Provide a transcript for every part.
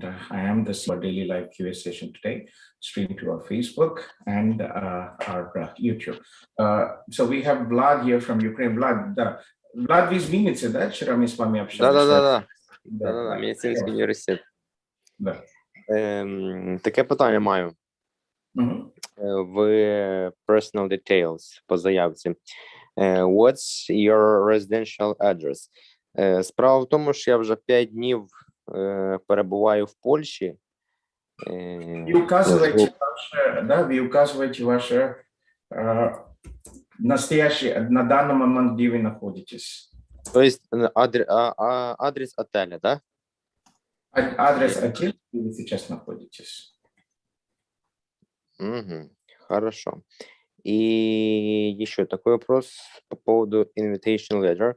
I am the CEO of Daily Live QA session today, streamed to our Facebook and our YouTube. So we have Vlad here from Ukraine. Vlad, ви з Вінниці, да? Вчора ми з вами общалися. Да, медицинський університет. Да. Таке питання маю. В personal details по заявці. What's your residential address? Справа в тому, що я вже 5 днів перебуваю в Польщі. Ви указываете ваше настоящее, на данный момент, где вы находитесь. То есть адрес отеля, да? Адрес отеля, где вы сейчас находитесь. Угу, хорошо. И еще такой вопрос по поводу invitation letter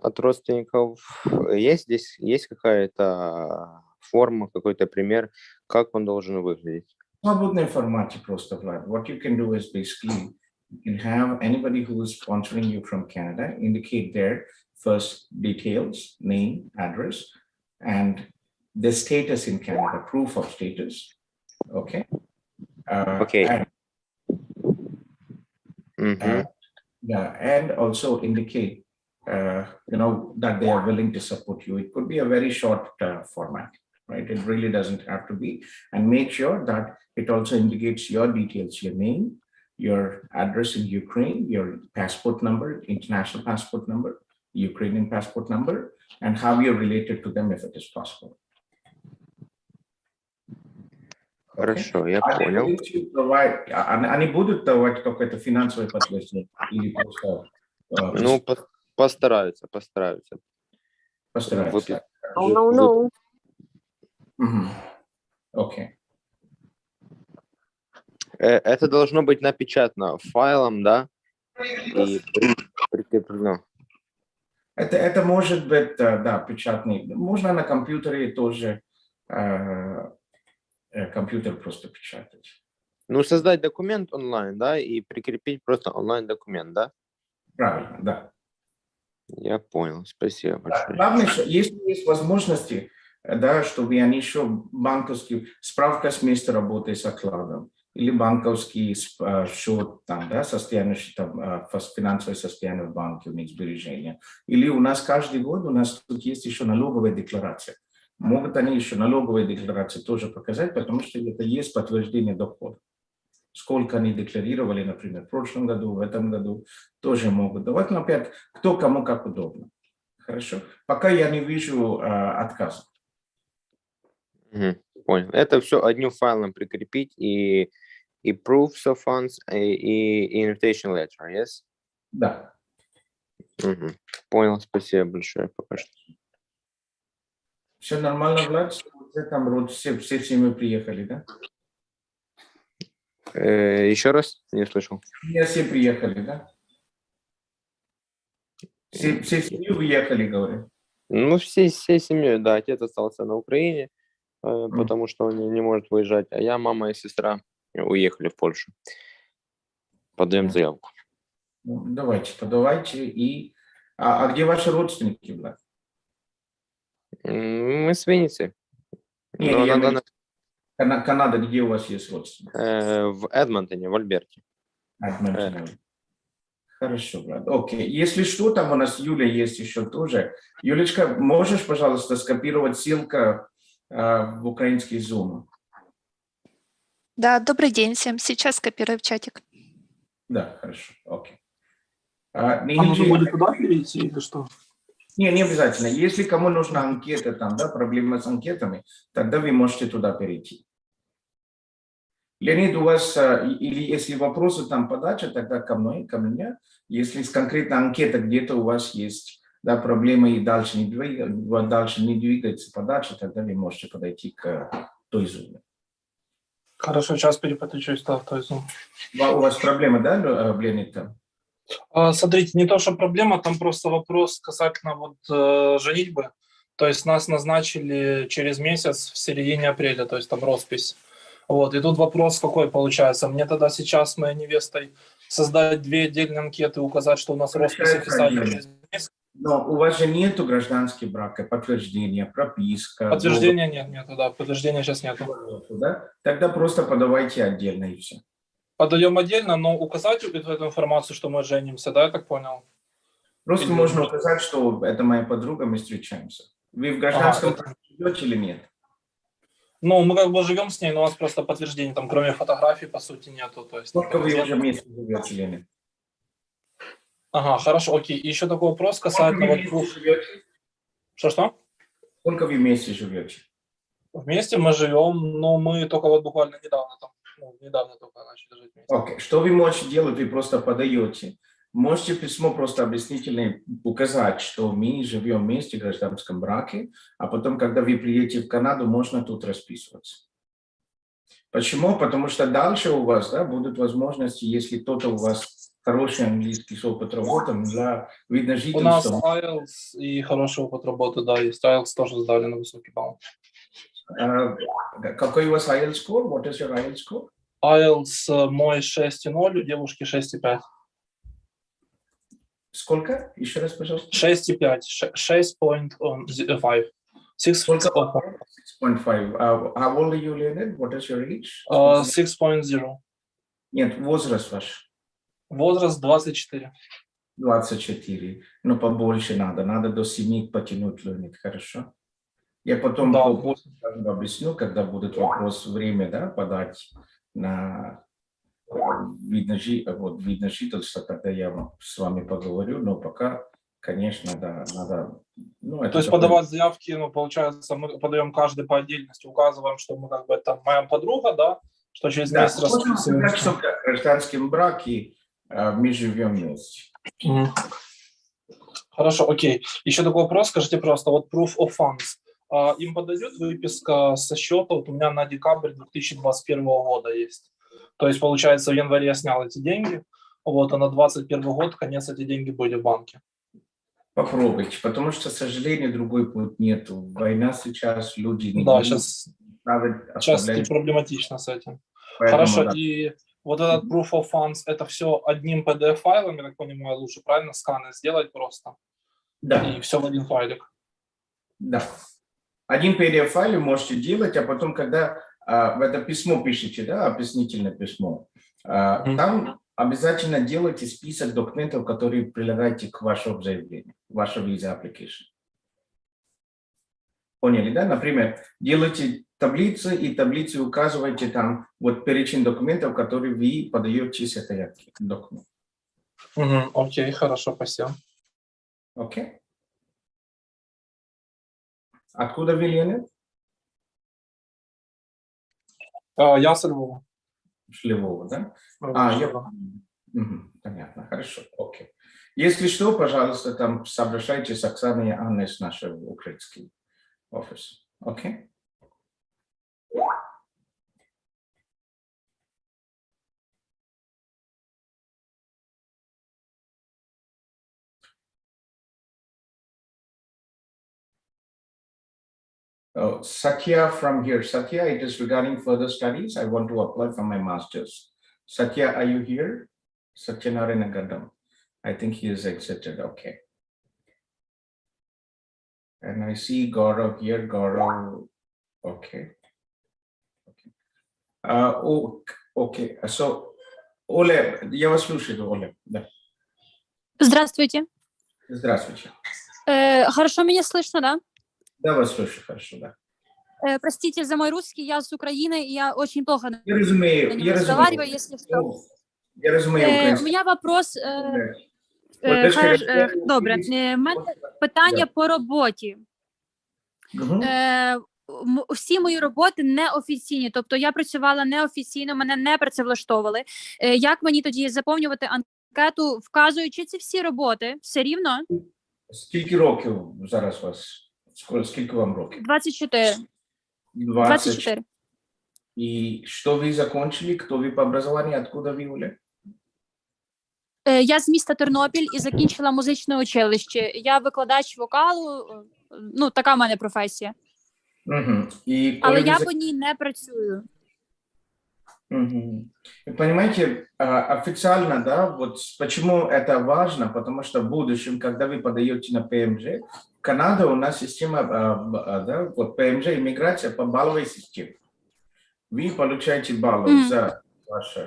от родственников. Есть какая-то форма, какой-то пример, как он должен выглядеть? В свободном формате просто, Vlad. What you can do is basically you can have anybody who is sponsoring you from Canada indicate their first details, name, address, and the status in Canada, proof of status. Okay. Okay. And also indicate, that they are willing to support you. It could be a very short format, right? It really doesn't have to be. And make sure that it also indicates your details, your name, your address in Ukraine, your passport number, international passport number, Ukrainian passport number, and how you're related to them if it is possible. Хорошо, я понял. Они будут давать какое-то финансовое подтверждение или просто... Ну, постараются. Постараются. No. Окей. Это должно быть напечатано файлом, да? И прикреплено. Это может быть, да, печатный. Можно на компьютере тоже компьютер просто печатать. Ну, создать документ онлайн, да, и прикрепить просто онлайн-документ, да? Правильно, да. Я понял, спасибо большое. Главное, что если есть возможности, да, чтобы они еще банковский, справка с места работы с окладом, или банковский счет, там, да, состояние, там, финансовое состояние в банке, у них сбережения. Или у нас каждый год, у нас тут есть еще налоговая декларация. Могут они еще налоговые декларации тоже показать, потому что это есть подтверждение дохода. Сколько они декларировали, например, в прошлом году, в этом году, тоже могут давать. Но опять, кто кому как удобно. Хорошо? Пока я не вижу отказа. Понял. Это все одним файлом прикрепить и proofs of funds, и invitation letter, yes? Да. Понял, спасибо большое. Пока что. Все нормально, Влад? Там все семьи приехали, да? Еще раз? Не слышал. Все приехали, да? Все семьи уехали, говорю. Ну, всей семьей, да. Отец остался на Украине, потому что он не может выезжать, а я, мама и сестра уехали в Польшу. Подаем заявку. Давайте, подавайте. И... А где ваши родственники, Влад? Мы с Винницы. Канада, где у вас есть родственники? В Эдмонтоне, в Альберте. Хорошо, брат. Окей. Если что, там у нас Юля есть еще тоже. Юлечка, можешь, пожалуйста, скопировать ссылку в украинский Zoom? Да, добрый день всем. Сейчас скопирую в чатик. Да, хорошо. Окей. Нужно будет туда перейти или что? Не обязательно. Если кому нужна анкета, там, да, проблемы с анкетами, тогда вы можете туда перейти. Леонид, у вас, или если вопросы там подача, тогда ко мне. Если конкретно анкета где-то у вас есть, да, проблемы и дальше не двигается подача, тогда вы можете подойти к той зоне. Хорошо, сейчас переподключусь в той зоне. У вас проблемы, да, Леонид, там? Смотрите, не то, что проблема, там просто вопрос касательно вот женитьбы. То есть нас назначили через месяц в середине апреля, то есть там роспись. Вот, и тут вопрос какой получается. Мне тогда сейчас с моей невестой создать 2 отдельные анкеты, указать, что у нас роспись официально через месяц? Но у вас же нету гражданских брака, подтверждения, прописка. Подтверждения нету, да, подтверждения сейчас нету. Да? Тогда просто подавайте отдельно и все. Подаем отдельно, но указать эту информацию, что мы женимся, да, я так понял? Просто Или можно может- указать, что это моя подруга, мы встречаемся. Вы в гражданском браке живете или нет? Ну, мы как бы живем с ней, но у нас просто подтверждений, там, кроме фотографий, по сути, нету. То есть, Сколько вы уже вместе живете или нет? Ага, хорошо, окей. И еще такой вопрос касательно вот proof. Что-что? Сколько вы вместе живете? Вместе мы живем, но мы только вот буквально недавно там, недавно только начали жить вместе. Окей. Что вы можете делать? Вы просто подаете. Можете письмо просто объяснительное указать, что мы живем вместе в гражданском браке, а потом, когда вы приедете в Канаду, можно тут расписываться. Почему? Потому что дальше у вас, да, будут возможности, если кто-то у вас хороший английский с опытом работы, для видно У нас жительства. IELTS и хороший опыт работы, да, есть. IELTS тоже сдали на высокий балл. Какой у вас IELTS score? What is your IELTS score? IELTS мой 6,0, у девушки 6,5. Сколько? Еще раз, пожалуйста. 6,5. 6.5. 6.5. How old are you, Leonid? What is your age? 6.0. Нет, возраст ваш. Возраст 24. 24. Ну, побольше надо. Надо до 7 потянуть, Леонид, хорошо? Я потом Да. попозже объясню, когда будет вопрос время, да, подать на видно жительство, тогда я с вами поговорю, но пока, конечно, да, надо... Ну, То есть подавать заявки, ну, получается, мы подаем каждый по отдельности, указываем, что мы как бы это моя подруга, да, что через Да, месяц можно сказать, расписываемся. что в гражданском браке мы живем вместе. Хорошо, окей. Еще такой вопрос, скажите, просто, вот proof of funds. Им подойдет выписка со счета, вот у меня на декабрь 2021 года есть. То есть, получается, в январе я снял эти деньги, вот, а на 2021 год, конец, эти деньги были в банке. Попробуйте, потому что, к сожалению, другой путь нету. Война сейчас, люди не Да, будут сейчас оставлять. проблематично с этим. Поэтому, Хорошо, да. и вот этот proof of funds, это все одним PDF-файлом, я так понимаю, лучше правильно сканы сделать просто? Да. И все в один файлик. Да. Один PDF-файл можете делать, а потом, когда в это письмо пишете, да, объяснительное письмо, там обязательно делайте список документов, которые прилагаете к вашему заявлению, вашему виза application. Поняли, да? Например, делайте таблицы, и таблицы указывайте там вот перечень документов, которые вы подаете с этой документ. Окей, хорошо, спасибо. Окей. Откуда вы, Леонид? Я с Львова. С Львова, да? Львова. Понятно, хорошо, окей. Если что, пожалуйста, там сообщайтесь с Оксаной и Анной с нашего украинского офиса. Окей? Satya from here. Satya, it is regarding further studies. I want to apply for my master's. Satya, are you here? Satya Gautham. I think he is exited. Okay. And I see Gaurav here. Gaurav. Okay. Okay. So, Ole, я вас слушаю, Оля. Да. Здравствуйте. Здравствуйте. Хорошо меня слышно, да? Да, вас слушаю, хорошо, да. Простите за мой русский, я с Украины, и я очень плохо на Я разумею, нем разговариваю, если что. Я разумею У українською. мене вопрос. Олечка, Добре. У мене питання по роботі. Всі мої роботи неофіційні, тобто я працювала неофіційно, мене не працевлаштовували. Як мені тоді заповнювати анкету, вказуючи ці всі роботи, все рівно? Скільки років зараз у вас? Скільки вам років? 24. 24. И что вы закончили? Кто вы по образованию? Откуда вы, Оля? Я з міста Тернопіль і закінчила музичне училище. Я викладач вокалу, ну, така в мене професія. І але я по ній не працюю. Мгм. Вы понимаете, официально, да, вот почему это важно, потому что в будущем, когда вы подаете на ПМЖ, Канада у нас система, да, вот ПМЖ, иммиграция по балловой системе. Вы получаете баллы за ваш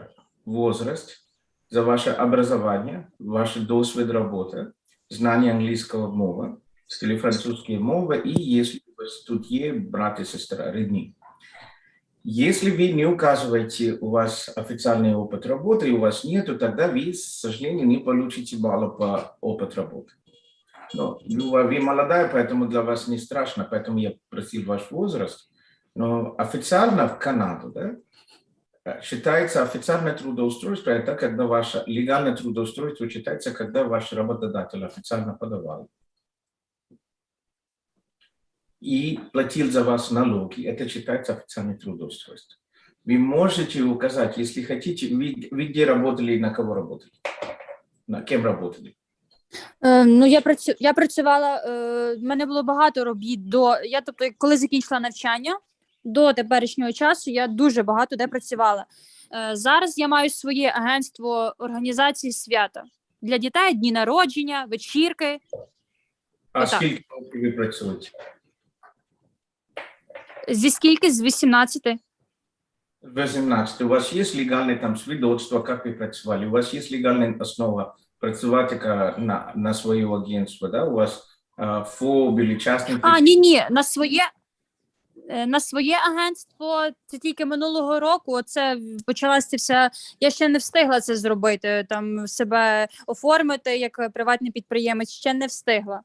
возраст, за ваше образование, ваш досвід работы, знание английского мова, или французские мовы, и если у вас тут есть брат и сестра, родни. Если вы не указываете, у вас официальный опыт работы, и у вас нету, тогда вы, к сожалению, не получите баллов по опыту работы. Но вы молодая, поэтому для вас не страшно, поэтому я просил ваш возраст. Но официально в Канаду, да, считается официальное трудоустройство, это когда ваше легальное трудоустройство считается, когда ваш работодатель официально подавал и платил за вас налоги, это считается официальное трудоустройство. Вы можете указать, если хотите, вы где работали и на кого работали? На кем работали? Ну, я працювала, в мене було багато робіт тобто, коли закінчила навчання, до теперішнього часу я дуже багато де працювала. Зараз я маю своє агентство організації свята для дітей, дні народження, вечірки. А Отак. скільки років ви працюєте? Зі скільки? З 18. 18. У вас есть легальное там свидетельство, как вы працювали? У вас есть легальная основа працювати на свое агентство, да? У вас ФОБ или частный... Ні, на своє агентство, це тільки минулого року, оце почалася вся, я ще не встигла це зробити, там себе оформити як приватний підприємець, ще не встигла.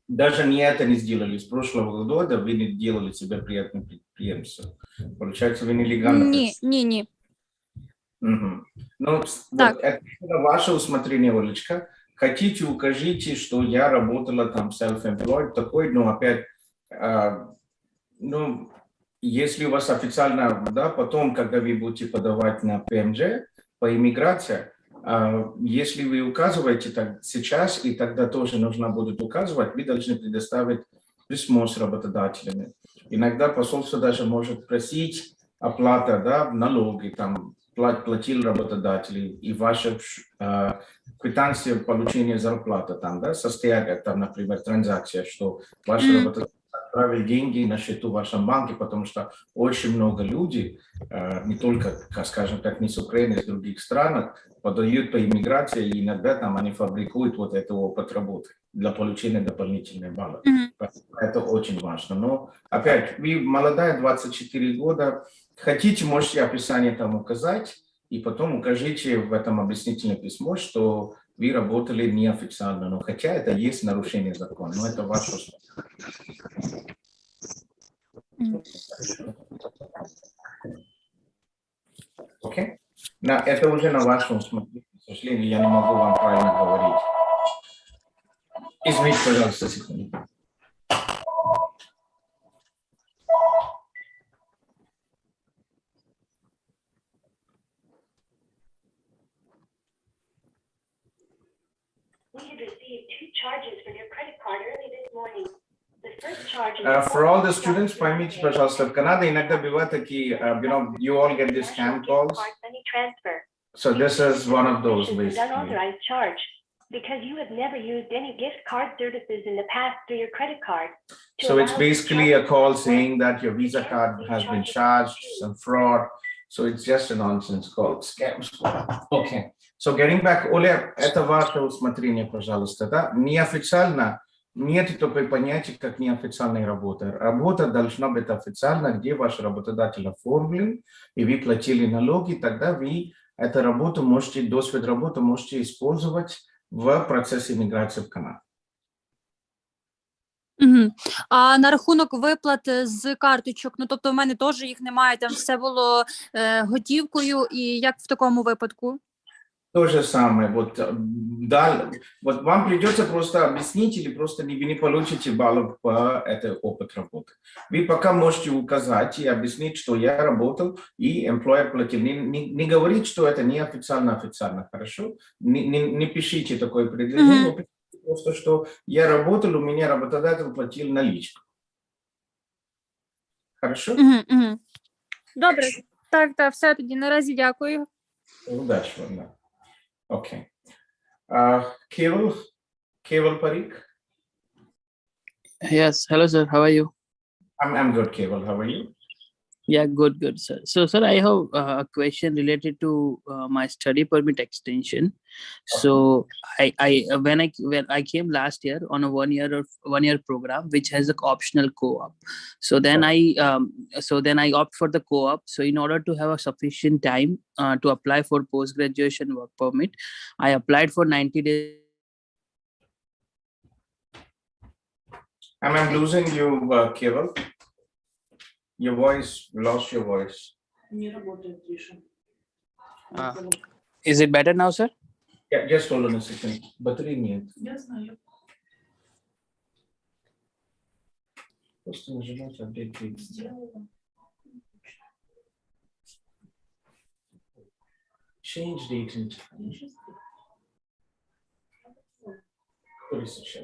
Даже не это не сделали. С прошлого года вы не делали себе приятным предприемством. Получается, вы нелегально... Ні. Угу. Ну, вот это ваше усмотрение, Олечка. Хотите, укажите, что я работала там self-employed, такой, но опять, ну, если у вас официально, да, потом, когда вы будете подавать на ПМЖ по иммиграции, если вы указываете так сейчас, и тогда тоже нужно будет указывать, вы должны предоставить письмо с работодателями. Иногда посольство даже может просить оплата, да, налоги, там, платил работодатель, и ваша квитанция получения зарплаты, там, да, состояние, там, например, транзакция, что ваш работодатель отправил деньги на счету в вашем банке, потому что очень много людей, не только, скажем так, не с Украины, а с других стран, подают по иммиграции, и иногда там они фабрикуют вот этот опыт работы для получения дополнительных баллов. Это очень важно. Но, опять, вы молодая, 24 года, хотите, можете описание там указать, и потом укажите в этом объяснительное письмо, что вы работали неофициально, но хотя это есть нарушение закона, но это ваше условие. Окей? Это уже на вашем усмотрении. К сожалению, я не могу вам правильно говорить. Извините, пожалуйста, секунду. For all the students, поймите, пожалуйста, в Канаде иногда бывают такие, you all get these scam calls. So this is one of those, basically. Because you have never used any gift card services in the past through your credit card. So it's basically a call saying that your Visa card has been charged, some fraud. So it's just a nonsense call, scam. Okay. So getting back, Оля, это ваше усмотрение, пожалуйста, да? Неофициально нет такой понятия, как неофициальная работа. Работа должна быть официально, где ваш работодатель оформлен, и вы платили налоги, тогда вы эту работу можете, досвід работы можете использовать в процесі міграції в Канаду. А на рахунок виплат з карточок, ну тобто в мене теж їх немає, там все було готівкою, і як в такому випадку? То же самое, вот вам придется просто объяснить, или просто вы не получите баллов по этой опыт работы. Вы пока можете указать и объяснить, что я работал, и employer платил. Не говорить, что это неофициально, хорошо? Не пишите такое предложение, просто что я работал, у меня работодатель платил наличку. Хорошо? Добре. Так, все тоді. Наразі дякую. Удачі вам, да. Okay. Keval Parikh? Yes, hello sir, how are you? I'm good, Keval. How are you? Yeah, good sir. So sir, I have a question related to my study permit extension. So I when I came last year on a one year program which has an optional co-op. So then I opt for the co-op. So in order to have a sufficient time to apply for post graduation work permit, I applied for 90 days. I'm losing you, Keval. Your voice, lost your voice. Is it better now, sir? Yeah, just hold on a second. Battery нет. Я знаю. Просто нажимать update date. Сделала. Change date and time. Я сейчас Который сейчас.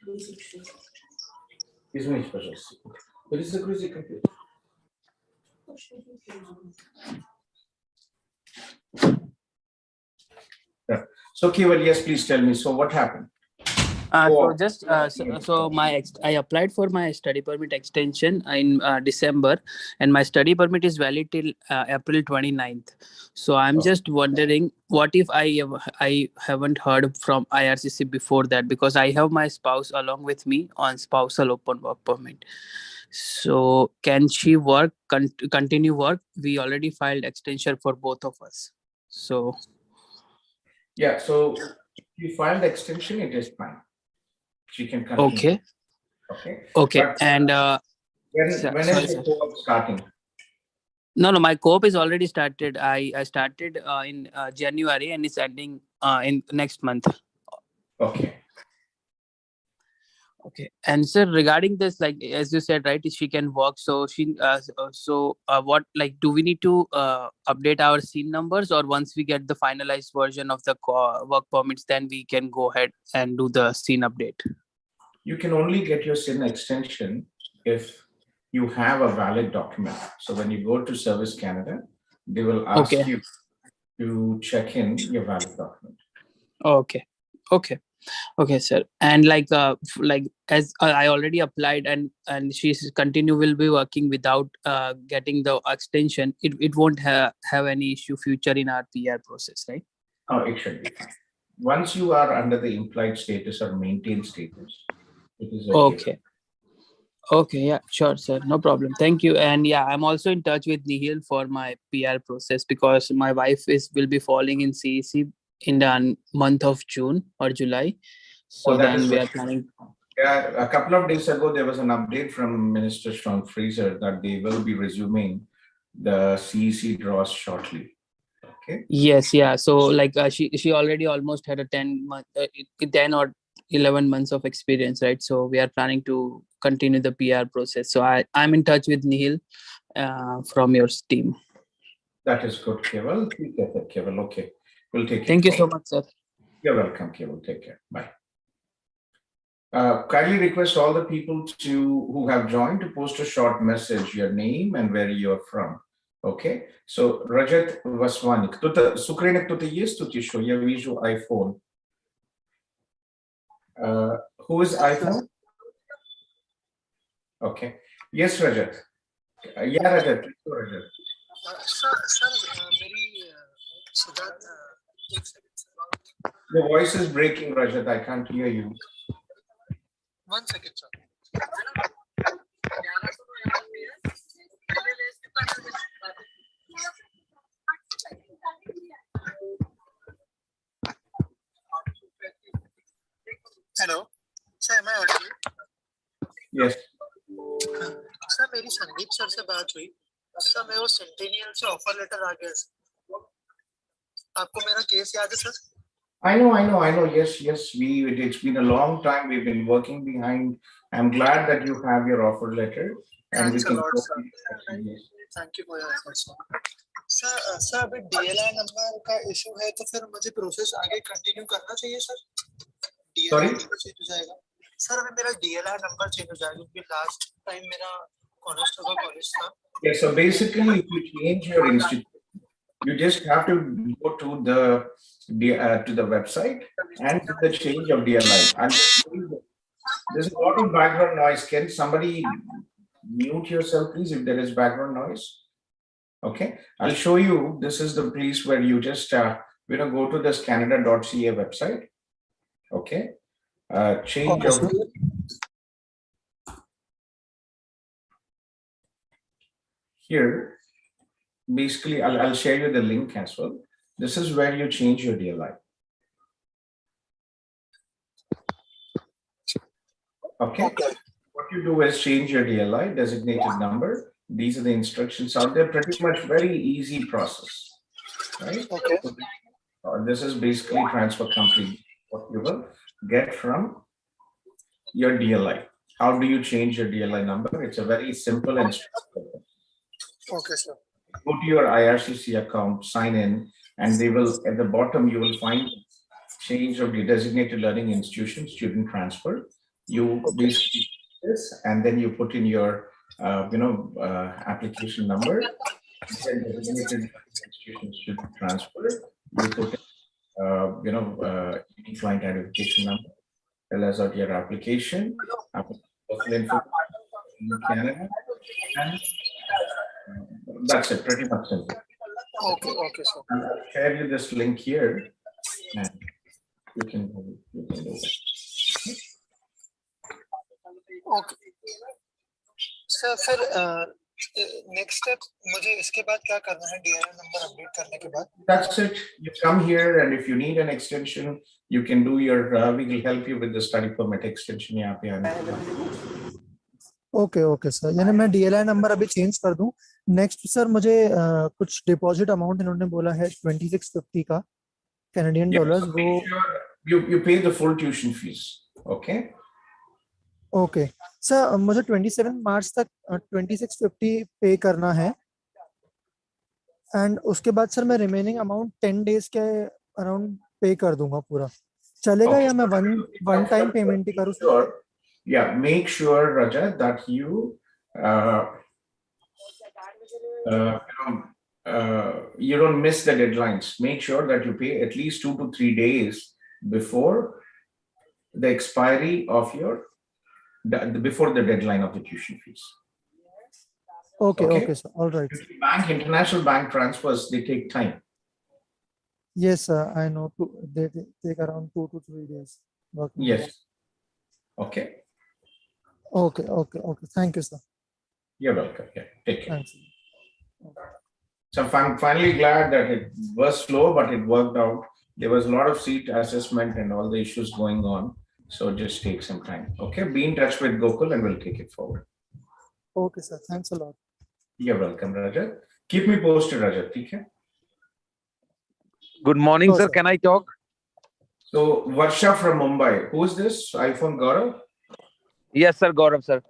9:36. Извините, пожалуйста. Перезагрузи компьютер. Yeah. So Keval, yes, please tell me. So what happened? I applied for my study permit extension in December, and my study permit is valid till April 29th. So I'm just wondering, what if I haven't heard from IRCC before that, because I have my spouse along with me on spousal open work permit. So can she continue work? We already filed extension for both of us. So Yeah, so if you filed extension, it is fine. She can continue. Okay. But And when is the co-op starting? No, my co-op is already started. I started in January, and it's ending in next month. Okay. And sir, regarding this, like as you said, right, she can work. So what, like, do we need to update our scene numbers, or once we get the finalized version of the work permits, then we can go ahead and do the scene update? You can only get your SIN extension if you have a valid document. So when you go to Service Canada, they will ask you to check in your valid document. Okay, sir. And like as I already applied, and she's will be working without getting the extension, it won't have any issue future in our PR process, right? Oh, it should be fine. Once you are under the implied status or maintained status, it is Okay, yeah, sure, sir, no problem. Thank you. And yeah, I'm also in touch with Nihil for my PR process, because my wife will be falling in CEC in the month of June or July. So then we are planning. Yeah, a couple of days ago, there was an update from Minister Sean Fraser that they will be resuming the CEC draws shortly. Okay. Yes, yeah. So like she already almost had a 10 or 11 months of experience, right? So we are planning to continue the PR process. So I'm in touch with Nihil from your team. That is good, Keval. Keval, okay. We'll take it. Thank you so much, sir. You're welcome, Keval. Take care. Bye. Kindly request all the people who have joined to post a short message, your name and where you're from. Okay? So, Rajat Vaswani. С Украины кто-то есть тут еще? Я вижу iPhone. Who is iPhone? Okay. Yes, Rajat. Yeah, Rajat. Rajat. Your voice is breaking, Rajat. I can't hear you. 1 second, sir. Hello, sir. Am I audible? Yes. Sir मेरी Sandeep sir से बात हुई sir, मेरे को centennial से offer letter आ गया sir. आपको मेरा केस याद है sir? I know. Yes. It's been a long time. We've been working behind. I'm glad that you have your offer letter, and we can. Thank you for your efforts, sir. Sir अभी DLR number का issue है, तो फिर मुझे process आगे continue करना चाहिए sir? Sorry? Change हो जाएगा सर? अभी मेरा DLR नंबर चेंज हो जाएगा, क्योंकि लास्ट टाइम मेरा कॉलेज था Yeah, so basically, if you change your institution, you just have to go to the website and do the change of DLI. And there's a lot of background noise. Can somebody mute yourself, please, if there is background noise? Okay, I'll show you. This is the place where you just go to this Canada.ca website. Okay, change of. Here, basically, I'll share you the link as well. This is where you change your DLI. Okay. What you do is change your DLI, designated number. These are the instructions out there. Pretty much very easy process, right? Okay. So, this is basically transfer complete. What you will get from your DLI. How do you change your DLI number? It's a very simple and straightforward. Okay, sir. Go to your IRCC account, sign in, and they will, at the bottom, you will find change of the designated learning institution, student transfer. You basically do this, and then you put in your, application number. Then designated institution student transfer. You put in, unique client identification number. Tell us out your application. Personal information in Canada, and that's it. Pretty much simple. Okay, sir. I'll share you this link here, and you can do it. Okay. Sir फिर next step मुझे इसके बाद क्या करना है DLI number update करने के बाद? That's it. You come here, and if you need an extension, you can do your. We will help you with the study permit extension. यहाँ पे आने के बाद. ओके सर, यानी मैं DLI नंबर अभी चेंज कर दूं. नेक्स्ट सर मुझे कुछ डिपॉजिट अमाउंट इन्होंने बोला है 2650 का कैनेडियन डॉलर्स. वो you pay the full tuition fees. Okay. Okay sir, मुझे 27 मार्च तक 2650 पे करना है, एंड उसके बाद सर मैं रिमेनिंग अमाउंट 10 डेज के अराउंड पे कर दूंगा पूरा. चलेगा या मैं वन टाइम पेमेंट ही करूँ? Sure. Yeah, make sure, Rajat, that you you don't miss the deadlines. Make sure that you pay at least 2 to 3 days before the expiry of your before the deadline of the tuition fees. Okay, sir. All right. International bank transfers, they take time. Yes, sir. I know. They take around 2 to 3 days. Yes. Okay. Okay. Thank you, sir. You're welcome. Yeah, take care. Thanks. So I'm finally glad that it was slow, but it worked out. There was a lot of seat assessment and all the issues going on. So just take some time. Okay. Be in touch with Gokul and we'll take it forward. Okay, sir. Thanks a lot. You're welcome, Rajat. Keep me posted, Rajat. Okay. Good morning, Hello, sir. sir. Can I talk? So Varsha from Mumbai. Who's this? iPhone Gaurav? Yes, sir. Gautham, sir.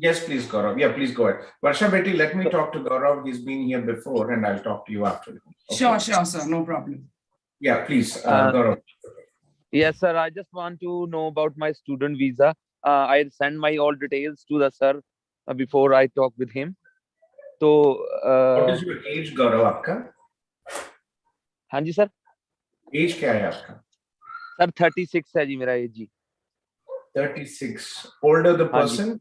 Yes, please, Gaurav. Yeah, please go ahead. Varsha Beti, let me talk to Gaurav. He's been here before and I'll talk to you after. Okay? Sure, sir. No problem. Yeah, please, Gaurav. Yes, sir. I just want to know about my student visa. I'll send my all details to the sir before I talk with him. So, What is your age, Gaurav? आपका? हाँ जी sir. Age क्या है आपका? Sir 36 है जी मेरा as ji. 36. Older the person,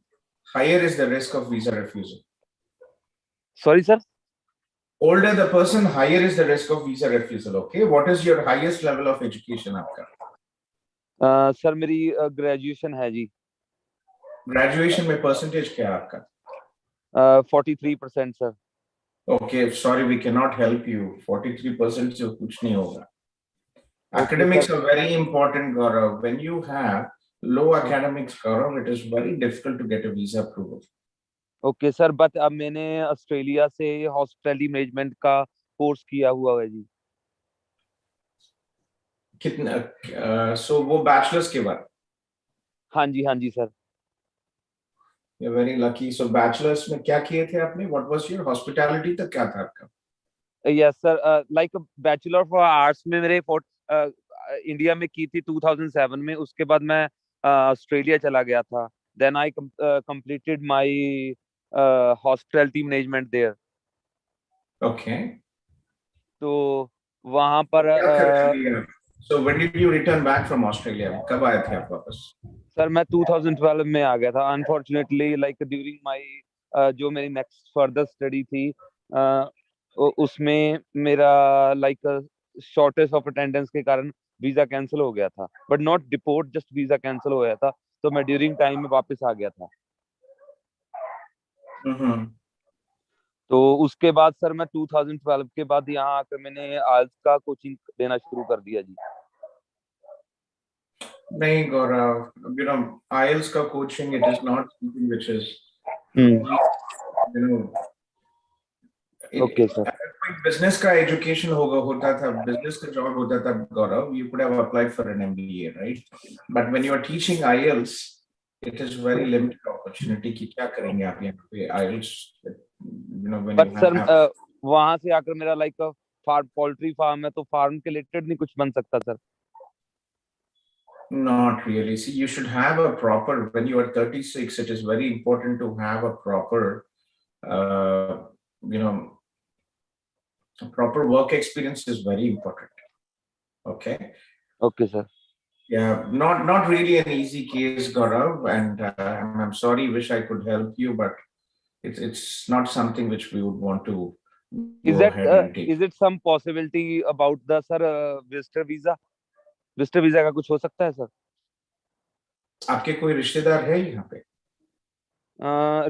higher is the risk of visa refusal. Sorry, sir. Older the person, higher is the risk of visa refusal. Okay. What is your highest level of education आपका? Sir मेरी graduation है जी. Graduation में percentage क्या है आपका? 43%, sir. Okay, sorry, we cannot help you. 43% से कुछ नहीं होगा. Academics are very important, Gaurav. When you have low academics, Gaurav, it is very difficult to get a visa approval. Okay, sir. But अब मैंने Australia से hospitality management का course किया हुआ है जी. कितना? So वो bachelor's के बाद? हाँ जी sir. You're very lucky. So bachelor's में क्या किए थे आपने? What was your hospitality तक क्या था आपका? Yes, sir. Like a bachelor of arts में मेरे इंडिया में की थी 2007 में. उसके बाद मैं ऑस्ट्रेलिया चला गया था. Then I completed my hospitality management there. Okay. तो वहाँ पर क्या कर रही है? So when did you return back from Australia? कब आए थे आप वापस? सर मैं 2012 में आ गया था. Unfortunately, like during my जो मेरी next further study थी, उसमें मेरा like shortage of attendance के कारण वीजा कैंसिल हो गया था. But not deport, just visa cancel हो गया था. तो मैं ड्यूरिंग टाइम में वापस आ गया था. तो उसके बाद सर मैं 2012 के बाद यहाँ आकर मैंने IELTS का कोचिंग देना शुरू कर दिया जी. नहीं गौरव, you know, IELTS का coaching it is not something which is, you know, okay sir. Business का एजुकेशन होता था, बिजनेस का जॉब होता था गौरव, you could have applied for an MBA, right? But when you are teaching IELTS, it is very limited opportunity कि क्या करेंगे आप यहाँ पे IELTS, you know, when but you sir, have वहाँ से आकर मेरा like पोल्ट्री फार्म है, तो फार्म के रिलेटेड नहीं कुछ बन सकता sir? Not really. See, you should have a proper, when you are 36, it is very important to have a proper, you know, a proper work experience is very important. Okay. Okay, sir. Yeah, not really an easy case, Gaurav, and I'm sorry, wish I could help you, but it's not something which we would want to Is go that ahead and take. is it some possibility about the sir visitor visa? Visitor visa का कुछ हो सकता है sir? आपके कोई रिश्तेदार है यहाँ पे?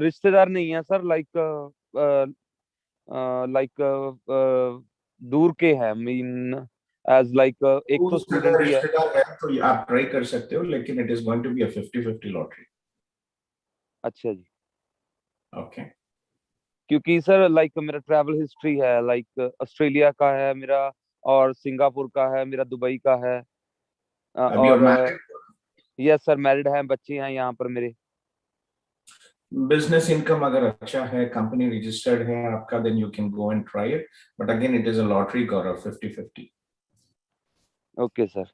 रिश्तेदार नहीं है सर, लाइक दूर के है, मीन एज लाइक एक तो स्टूडेंट ही है. रिश्तेदार है तो आप ट्राई कर सकते हो, लेकिन it is going to be a 50-50 lottery. अच्छा जी. ओके. क्योंकि सर लाइक मेरा ट्रैवल हिस्ट्री है, लाइक ऑस्ट्रेलिया का है मेरा, और सिंगापुर का है मेरा, दुबई का है, और यस सर मैरिड है, बच्चे हैं यहाँ पर मेरे. बिजनेस इनकम अगर अच्छा है, कंपनी रजिस्टर्ड है आपका, then you can go and try it, but again it is a lottery Gaurav, 50-50. Okay sir.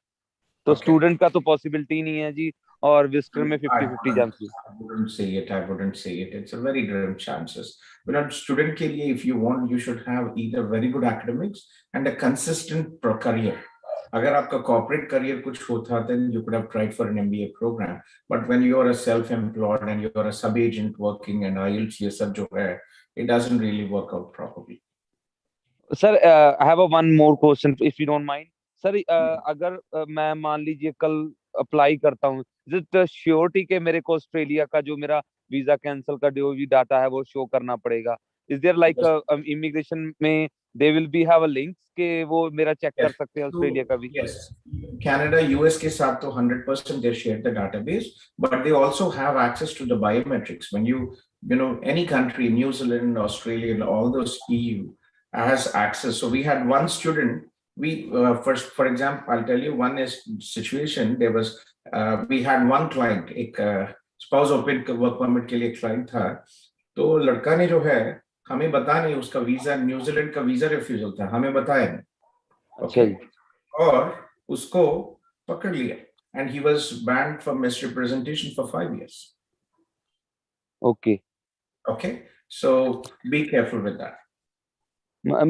तो स्टूडेंट का तो पॉसिबिलिटी नहीं है जी, और विजिटर में 50-50 chances. I wouldn't say it. It's a very grim chances. But student के लिए, if you want, you should have either very good academics and a consistent career. अगर आपका corporate career कुछ होता, then you could have tried for an MBA program. But when you are a self-employed and you are a sub-agent working and IELTS ये सब जो है, it doesn't really work out properly. Sir, I have one more question, if you don't mind. Sir, अगर मैं मान लीजिए कल apply करता हूँ, is it श्योरिटी के मेरे को ऑस्ट्रेलिया का जो मेरा वीजा कैंसिल का जो भी डाटा है वो शो करना पड़ेगा? Is there like इमिग्रेशन में they will be have a links के वो मेरा चेक कर सकते हैं ऑस्ट्रेलिया का भी? Yes, Canada, US के साथ तो 100% they share the database, but they also have access to the biometrics. When you know, any country, New Zealand, Australia, all those EU has access. So we had one student, we first, for example, I'll tell you one is situation. There was we had one client, एक spouse open work permit के लिए client था, तो लड़का ने जो है हमें बता नहीं, उसका वीजा, न्यूजीलैंड का वीजा रिफ्यूजल था, हमें बताया नहीं. ओके. और उसको पकड़ लिया, and he was banned for misrepresentation for 5 years. Okay. Okay, so be careful with that.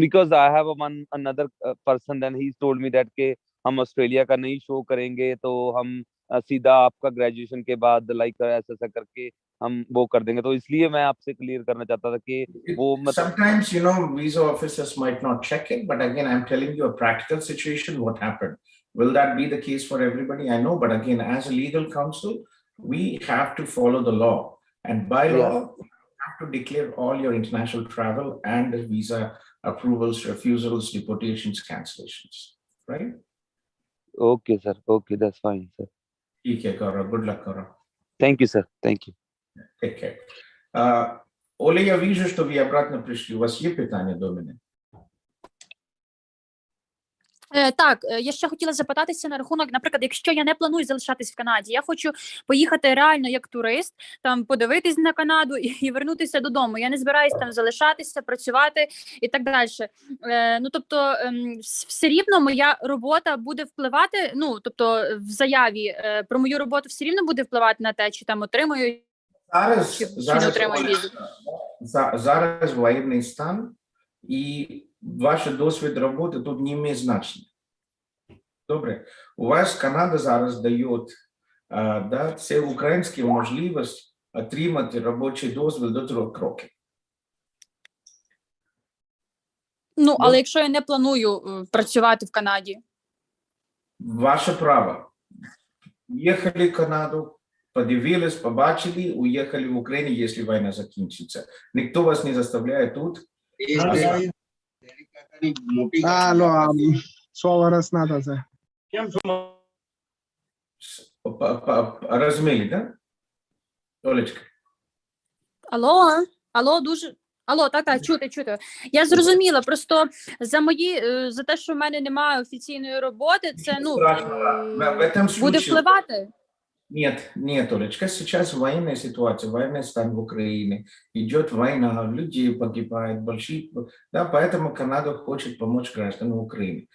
Because I have another person, then he's told me that के हम ऑस्ट्रेलिया का नहीं शो करेंगे, तो हम सीधा आपका ग्रेजुएशन के बाद लाइक ऐसा करके हम वो कर देंगे. तो इसलिए मैं आपसे क्लियर करना चाहता था कि वो sometimes, you know, visa officers might not check it, but again I'm telling you a practical situation what happened. Will that be the case for everybody? I know, but again, as a legal counsel, we have to follow the law, and by law you have to declare all your international travel and the visa approvals, refusals, deportations, cancellations, right? Okay sir, okay, that's fine sir. ठीक है Gaurav, good luck Gaurav. Thank you sir, thank you. Take care. Ole, ja вижу, что вы обратно пришли. У вас є питання до мене? Так, я ще хотіла запитатися на рахунок, наприклад, якщо я не планую залишатись в Канаді, я хочу поїхати реально як турист, там подивитись на Канаду і вернутися додому. Я не збираюсь там залишатися, працювати і так далі. Ну, тобто, все рівно моя робота буде впливати, ну, тобто, в заяві про мою роботу все рівно буде впливати на те, чи там отримую Зараз воєнний стан, і ваш досвід роботи тут не має значення. Добре. У вас Канада зараз дає це українська можливість отримати робочий дозвіл до 3 років. Ну, але якщо я не планую працювати в Канаді? Ваше право. Їхали в Канаду, подивились, побачили, уїхали в Україну, якщо війна закінчиться. Ніхто вас не заставляє тут. Розуміли, так? Олечка. Алло, так, чути. Я зрозуміла, просто за те, що в мене немає офіційної роботи, це, буде впливати? Нет, Олечка, сейчас военная ситуация, военный стан в Украине, идет война, людей погибает, поэтому Канада хочет помочь гражданам Украины.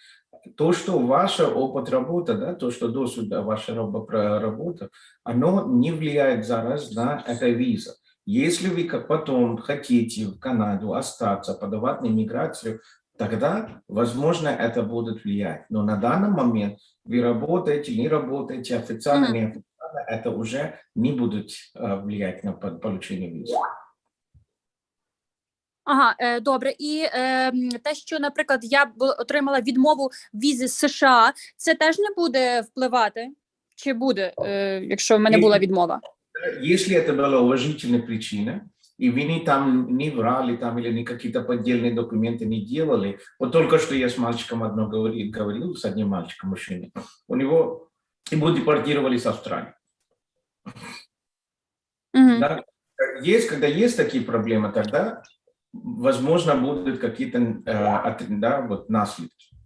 То, что ваш опыт работы, то, что досвид ваша работа, оно не влияет зараз на эту визу. Если вы потом хотите в Канаду остаться, подавать на миграцию, тогда, возможно, это будет влиять. Но на данный момент вы работаете, не работаете, официально, неофициально, это уже не будет влиять на получение визы. Ага, добре. І те, що, наприклад, я отримала відмову візи з США, це теж не буде впливати? Чи буде, якщо в мене була відмова? Если это была уважительная причина, и вы не врали или какие-то поддельные документы не делали, вот только что я с мальчиком говорил, с одним мальчиком, мужчиной, у него его депортировали с Австралии. Да? Когда есть такие проблемы, тогда, возможно, будут какие-то наследки.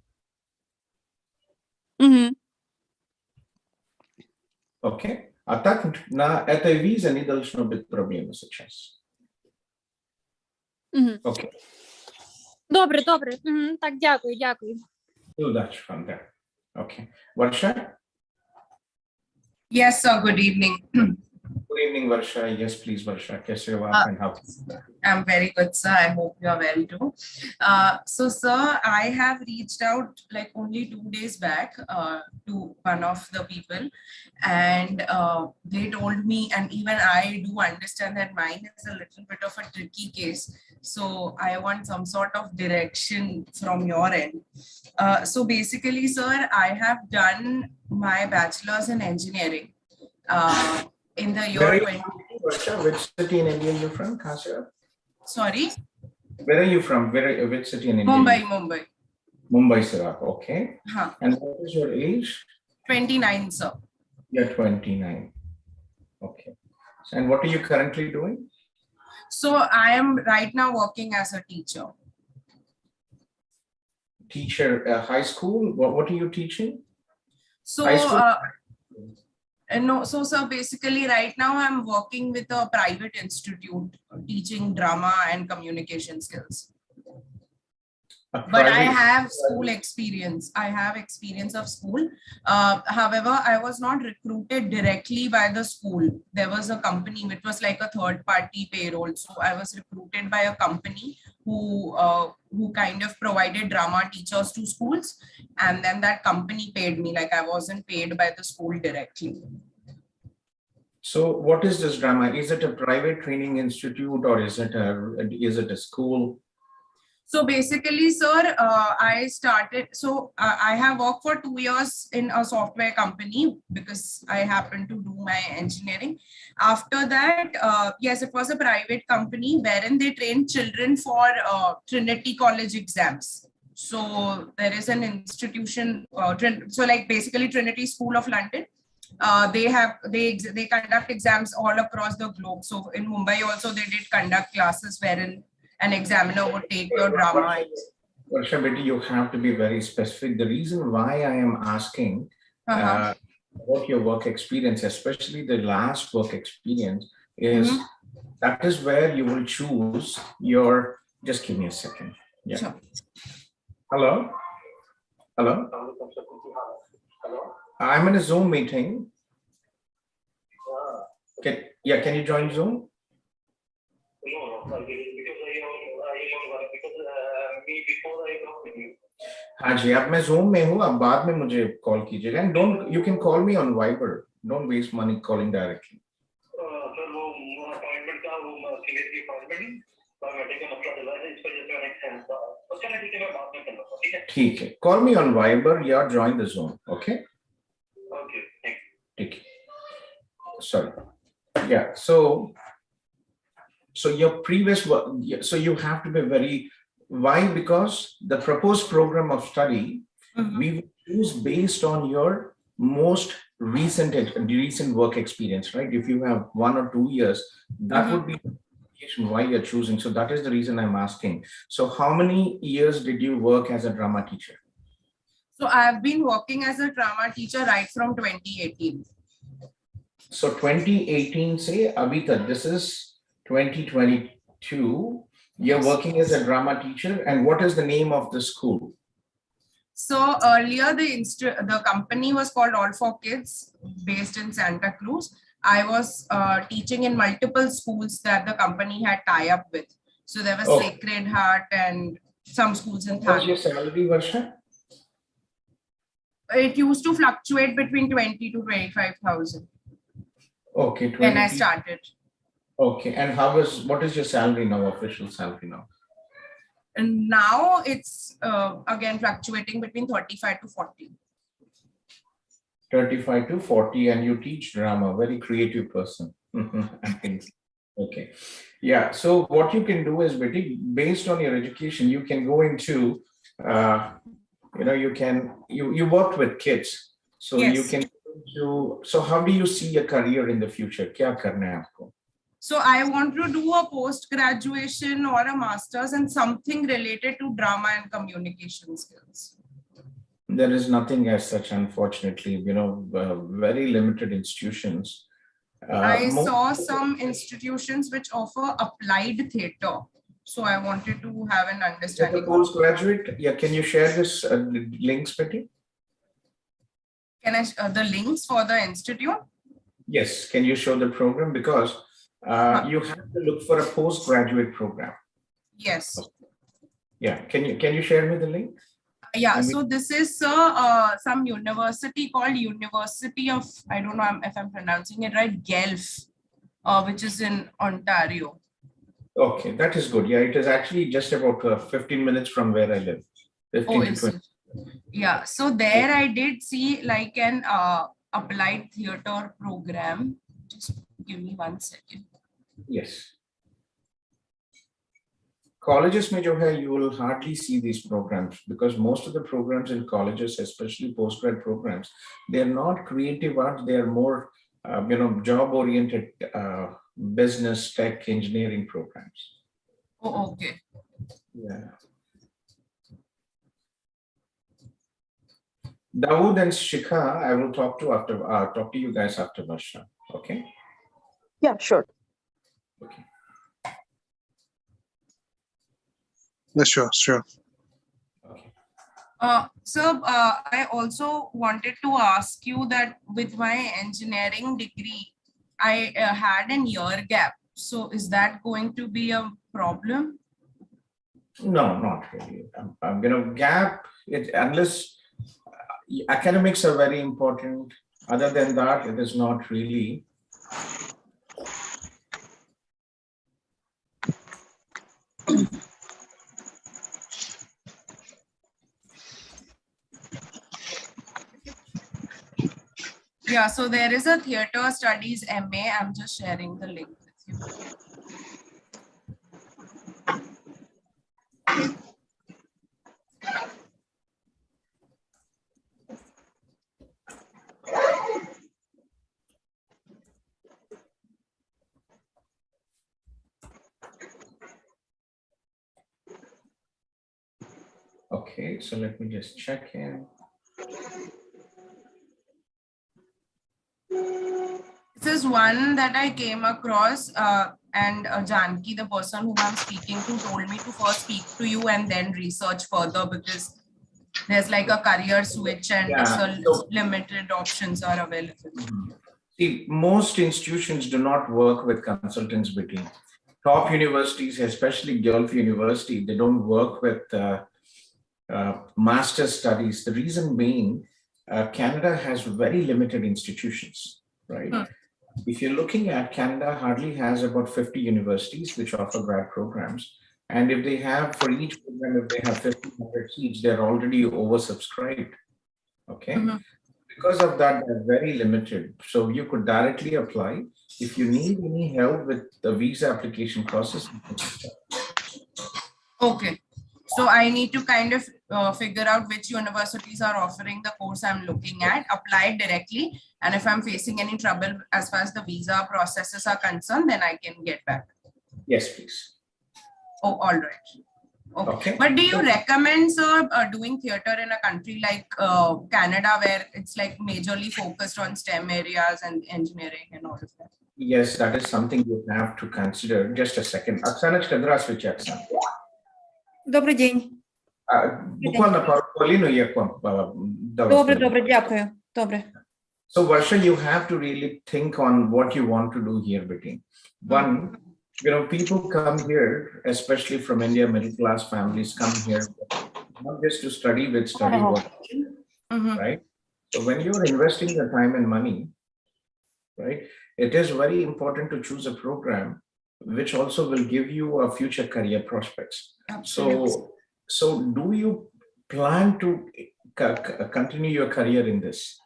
Окей? А так на этой визе не должно быть проблемы сейчас. Окей. Добре. Так, дякую. Удачи вам, да. Окей. Varsha? Yes, sir. Good evening. Good evening, Varsha. Yes, please, Varsha. कैसे हो आप and how? I'm very good, sir. I hope you are well too. So, sir, I have reached out like only 2 days back to one of the people, and they told me, and even I do understand that mine is a little bit of a tricky case. So I want some sort of direction from your end. So basically, sir, I have done my bachelor's in engineering in the year 20. Which city in India are you from? Sorry? Where are you from? Which city in India? Mumbai. Mumbai, sir. Okay. Huh. And what is your age? 29, sir. You're 29. Okay. And what are you currently doing? So I am right now working as a teacher. Teacher, high school? What are you teaching? So, no, so sir, basically right now I'm working with a private institute teaching drama and communication skills. But I have school experience. I have experience of school. However, I was not recruited directly by the school. There was a company which was like a third party payroll. So I was recruited by a company who kind of provided drama teachers to schools. And then that company paid me, like I wasn't paid by the school directly. So what is this drama? Is it a private training institute or is it a school? So basically, sir, I have worked for 2 years in a software company because I happen to do my engineering. After that, yes, it was a private company wherein they train children for Trinity College exams. So there is an institution, so like basically Trinity School of London. They conduct exams all across the globe. So in Mumbai also they did conduct classes wherein an examiner would take your drama. Varsha, you have to be very specific. The reason why I am asking about your work experience, especially the last work experience, is that is where you will choose your. Just give me a second. Yeah. Sure. Hello. I'm in a Zoom meeting. Can you join Zoom? हाँ जी, अब मैं Zoom में हूँ, अब बाद में मुझे call कीजिएगा. And don't, you can call me on Viber. Don't waste money calling directly. ठीक है, call me on Viber या join the Zoom, okay? Okay, thanks. ठीक है. Sorry. Yeah, so your previous work, so you have to be very, why? Because the proposed program of study, we will choose based on your most recent work experience, right? If you have 1 or 2 years, that would be why you're choosing. So that is the reason I'm asking. So how many years did you work as a drama teacher? So I have been working as a drama teacher right from 2018. So 2018 say abhi tak, this is 2022. You're working as a drama teacher, and what is the name of the school? So earlier the company was called All for Kids, based in Santa Cruz. I was teaching in multiple schools that the company had tie-up with. So there was Sacred Heart and some schools in Thane. What's your salary, Varsha? It used to fluctuate between 20 to 25,000. Okay, 20. When I started. Okay, and what is your salary now, official salary now? And now it's again fluctuating between 35 to 40. 35 to 40, and you teach drama, very creative person. I think. Okay, yeah, so what you can do is, based on your education, you can go into, you worked with kids, so yes. You can do, so how do you see a career in the future? Kya karna hai aapko? So I want to do a post-graduation or a master's in something related to drama and communication skills. There is nothing as such, unfortunately, very limited institutions. I saw some institutions which offer applied theater. So I wanted to have an understanding. Postgraduate, yeah, can you share this links, Betty? Can I, the links for the institute? Yes, can you show the program? Because you have to look for a postgraduate program. Yes. Yeah, can you share me the link? Yeah, so this is some university called University of, I don't know if I'm pronouncing it right, Guelph, which is in Ontario. Okay, that is good. Yeah, it is actually just about 15 minutes from where I live. 15 to 20. Yeah, so there I did see like an applied theater program. Just give me 1 second. Yes. Colleges mein jo hai, you will hardly see these programs, because most of the programs in colleges, especially postgrad programs, they are not creative arts. They are more, job-oriented business, tech, engineering programs. Oh, okay. Yeah. Dawood and Shikha, I will talk to you guys after Varsha. Okay. Yeah, sure. Okay. Yeah, sure. Okay. So I also wanted to ask you that with my engineering degree, I had a year gap. So is that going to be a problem? No, not really. Gap, unless academics are very important. Other than that, it is not really. Yeah, so there is a theater studies MA. I'm just sharing the link with you. Okay, so let me just check in. This is one that I came across, and Janki, the person whom I'm speaking to, told me to first speak to you and then research further, because there's like a career switch and so limited options are available. See, most institutions do not work with consultants between. top universities, especially Gulf University, they don't work with master's studies. The reason being, Canada has very limited institutions, right? If you're looking at Canada, hardly has about 50 universities which offer grad programs. And if they have, for each program, if they have 1,500 seats, they're already oversubscribed, okay? Because of that, they're very limited. So you could directly apply. If you need any help with the visa application process, you can start. Okay. So I need to kind of figure out which universities are offering the course I'm looking at, apply it directly. And if I'm facing any trouble as far as the visa processes are concerned, then I can get back. Yes, please. Oh, all right. Okay. But do you recommend, sir, doing theater in a country like Canada, where it's like majorly focused on STEM areas and engineering and all of that? Yes, that is something you have to consider. Just a second. Оксана, здравствуйте, Оксана. Добрий день. Буквально пару хвилин, як вам Добре, дякую. Добре. So, Varsha, you have to really think on what you want to do here, between one. You know, people come here, especially from India, middle class families come here, not just to study, but study work, right? So when you're investing your time and money, right, it is very important to choose a program which also will give you a future career prospects. So do you plan to continue your career in this?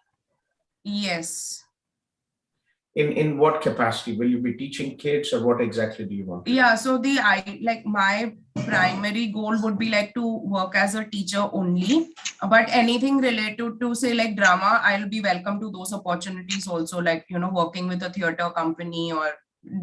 Yes. In what capacity? Will you be teaching kids, or what exactly do you want? Yeah, so my primary goal would be like to work as a teacher only, but anything related to say like drama, I'll be welcome to those opportunities also, like, you know, working with a theater company or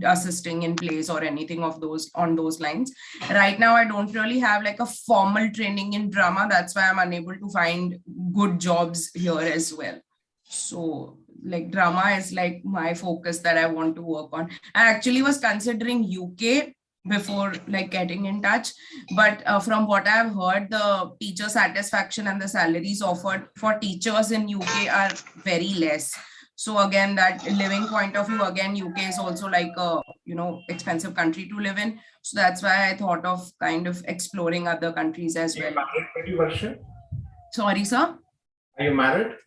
assisting in plays or anything of those on those lines. Right now, I don't really have like a formal training in drama. That's why I'm unable to find good jobs here as well. So like drama is like my focus that I want to work on. I actually was considering UK before like getting in touch, but from what I've heard, the teacher satisfaction and the salaries offered for teachers in UK are very less. So again, that living point of view, again, UK is also like a, you know, expensive country to live in. So that's why I thought of kind of exploring other countries as well. Sorry, sir? Are you married?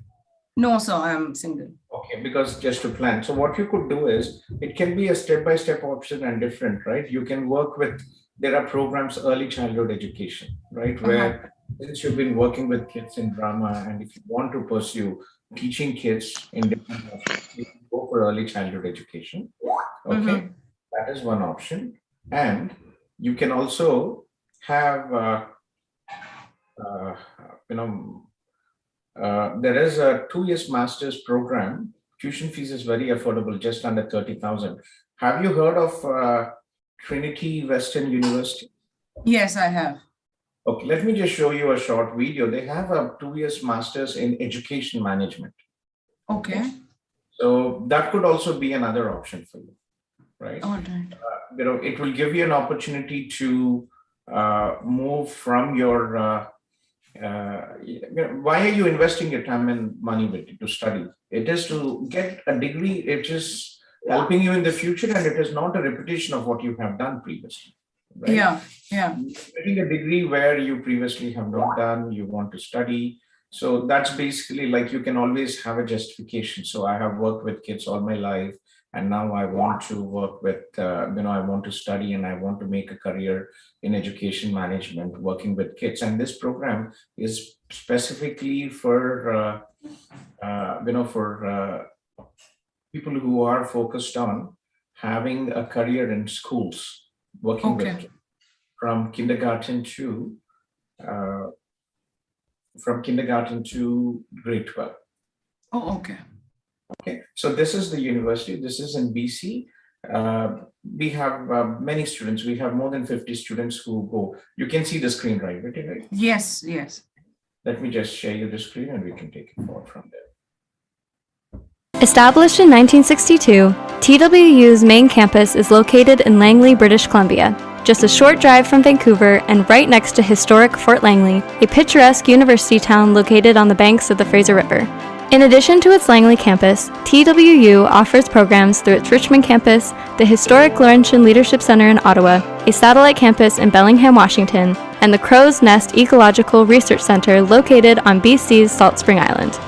No, sir, I'm single. Okay, because just to plan. So what you could do is, it can be a step-by-step option and different, right? You can work with, there are programs, early childhood education, right? Where since you've been working with kids in drama, and if you want to pursue teaching kids in different options, you can go for early childhood education. Okay, that is one option. And you can also have, there is a 2-year master's program. Tuition fees is very affordable, just under 30,000. Have you heard of Trinity Western University? Yes, I have. Okay, let me just show you a short video. They have a 2-year master's in education management. Okay. So that could also be another option for you, right? All right. You know, it will give you an opportunity to move from your why are you investing your time and money with it to study? It is to get a degree. It is helping you in the future, and it is not a repetition of what you have done previously. Right? Yeah. Getting a degree where you previously have not done, you want to study. So that's basically like you can always have a justification. So I have worked with kids all my life, and now I want to work with, I want to study and I want to make a career in education management, working with kids. And this program is specifically for, people who are focused on having a career in schools, working with kids from kindergarten to grade 12. Oh, okay. Okay, so this is the university. This is in BC. We have many students. We have more than 50 students who go. You can see the screen, right? Yes. Let me just share you the screen and we can take it forward from there. Established in 1962, TWU's main campus is located in Langley, British Columbia, just a short drive from Vancouver and right next to historic Fort Langley, a picturesque university town located on the banks of the Fraser River. In addition to its Langley campus, TWU offers programs through its Richmond campus, the historic Laurentian Leadership Center in Ottawa, a satellite campus in Bellingham, Washington, and the Crow's Nest Ecological Research Center located on BC's Salt Spring Island.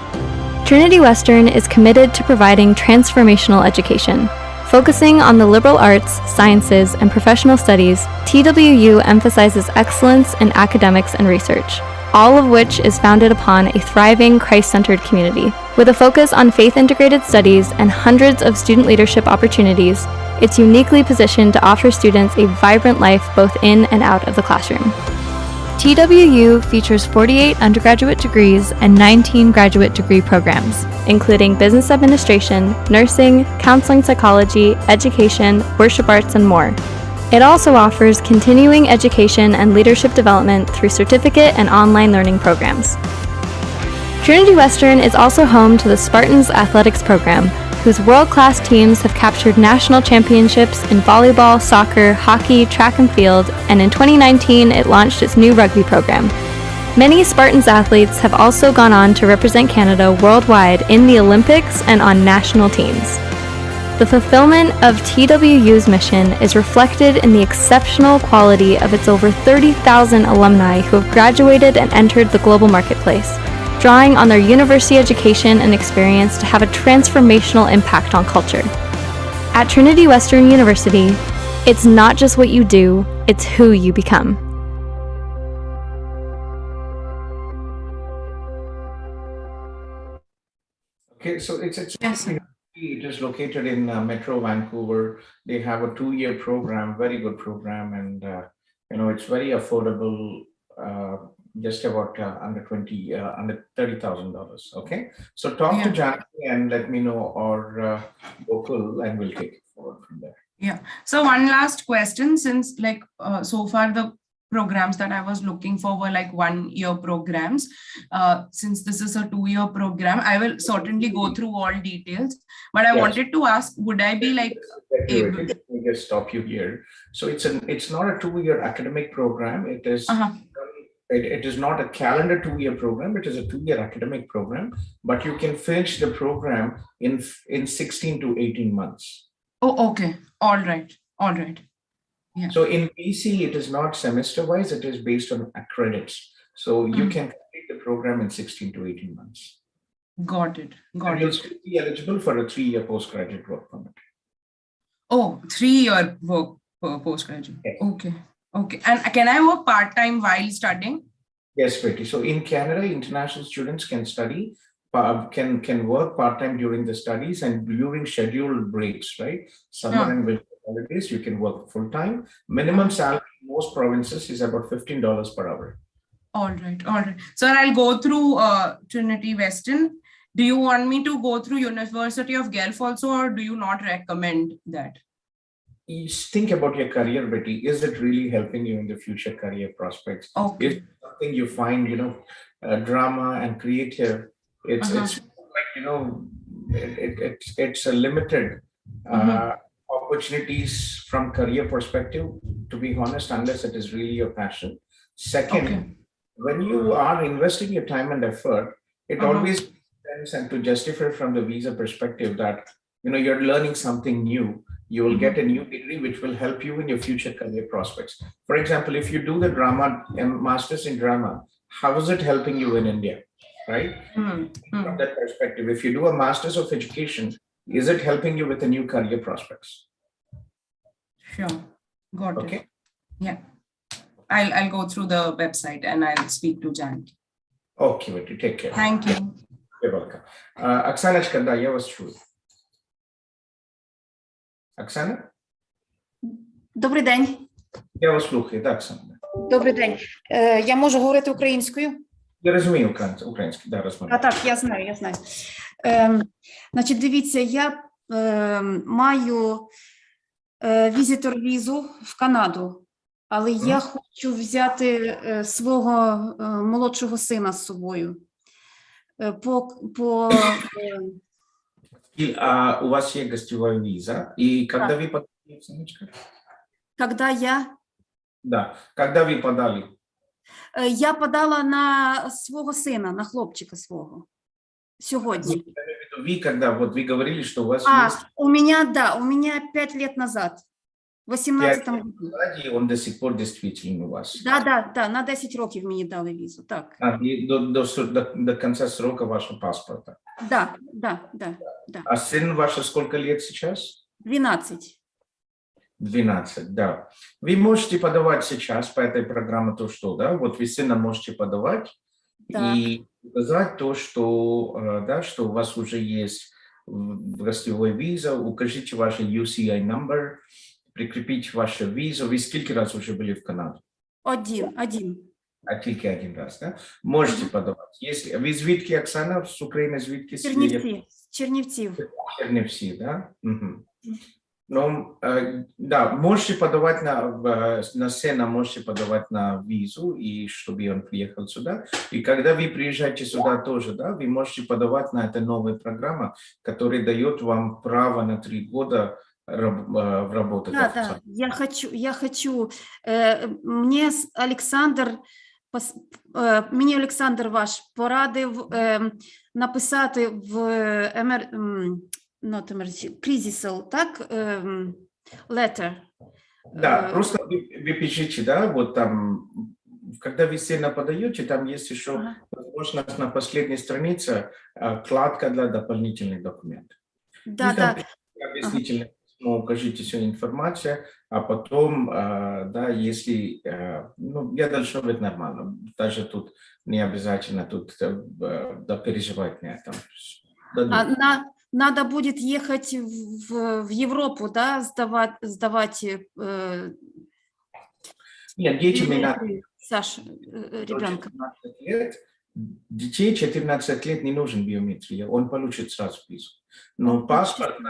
Trinity Western is committed to providing transformational education. Focusing on the liberal arts, sciences, and professional studies, TWU emphasizes excellence in academics and research, all of which is founded upon a thriving Christ-centered community. With a focus on faith-integrated studies and hundreds of student leadership opportunities, it's uniquely positioned to offer students a vibrant life both in and out of the classroom. TWU features 48 undergraduate degrees and 19 graduate degree programs, including business administration, nursing, counseling psychology, education, worship arts, and more. It also offers continuing education and leadership development through certificate and online learning programs. Trinity Western is also home to the Spartans Athletics program, whose world-class teams have captured national championships in volleyball, soccer, hockey, track and field, and in 2019 it launched its new rugby program. Many Spartans athletes have also gone on to represent Canada worldwide in the Olympics and on national teams. The fulfillment of TWU's mission is reflected in the exceptional quality of its over 30,000 alumni who have graduated and entered the global marketplace, drawing on their university education and experience to have a transformational impact on culture. At Trinity Western University, it's not just what you do, it's who you become. Okay, so it is located in Metro Vancouver. They have a 2-year program, very good program, and it's very affordable. Just about under $30,000. Okay, so talk to Janaki and let me know, or vocal, and we'll take it forward from there. Yeah. So one last question, since so far the programs that I was looking for were 1-year programs. Since this is a 2-year program, I will certainly go through all details. But I wanted to ask, would I be able? Let me just stop you here. So it's not a 2-year academic program. It is. It is not a calendar 2-year program. It is a 2-year academic program, but you can finish the program in 16 to 18 months. Oh, okay. All right. Yeah. So in BC, it is not semester-wise. It is based on credits. So you can complete the program in 16 to 18 months. Got it. You'll still be eligible for a 3-year postgraduate work permit. Oh, 3-year work postgraduate. Yes. Okay. And can I work part-time while studying? Yes, Betty. So in Canada, international students can study, can work part-time during the studies and during scheduled breaks, right? Summer and winter holidays, you can work full-time. Minimum salary in most provinces is about $15 per hour. All right. So I'll go through Trinity Western. Do you want me to go through University of Guelph also, or do you not recommend that? You think about your career, Betty. Is it really helping you in the future career prospects? Okay. Is something you find, drama and creative? It's it's a limited opportunities from career perspective, to be honest, unless it is really your passion. Second, when you are investing your time and effort, it always makes sense, and to justify from the visa perspective that you're learning something new. You will get a new degree which will help you in your future career prospects. For example, if you do the drama and master's in drama, how is it helping you in India, right? From that perspective, if you do a master's of education, is it helping you with the new career prospects? Sure, got it. Yeah, I'll go through the website and I'll speak to Jan. Okay, Betty, take care. Thank you. You're welcome. Oksana Shkandaya was true. Оксана? Добрий день. Я вас слухаю, так, Оксана. Добрий день. Я можу говорити українською? Я розумію українською, да, розмовляю. Так, я знаю. Значить, дивіться, я маю візитор-візу в Канаду, але я хочу взяти свого молодшого сина з собою. У вас есть гостевая виза, и когда вы подали, Оксаночка? Когда я? Да, когда вы подали? Я подала на свого сина, на хлопчика свого. Сегодня. Вы когда, вот вы говорили, что у вас есть У меня 5 лет назад, в 18-му году. и он до сих пор действительно у вас. Да, на 10 років мені дали візу, так. И до конца срока вашего паспорта. Да. А сын ваш сколько лет сейчас? 12. 12, да. Вы можете подавать сейчас по этой программе то, что, да, вот вы сына можете подавать и указать то, что, да, что у вас уже есть гостевой виза, укажите ваш UCI number, прикрепите вашу визу. Вы сколько раз уже были в Канаде? Один. А тільки один раз, да? Можете подавать. Если вы звідки, Оксана, з України звідки? Чернівців. Чернівці, да? Угу. Ну, да, можете подавать на сына, можете подавать на визу, и чтобы он приехал сюда. И когда вы приезжаете сюда тоже, да, вы можете подавать на эту новую программу, которая дает вам право на 3 года работать. Да, я хочу. Мені Олександр ваш порадив написати в кризисал, так, letter. Да, просто вы пишите, да, вот там, когда вы сильно подаете, там есть еще возможность на последней странице вкладка для дополнительных документов. Да. Объяснительно укажите всю информацию, а потом, да, если, ну, я должен быть нормально, даже тут не обязательно тут переживать на этом. Надо будет ехать в Европу, да, сдавать. Нет, детям не надо. Саша, ребенка. Детей 14 лет не нужен биометрия, он получит сразу визу. Но паспорт,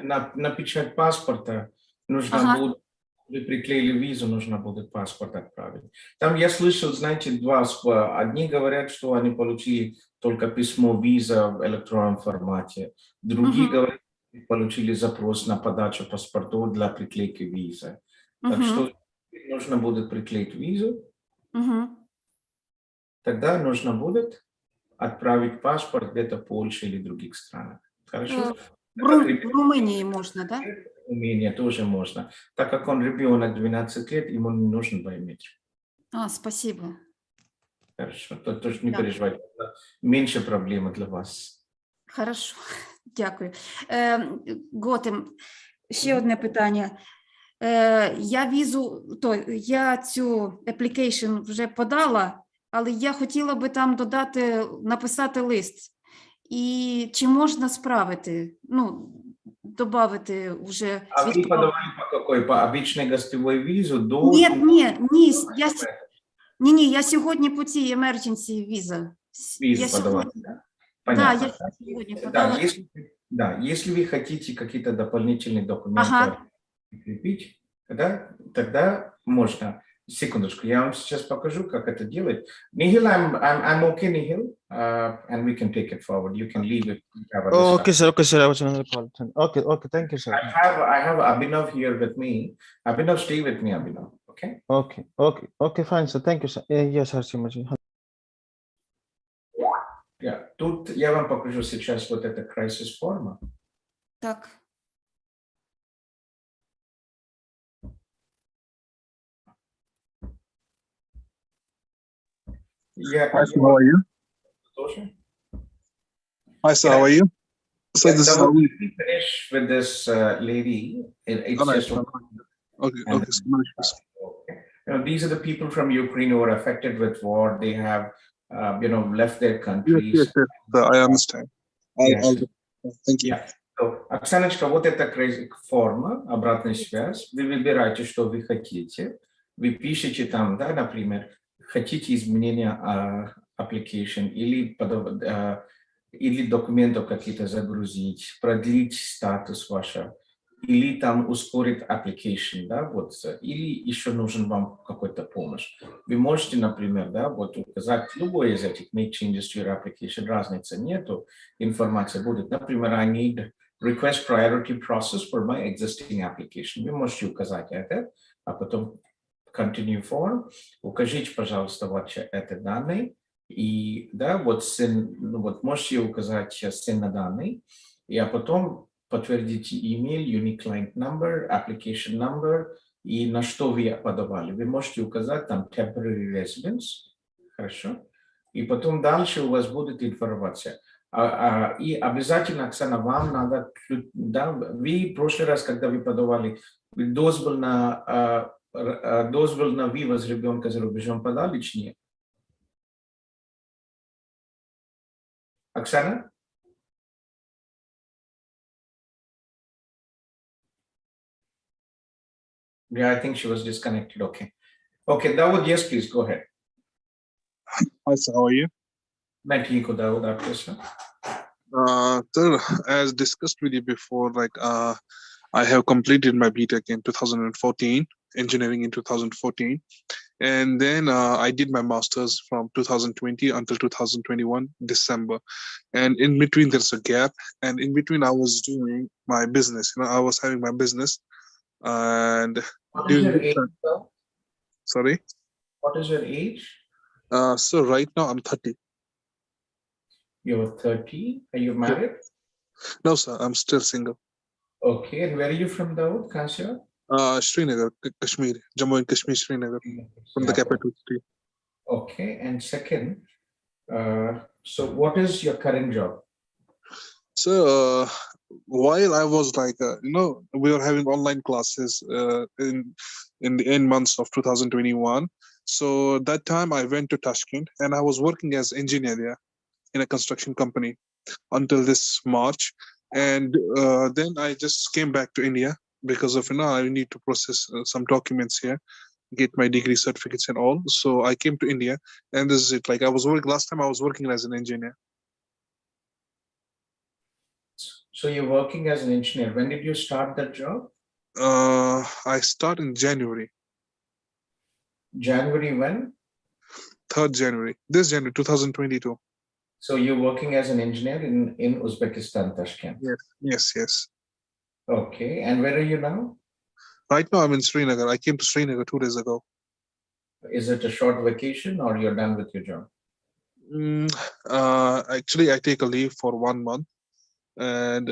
на печать паспорта нужно будет, вы приклеили визу, нужно будет паспорт отправить. Там я слышал, знаете, одни говорят, что они получили только письмо виза в электронном формате, другие говорят, что получили запрос на подачу паспортов для приклейки визы. Так что нужно будет приклеить визу, тогда нужно будет отправить паспорт где-то в Польше или других странах. Хорошо? В Румынии можно, да? В Румынии тоже можно. Так как он ребенок 12 лет, ему не нужен биометрия. Спасибо. Хорошо, то тоже не переживайте. Меньше проблемы для вас. Хорошо, дякую. Готем, ще одне питання. Я цю application вже подала, але я хотіла би там написати лист. І чи можна справити, добавити уже... А вы подавали по какой? По обычной гостевой визу? Ні, я сьогодні по цій emergency віза. Визу подавали, да? Понятно. Да, я сьогодні подала. Да, если вы хотите какие-то дополнительные документы прикрепить, тогда можно. Секундочку, я вам сейчас покажу, как это делать. Nihil, I'm okay, Nihil, and we can take it forward. You can leave it. Okay, sir. I was another call. Okay, thank you, sir. I have Abhinav here with me. Abhinav, stay with me, Abhinav. Okay? Okay, fine, sir. Thank you, sir. Yes, sir. Тут я вам покажу сейчас вот эта crisis форма. Так. Hi, sir, how are you? Hi, sir, how are you? So this is we finish with this lady. It's just okay. These are the people from Ukraine who are affected with war. They have, left their countries. Yes, I understand. Thank you. So, Оксаночка, вот эта форма, обратная связь. Вы выбираете, что вы хотите. Вы пишете там, да, например, хотите изменения application или документов какие-то загрузить, продлить статус ваш, или там ускорить application, да, вот, или еще нужен вам какой-то помощь. Вы можете, например, да, вот указать любой из этих make changes to your application, разницы нету, информация будет. Например, I need request priority process for my existing application. Вы можете указать это, а потом continue form. Укажите, пожалуйста, ваши эти данные, И, да, вот сын, ну, вот можете указать сын данный, а потом подтвердите email, unique client number, application number, и на что вы подавали. Вы можете указать там temporary residence, хорошо? И потом дальше у вас будет информация. И обязательно, Оксана, вам надо, да, вы в прошлый раз, когда вы подавали дозвіл на вивоз ребенка за рубежом подали чи ні? Оксана? Yeah, I think she was disconnected. Okay. Okay, Dawood, yes, please, go ahead. Hi, sir. How are you? मैं ठीक हूँ, दाऊद, आप कैसे हो? Sir, as discussed with you before, like I have completed my BTech in 2014, engineering in 2014, and then I did my master's from 2020 until 2021 December, and in between there's a gap, and in between I was doing my business. You know, I was having my business, and What is your age, sir? Sorry. What is your age? So right now I'm 30. You're 30. Are you married? No, sir. I'm still single. Okay, and where are you from, Dawood? Kashmir? Srinagar, Kashmir, Jammu and Kashmir, Srinagar, from the capital city. Okay, and second, so what is your current job? So while I was like, you know, we were having online classes in the end months of 2021. So that time I went to Tashkent and I was working as engineer there in a construction company until this March. And then I just came back to India because of, you know, I need to process some documents here, get my degree certificates and all. So I came to India, and this is it. Like I was working last time, I was working as an engineer. So you're working as an engineer. When did you start that job? I start in January. January when? 3rd January. This January 2022. So you're working as an engineer in Uzbekistan, Tashkent? Yes. Okay, and where are you now? Right now I'm in Srinagar. I came to Srinagar 2 days ago. Is it a short vacation or you're done with your job? Actually, I take a leave for 1 month, and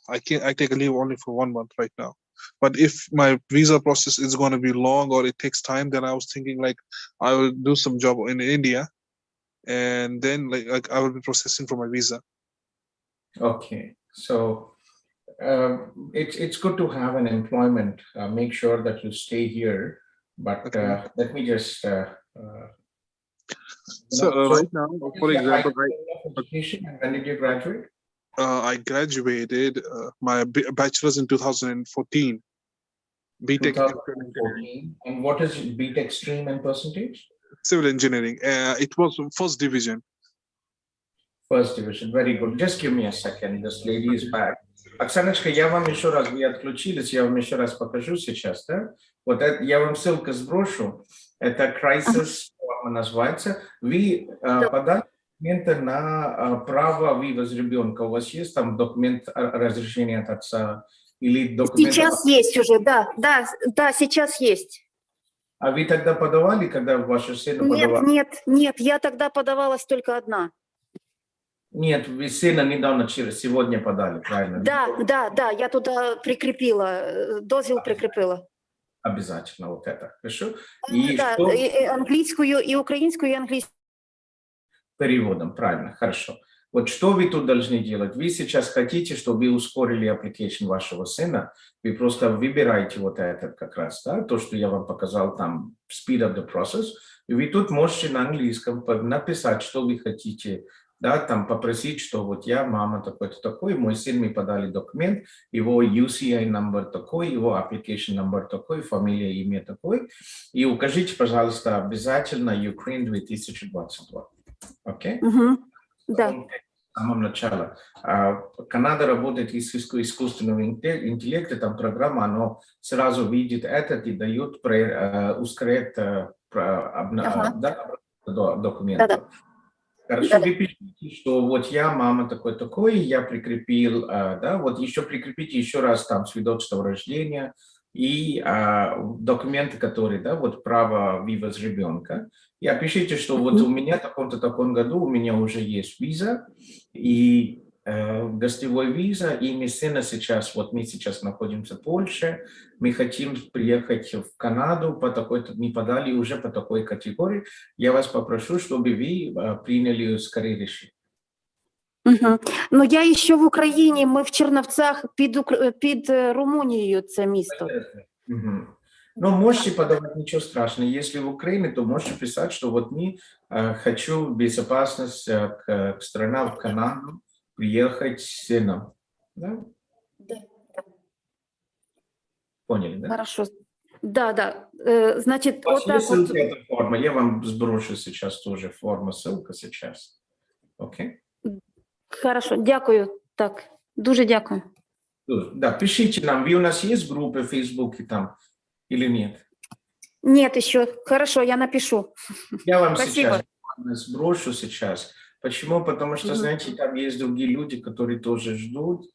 I take a leave only for 1 month right now. But if my visa process is going to be long or it takes time, then I was thinking like I will do some job in India, and then like I will be processing for my visa. Okay, so it's good to have an employment. Make sure that you stay here. But let me just. So right now, for example, when did you graduate? I graduated my bachelor's in 2014. BTech. 2014. And what is BTech stream and percentage? Civil engineering. It was first division. First division. Very good. Just give me a second. This lady is back. Оксаночка, я вам еще раз, вы отключились, я вам еще раз покажу сейчас, да? Вот это, я вам ссылку сброшу. Это crisis называется. Вы подали документы на право вывоз ребенка. У вас есть там документ разрешения от отца или документ? Сейчас есть уже, да, сейчас есть. А вы тогда подавали, когда ваша сына подавала? Нет, я тогда подавалась только одна. Нет, вы сына недавно, сегодня подали, правильно? Да, я туда прикрепила, дозвіл прикрепила. Обязательно вот это, хорошо? И что? И английскую, и украинскую, и английскую. Переводом, правильно, хорошо. Вот что вы тут должны делать? Вы сейчас хотите, чтобы вы ускорили application вашего сына, вы просто выбираете вот это как раз, да, то, что я вам показал там, speed up the process, и вы тут можете на английском написать, что вы хотите, да, там попросить, что вот я, мама такой-то такой, мой сын, мы подали документ, его UCI номер такой, его application номер такой, фамилия, имя такой, и укажите, пожалуйста, обязательно Ukraine 2022. Окей? Да. С самого начала. Канада работает с искусственного интеллекта, там программа, она сразу видит это и дает, ускоряет документы. Хорошо, вы пишите, что вот я, мама такой-такой, я прикрепил, да, вот еще прикрепите еще раз там свидетельство рождения, и документы, которые, да, вот право вывоз ребенка. И опишите, что вот у меня в таком году у меня уже есть виза, и гостевой виза, и мы сына сейчас, вот мы сейчас находимся в Польше, мы хотим приехать в Канаду по такой-то, мы подали уже по такой категории. Я вас попрошу, чтобы вы приняли скорее решение. Угу. Ну, я ще в Україні, ми в Черновцях під Румунією це місто. Угу. Ну, можете подавать, ничего страшного. Если в Украине, то можете писать, что вот мы хочу безопасность к странам в Канаду, приехать с сыном. Да? Да. Поняли, да? Хорошо. Да, да. Значит, вот так ссылка, вот. эта форма. Я вам сброшу сейчас тоже форма, ссылка сейчас. Окей? Хорошо, дякую. Так, дуже дякую. Да, пишите нам. Вы у нас есть группы в Фейсбуке там или нет? Нет еще. Хорошо, я напишу. Я вам Спасибо. сейчас сброшу сейчас. Почему? Потому что, знаете, там есть другие люди, которые тоже ждут.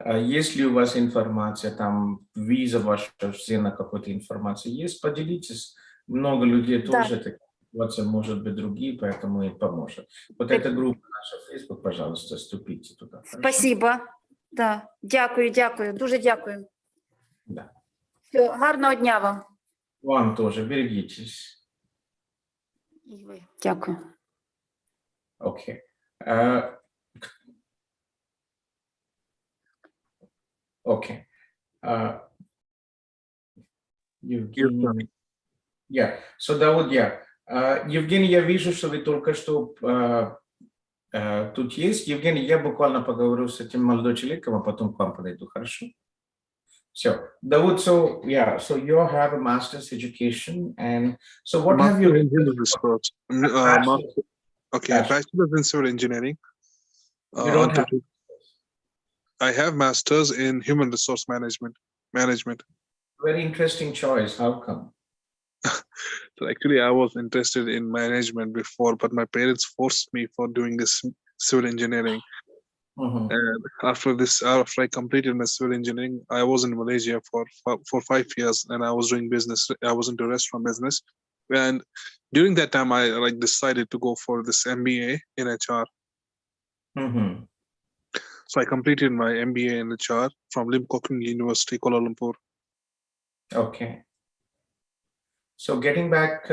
Если у вас информация, там виза ваша, сына какой-то информации есть, поделитесь. Много людей тоже, такая ситуация может быть другие, поэтому и поможет. Вот эта группа наша в Facebook, пожалуйста, вступите туда. Спасибо. Да. Дякую, дякую. Дуже дякую. Да. Все, гарного дня вам. Вам тоже. Берегитесь. І ви. Дякую. Окей. Okay. Евгений. Yeah. So, Давуд, Евгений, я вижу, что вы только что тут есть. Евгений, я буквально поговорю с этим молодым человеком, а потом к вам подойду, хорошо? Все. Давуд, so you have a master's education, and so what have you... Okay, bachelor's in civil engineering. You don't have... I have master's in human resource management. Very interesting choice. How come? So actually, I was interested in management before, but my parents forced me for doing this civil engineering. And after I completed my civil engineering, I was in Malaysia for 5 years, and I was doing business. I was into restaurant business, and during that time, I decided to go for this MBA in HR. So I completed my MBA in HR from Lim Kok Keng University, Kuala Lumpur. Okay. So getting back,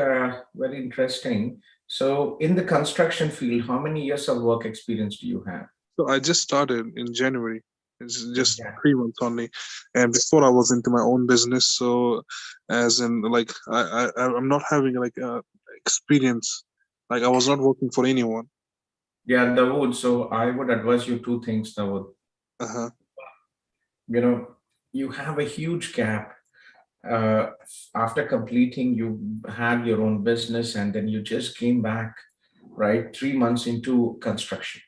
very interesting. So in the construction field, how many years of work experience do you have? So I just started in January. It's just 3 months only. And before I was into my own business. So as in I'm not having experience. Like I was not working for anyone. Yeah, Dawood. So I would advise you 2 things, Dawood. You know, you have a huge gap. After completing, you had your own business, and then you just came back, right? 3 months into construction.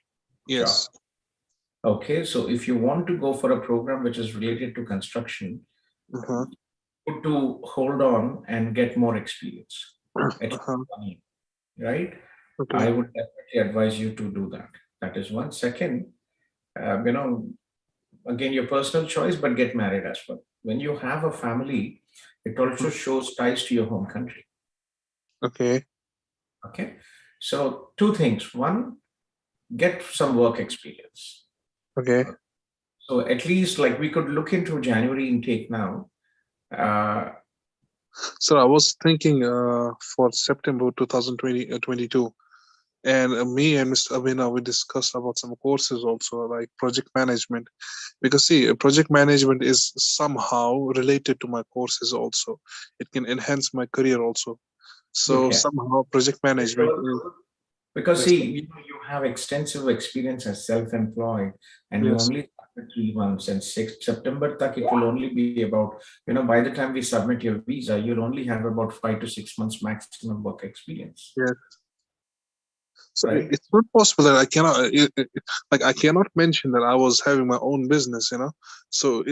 Yes. Job. Okay, so if you want to go for a program which is related to construction, to hold on and get more experience, right? Okay. I would definitely advise you to do that. That is one. Second, you know, again, your personal choice, but get married as well. When you have a family, it also shows ties to your home country. Okay. Okay. So 2 things. One, get some work experience. Okay. So at least we could look into January intake now. So I was thinking for September 2022. And me and Mr. Abhinav, we discussed about some courses also, like project management. Because see, project management is somehow related to my courses also. It can enhance my career also. So somehow project management... Because see, you have extensive experience as self-employed, and you only started 3 months, and September tak, it will only be about, by the time we submit your visa, you'll only have about 5 to 6 months maximum work experience. Yes. So it's not possible that I cannot mention that I was having my own business, So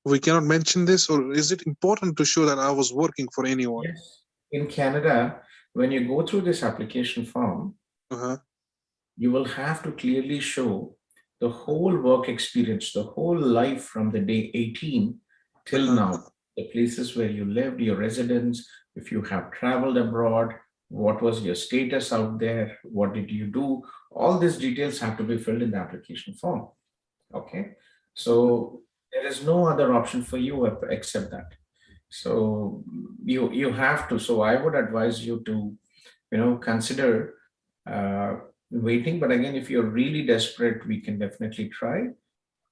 we cannot mention this, or is it important to show that I was working for anyone? Yes. In Canada, when you go through this application form, you will have to clearly show the whole work experience, the whole life from the day 18 till now. the places where you lived, your residence, if you have traveled abroad, what was your status out there, what did you do? All these details have to be filled in the application form. Okay, so there is no other option for you except that. So you have to. So I would advise you to, consider waiting. But again, if you're really desperate, we can definitely try.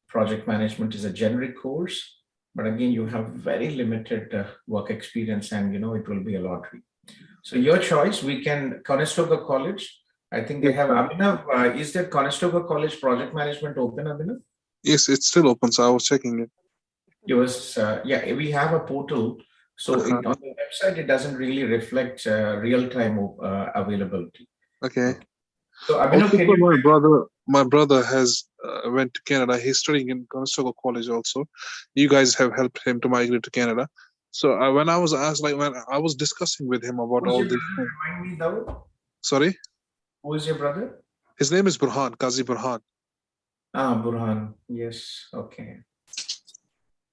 Project management is a generic course, but again, you have very limited work experience, and it will be a lottery. So your choice. We can Conestoga College. I think they have Abhinav. Is that Conestoga College project management open, Abhinav? Yes, it's still open. So I was checking it. It was we have a portal. So on the website, it doesn't really reflect real-time availability. Okay. So Abhinav, Also, can you? my brother has went to Canada. He's studying in Conestoga College also. You guys have helped him to migrate to Canada. So when I was asked, when I was discussing with him about all this. Remind me, though. Sorry? Who is your brother? His name is Burhan, Qazi Burhan. Burhan. Yes. Okay.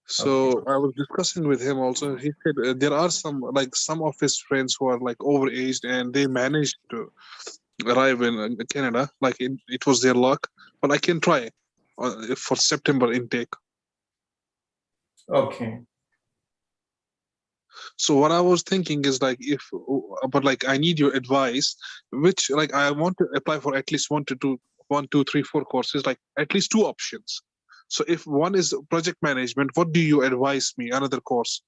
So I was discussing with him also. He said there are some of his friends who are overaged and they managed to arrive in Canada. It was their luck, but I can try for September intake. Okay. So what I was thinking is I need your advice, which I want to apply for at least 1, 2, 3, 4 courses, at least 2 options. So if one is project management, what do you advise me? Another course?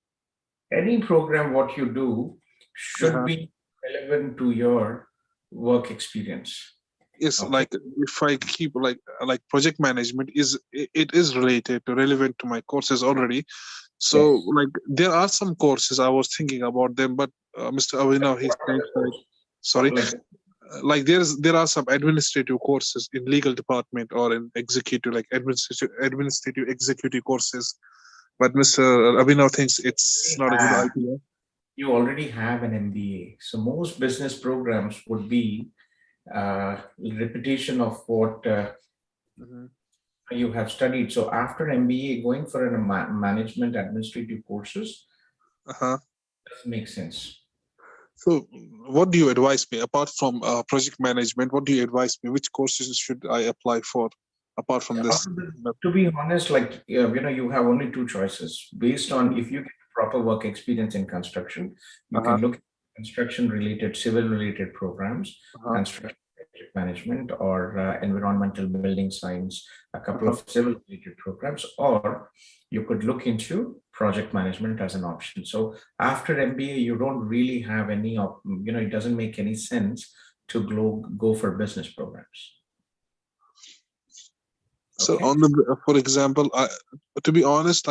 Any program, what you do should be relevant to your work experience. Yes, if I keep project management is relevant to my courses already. So there are some courses I was thinking about them, but Mr. Avinav, he's saying there are some administrative courses in legal department or in executive administrative executive courses, but Mr. Avinav thinks it's not a good idea. You already have an MBA, so most business programs would be repetition of what you have studied. So after MBA, going for a management administrative courses doesn't make sense. So what do you advise me apart from project management? What do you advise me? Which courses should I apply for apart from this? To be honest, you have only 2 choices based on if you get proper work experience in construction. You can look at construction related, civil related programs, construction management or environmental building science, a couple of civil related programs, or you could look into project management as an option. So after MBA, you don't really have any, it doesn't make any sense to go for business programs. So for example, to be honest,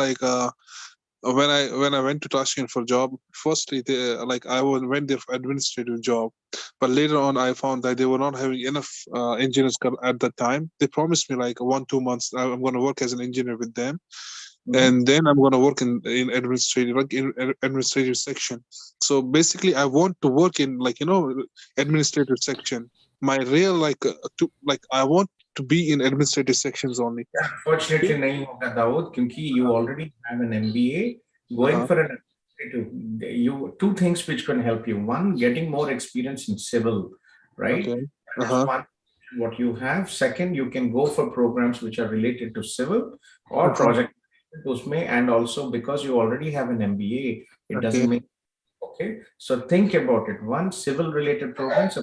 when I went to Tashkent for job, firstly, I went there for administrative job, but later on I found that they were not having enough engineers at that time. They promised me 1-2 months I'm going to work as an engineer with them, and then I'm going to work in administrative section. So basically, I want to work in administrative section. My real I want to be in administrative sections only. Unfortunately, nahi hoga Dawood, because you already have an MBA. Going for an administrative, 2 things which can help you. One, getting more experience in civil, right? That's one, what you have. Second, you can go for programs which are related to civil or project. And also because you already have an MBA, it doesn't make. Okay, so think about it. One, civil related programs.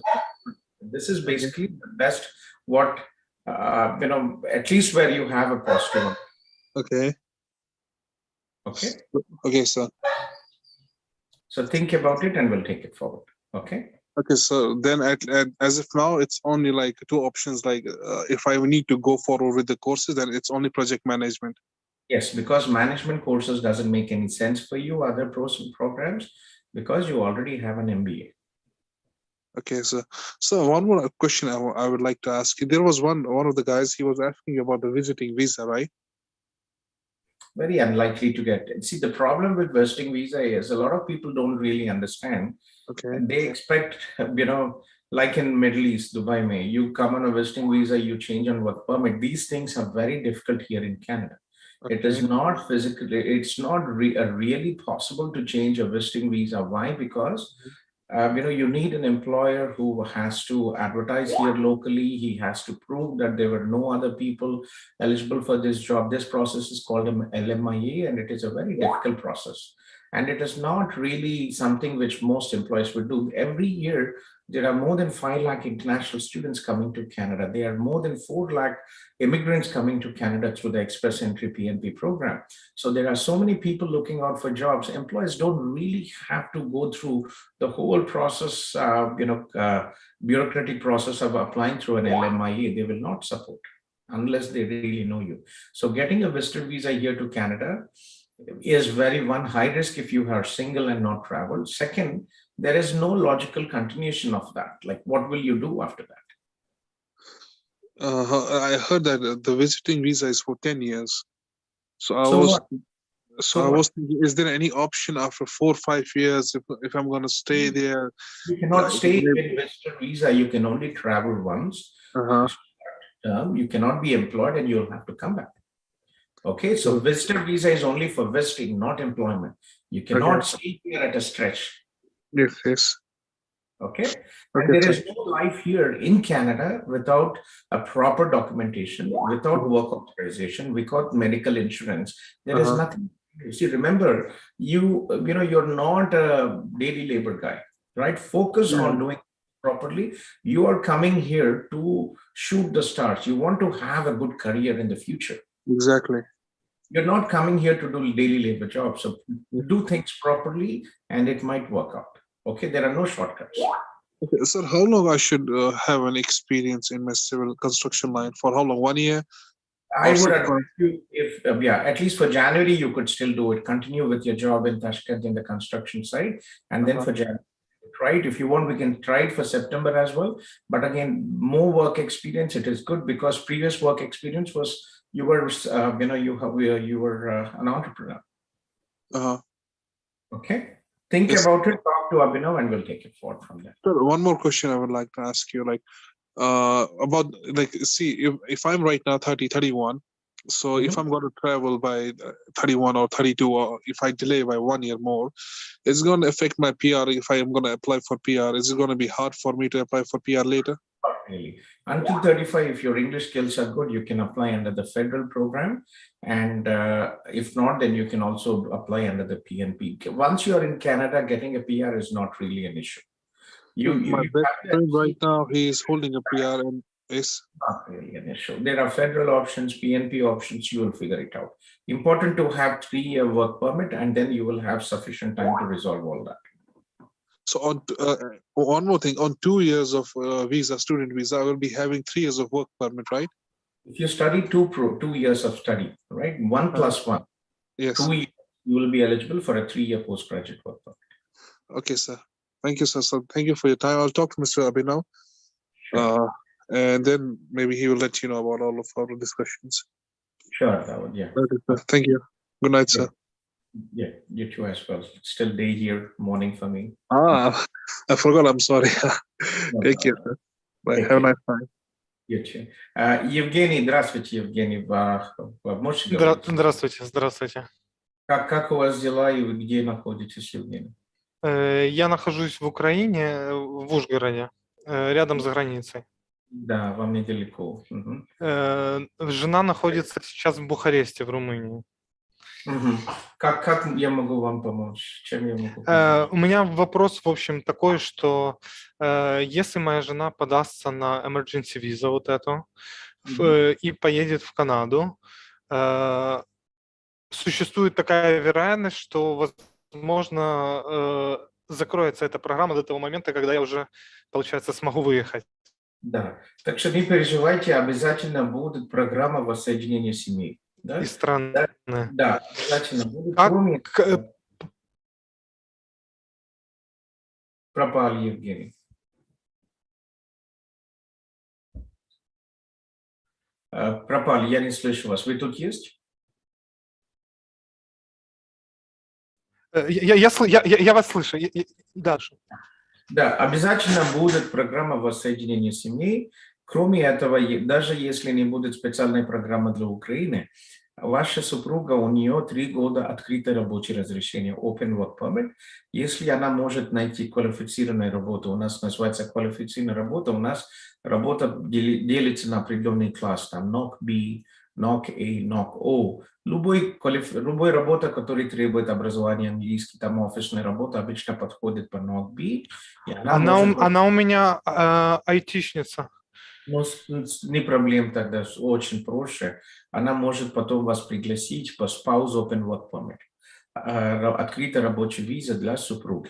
This is basically the best what at least where you have a positive. Okay, sir. So think about it and we'll take it forward. Okay, so then as of now, it's only 2 options. If I need to go forward with the courses, then it's only project management. Yes, because management courses doesn't make any sense for you, other programs, because you already have an MBA. Okay, so one more question I would like to ask you. There was one of the guys, he was asking about the visiting visa, right? Very unlikely to get. See, the problem with visiting visa is a lot of people don't really understand. Okay. They expect, like in Middle East, Dubai, you come on a visiting visa, you change on work permit. These things are very difficult here in Canada. It is not physically, it's not really possible to change a visiting visa. Why? Because you need an employer who has to advertise here locally. He has to prove that there were no other people eligible for this job. This process is called an LMIA, and it is a very difficult process. And it is not really something which most employers would do. Every year, there are more than 5 lakh international students coming to Canada. There are more than 4 lakh immigrants coming to Canada through the Express Entry PNP program. So there are so many people looking out for jobs. Employers don't really have to go through the whole process, bureaucratic process of applying through an LMIA. They will not support unless they really know you. So getting a visitor visa here to Canada is very high risk if you are single and not traveled. Second, there is no logical continuation of that. Like, what will you do after that? I heard that the visiting visa is for 10 years. So I was thinking, is there any option after 4 or 5 years if I'm going to stay there? You cannot stay in visitor visa. You can only travel once. You cannot be employed and you'll have to come back. Okay, so visitor visa is only for visiting, not employment. You cannot stay here at a stretch. Yes. Okay, and there is no life here in Canada without a proper documentation, without work authorization, without medical insurance. There is nothing. You see, remember, you're not a daily labor guy, right? Focus on doing it properly. You are coming here to shoot the stars. You want to have a good career in the future. Exactly. You're not coming here to do daily labor jobs. So do things properly and it might work out. Okay, there are no shortcuts. Okay, sir, how long I should have an experience in my civil construction line? For how long? 1 year? I would advise you, if at least for January, you could still do it. Continue with your job in Tashkent in the construction side. And then for January, try it. If you want, we can try it for September as well. But again, more work experience, it is good because previous work experience was you were an entrepreneur. Okay. Think about it, talk to Abhinav, and we'll take it forward from there. Sir, one more question I would like to ask you, about, see, if I'm right now 30, 31, so if I'm going to travel by 31 or 32, or if I delay by 1 year more, it's going to affect my PR if I am going to apply for PR. Is it going to be hard for me to apply for PR later? Not really. Until 35, if your English skills are good, you can apply under the federal program. And if not, then you can also apply under the PNP. Once you are in Canada, getting a PR is not really an issue. My best friend right now, he is holding a PR and it's not really an issue. There are federal options, PNP options, you will figure it out. Important to have 3-year work permit, and then you will have sufficient time to resolve all that. So on one more thing, on 2 years of student visa, I will be having 3 years of work permit, right? If you study 2 years of study, right? 1 plus 1. Yes. 2 years, you will be eligible for a 3-year postgraduate work permit. Okay, sir. Thank you, sir. So thank you for your time. I'll talk to Mr. Abhinav. Sure. And then maybe he will let you know about all of our discussions. Sure, that would, yeah. Okay, sir. Thank you. Good night, sir. Yeah, you too as well. It's still day here, morning for me. I forgot. I'm sorry. Take care, sir. Bye. Have a nice time. You too. Евгений, здравствуйте, Евгений. Можете говорить? Здравствуйте. Как у вас дела и вы где находитесь, Евгений? Я нахожусь в Украине, в Ужгороде, рядом с границей. Да, вам недалеко. Жена находится сейчас в Бухаресте, в Румынии. Как я могу вам помочь? Чем я могу помочь? У меня вопрос, в общем, такой, что если моя жена подастся на emergency visa вот эту и поедет в Канаду, существует такая вероятность, что, возможно, закроется эта программа до того момента, когда я уже, получается, смогу выехать. Да, так что не переживайте, обязательно будет программа воссоединения семей. Да? И страны. Да, обязательно будет. Пропал Евгений. Пропали, я не слышу вас. Вы тут есть? Я вас слышу. Дальше. Да, обязательно будет программа воссоединения семей. Кроме этого, даже если не будет специальной программы для Украины, Ваша супруга, у нее 3 года открытое рабочее разрешение, Open Work Permit. Если она может найти квалифицированную работу, у нас называется квалифицированная работа, у нас работа делится на определенный класс, там NOC B, NOC A, NOC O. Любой работа, которая требует образования английский, там офисная работа обычно подходит по NOC B. И Она у меня айтишница. Ну, не проблем тогда, очень проще. Она может потом вас пригласить по Spouse Open Work Permit. Открытая рабочая виза для супруги.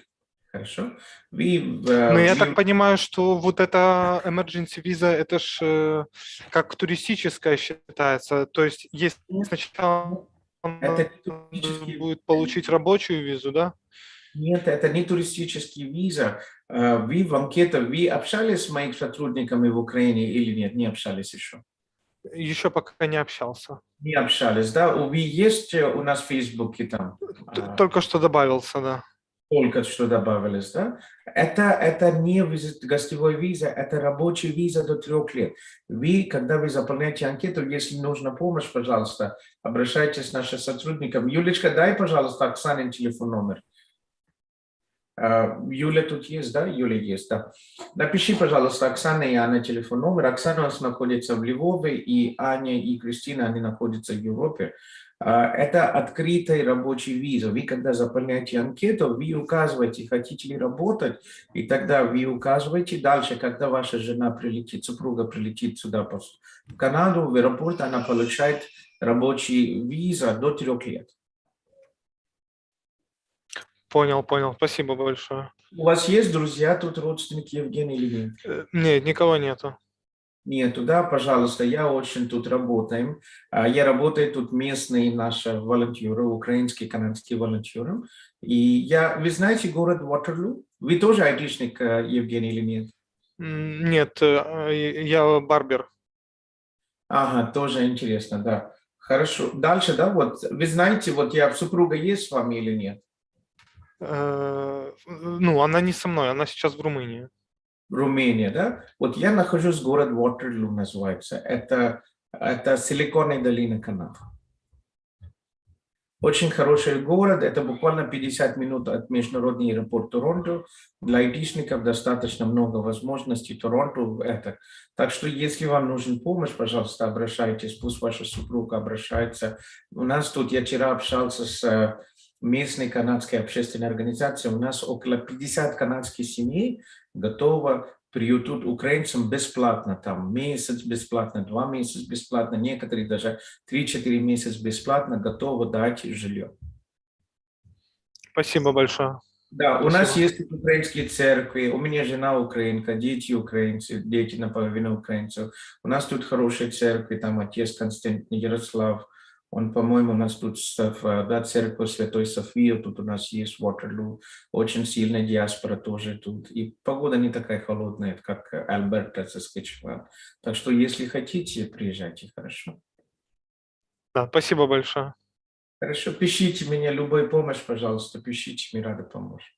Хорошо? Но я так понимаю, что вот эта emergency виза, это ж как туристическая считается. То есть, если сначала будет получить рабочую визу, да? Нет, это не туристический виза. Вы в анкете, вы общались с моими сотрудниками в Украине или нет? Не общались еще? Еще пока не общался. Не общались, да? Вы есть у нас в Фейсбуке там? Только что добавился, да. Только что добавились, да? Это не гостевая виза, это рабочая виза до 3 лет. Вы, когда вы заполняете анкету, если нужна помощь, пожалуйста, обращайтесь к нашим сотрудникам. Юлечка, дай, пожалуйста, Оксанин телефон номер. Юля тут есть, да? Юля есть, да. Напиши, пожалуйста, Оксана и Анна телефон номер. Оксана у нас находится в Львове, и Аня и Кристина, они находятся в Европе. Это открытая рабочая виза. Вы, когда заполняете анкету, вы указываете, хотите ли работать, и тогда вы указываете дальше, когда ваша жена прилетит, супруга прилетит сюда, в Канаду, в аэропорт, она получает рабочую визу до 3 лет. Понял. Спасибо большое. У вас есть друзья тут, родственники Евгений или нет? Нет, никого нету. Нету, да, пожалуйста, я очень тут работаем. Я работаю тут местные наши волонтеры, украинские, канадские волонтеры. И вы знаете город Waterloo? Вы тоже айтишник, Евгений, или нет? Нет, я барбер. Ага, тоже интересно, да. Хорошо. Дальше, да, вот, вы знаете, вот супруга есть с вами или нет? Ну, она не со мной, она сейчас в Румынии. Румыния, да? Вот я нахожусь в городе Waterloo, называется. Это Силиконовая долина Канады. Очень хороший город, это буквально 50 минут от международного аэропорта Торонто. Для айтишников достаточно много возможностей Торонто. Так что, если вам нужна помощь, пожалуйста, обращайтесь, пусть ваша супруга обращается. У нас тут, я вчера общался с местной канадской общественной организацией, у нас около 50 канадских семей готово приютут украинцам бесплатно, там месяц бесплатно, 2 месяца бесплатно, некоторые даже 3-4 месяца бесплатно готовы дать жилье. Спасибо большое. Да, Спасибо. У нас есть украинские церкви, у меня жена украинка, дети украинцы, дети наполовину украинцев. У нас тут хорошие церкви, там отец Константин Ярослав, он, по-моему, у нас тут церковь Святой Софии, тут у нас есть Waterloo, очень сильная диаспора тоже тут. И погода не такая холодная, как Альберта, Saskatchewan. Так что, если хотите, приезжайте, хорошо? Да, спасибо большое. Хорошо, пишите мне любую помощь, пожалуйста, пишите, мне рада помочь.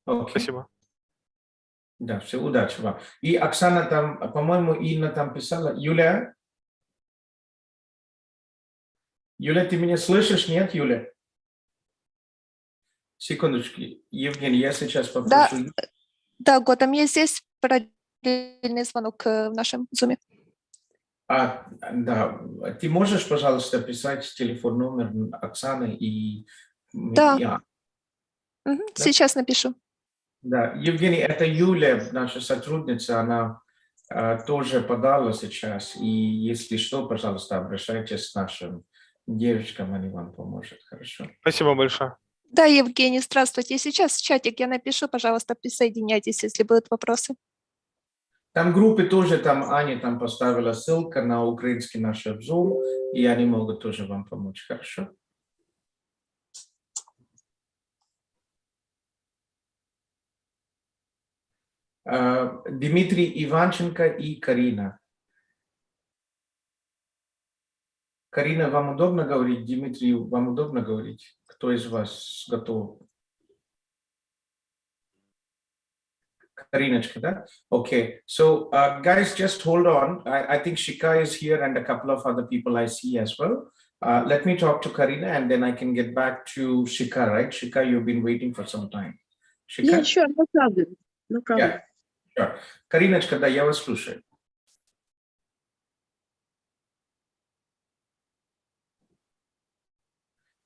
Окей. Спасибо. Да, все, удачи вам. И Оксана там, по-моему, Инна там писала. Юля, ты меня слышишь? Нет, Юля? Секундочку. Евгений, я сейчас попрошу. Да, Готэм, я здесь. Параллельный звонок в нашем зуме. Да. Ты можешь, пожалуйста, писать телефон, номер Оксаны и... Да. Да? Сейчас напишу. Да, Евгений, это Юля, наша сотрудница, она тоже подала сейчас. И если что, пожалуйста, обращайтесь с нашим девочкам, они вам помогут, хорошо? Спасибо большое. Да, Евгений, здравствуйте. Сейчас в чатик я напишу, пожалуйста, присоединяйтесь, если будут вопросы. Там группы тоже, там Аня там поставила ссылку на украинский наш обзор, и они могут тоже вам помочь, хорошо? Дмитрий Иванченко и Карина. Карина, вам удобно говорить? Дмитрию, вам удобно говорить? Кто из вас готов? Karinachka, да? Okay, so guys, just hold on. I think Shika is here and a couple of other people I see as well. Let me talk to Karina and then I can get back to Shika, right? Shika, you've been waiting for some time. Shika? Yeah, sure, no problem. No problem. Yeah, sure. Karinachka, да, я вас слушаю.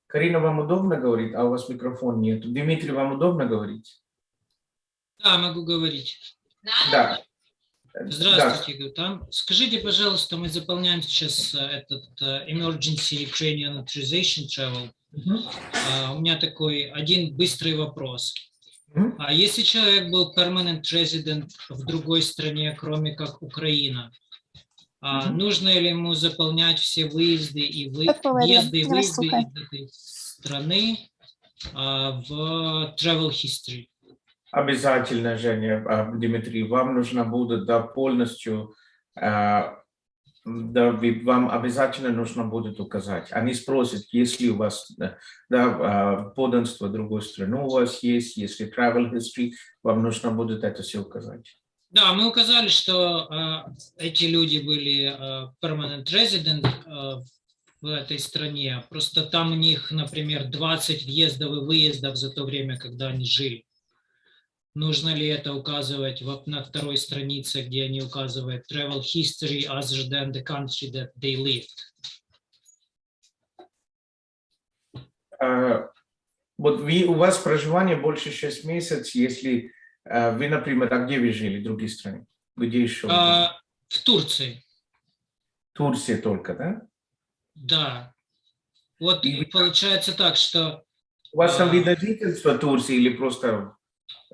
Карина, вам удобно говорить, а у вас микрофон нет. Дмитрий, вам удобно говорить? Да, могу говорить. Да. Здравствуйте, Gautham. Скажите, пожалуйста, мы заполняем сейчас этот Emergency Ukrainian Authorization Travel. У меня такой один быстрый вопрос. Если человек был permanent resident в другой стране, кроме как Украина, нужно ли ему заполнять все выезды и въезды и выезды из этой страны в travel history? Обязательно, Женя, Дмитрий, вам нужно будет, да, полностью, да, вам обязательно нужно будет указать. Они спросят, если у вас, да, подданство в другую страну у вас есть, если travel history, вам нужно будет это все указать. Да, мы указали, что эти люди были permanent resident в этой стране. Просто там у них, например, 20 въездов и выездов за то время, когда они жили. Нужно ли это указывать на второй странице, где они указывают travel history other than the country that they lived? Вот у вас проживание больше 6 месяцев, если вы, например, а где вы жили, в другой стране? Где еще? В Турции. Турция только, да? Да. Вот получается так, что... У вас там вид на жительство Турции или просто...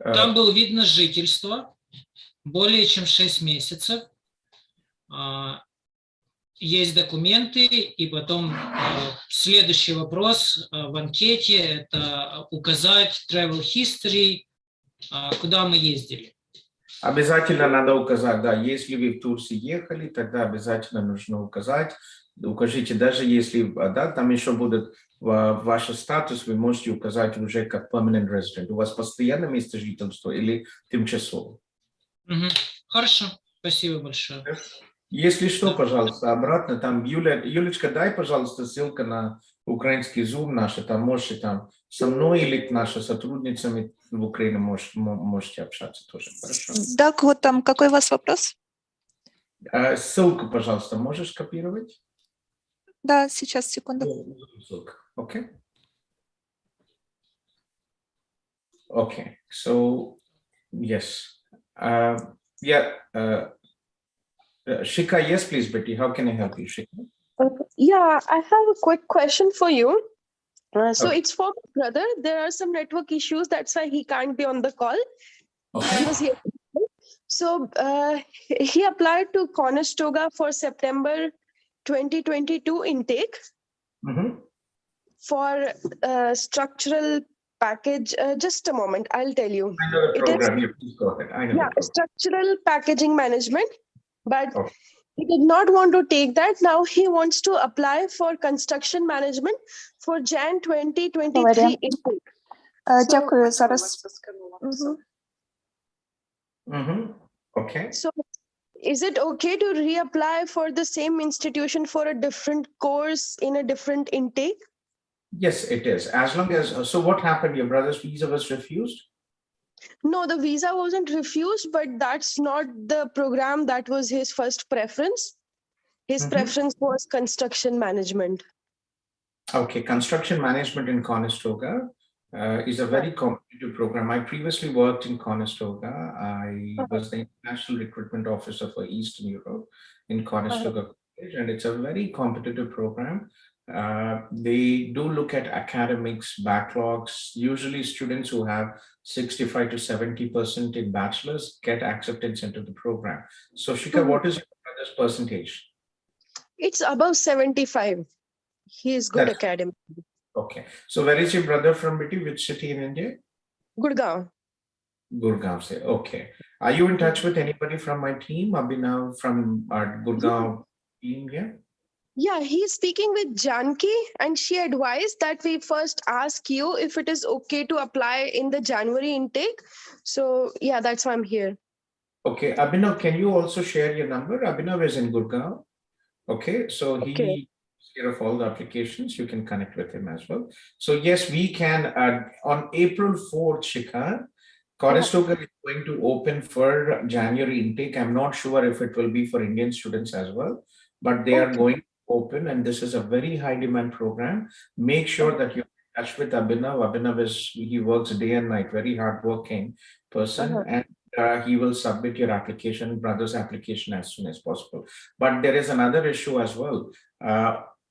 Там был вид на жительство более чем 6 месяцев. Есть документы, и потом следующий вопрос в анкете – это указать travel history, куда мы ездили. Обязательно надо указать, да, если вы в Турции ехали, тогда обязательно нужно указать. Укажите, даже если, да, там еще будет ваш статус, вы можете указать уже как permanent resident. У вас постоянное место жительства или тимчасово? Хорошо, спасибо большое. Если что, пожалуйста, обратно, там, Юлечка, дай, пожалуйста, ссылка на украинский Zoom наш, там можете там со мной или к нашим сотрудницами в Украине можете общаться тоже, хорошо? Да, Gautham, какой у вас вопрос? Ссылку, пожалуйста, можешь копировать? Да, сейчас, секунду. Ссылка, окей? Okay, so, yes. Shika, yes, please, Betty. How can I help you, Shika? Yeah, I have a quick question for you. So Okay. it's for my brother. There are some network issues. That's why he can't be on the call. Okay. He was here. So he applied to Conestoga for September 2022 intake for structural package. Just a moment, I'll tell you. I know the program. Yeah, please go ahead. I know the program. Structural packaging management, but he did not want to take that. Now he wants to apply for construction management for Jan 2023 intake. Дякую, зараз. Okay. So is it okay to reapply for the same institution for a different course in a different intake? Yes, it is. As long as, so what happened? Your brother's visa was refused? No, the visa wasn't refused, but that's not the program that was his first preference. His preference was construction management. Okay, construction management in Conestoga is a very competitive program. I previously worked in Conestoga. I was the International Recruitment Officer for Eastern Europe in Conestoga College, and it's a very competitive program. They do look at academics, backlogs. Usually students who have 65 to 70% in bachelor's get acceptance into the program. So Shika, what is your brother's percentage? It's above 75. He is good academic. Okay. So where is your brother from, Betty? Which city in India? Gurgaon. Gurgaon, say. Okay. Are you in touch with anybody from my team? Abhinav from our Gurgaon team here? Yeah, he's speaking with Janki, and she advised that we first ask you if it is okay to apply in the January intake. So yeah, that's why I'm here. Okay, Abhinav, can you also share your number? Abhinav is in Gurgaon. Okay, so he takes care of all the applications. You can connect with him as well. So yes, we can, on April 4th, Shikha, Conestoga is going to open for January intake. I'm not sure if it will be for Indian students as well, but they are going to open, and this is a very high demand program. Make sure that you're in touch with Abhinav. Abhinav he works day and night, very hardworking person, and he will submit your application, brother's application, as soon as possible. But there is another issue as well.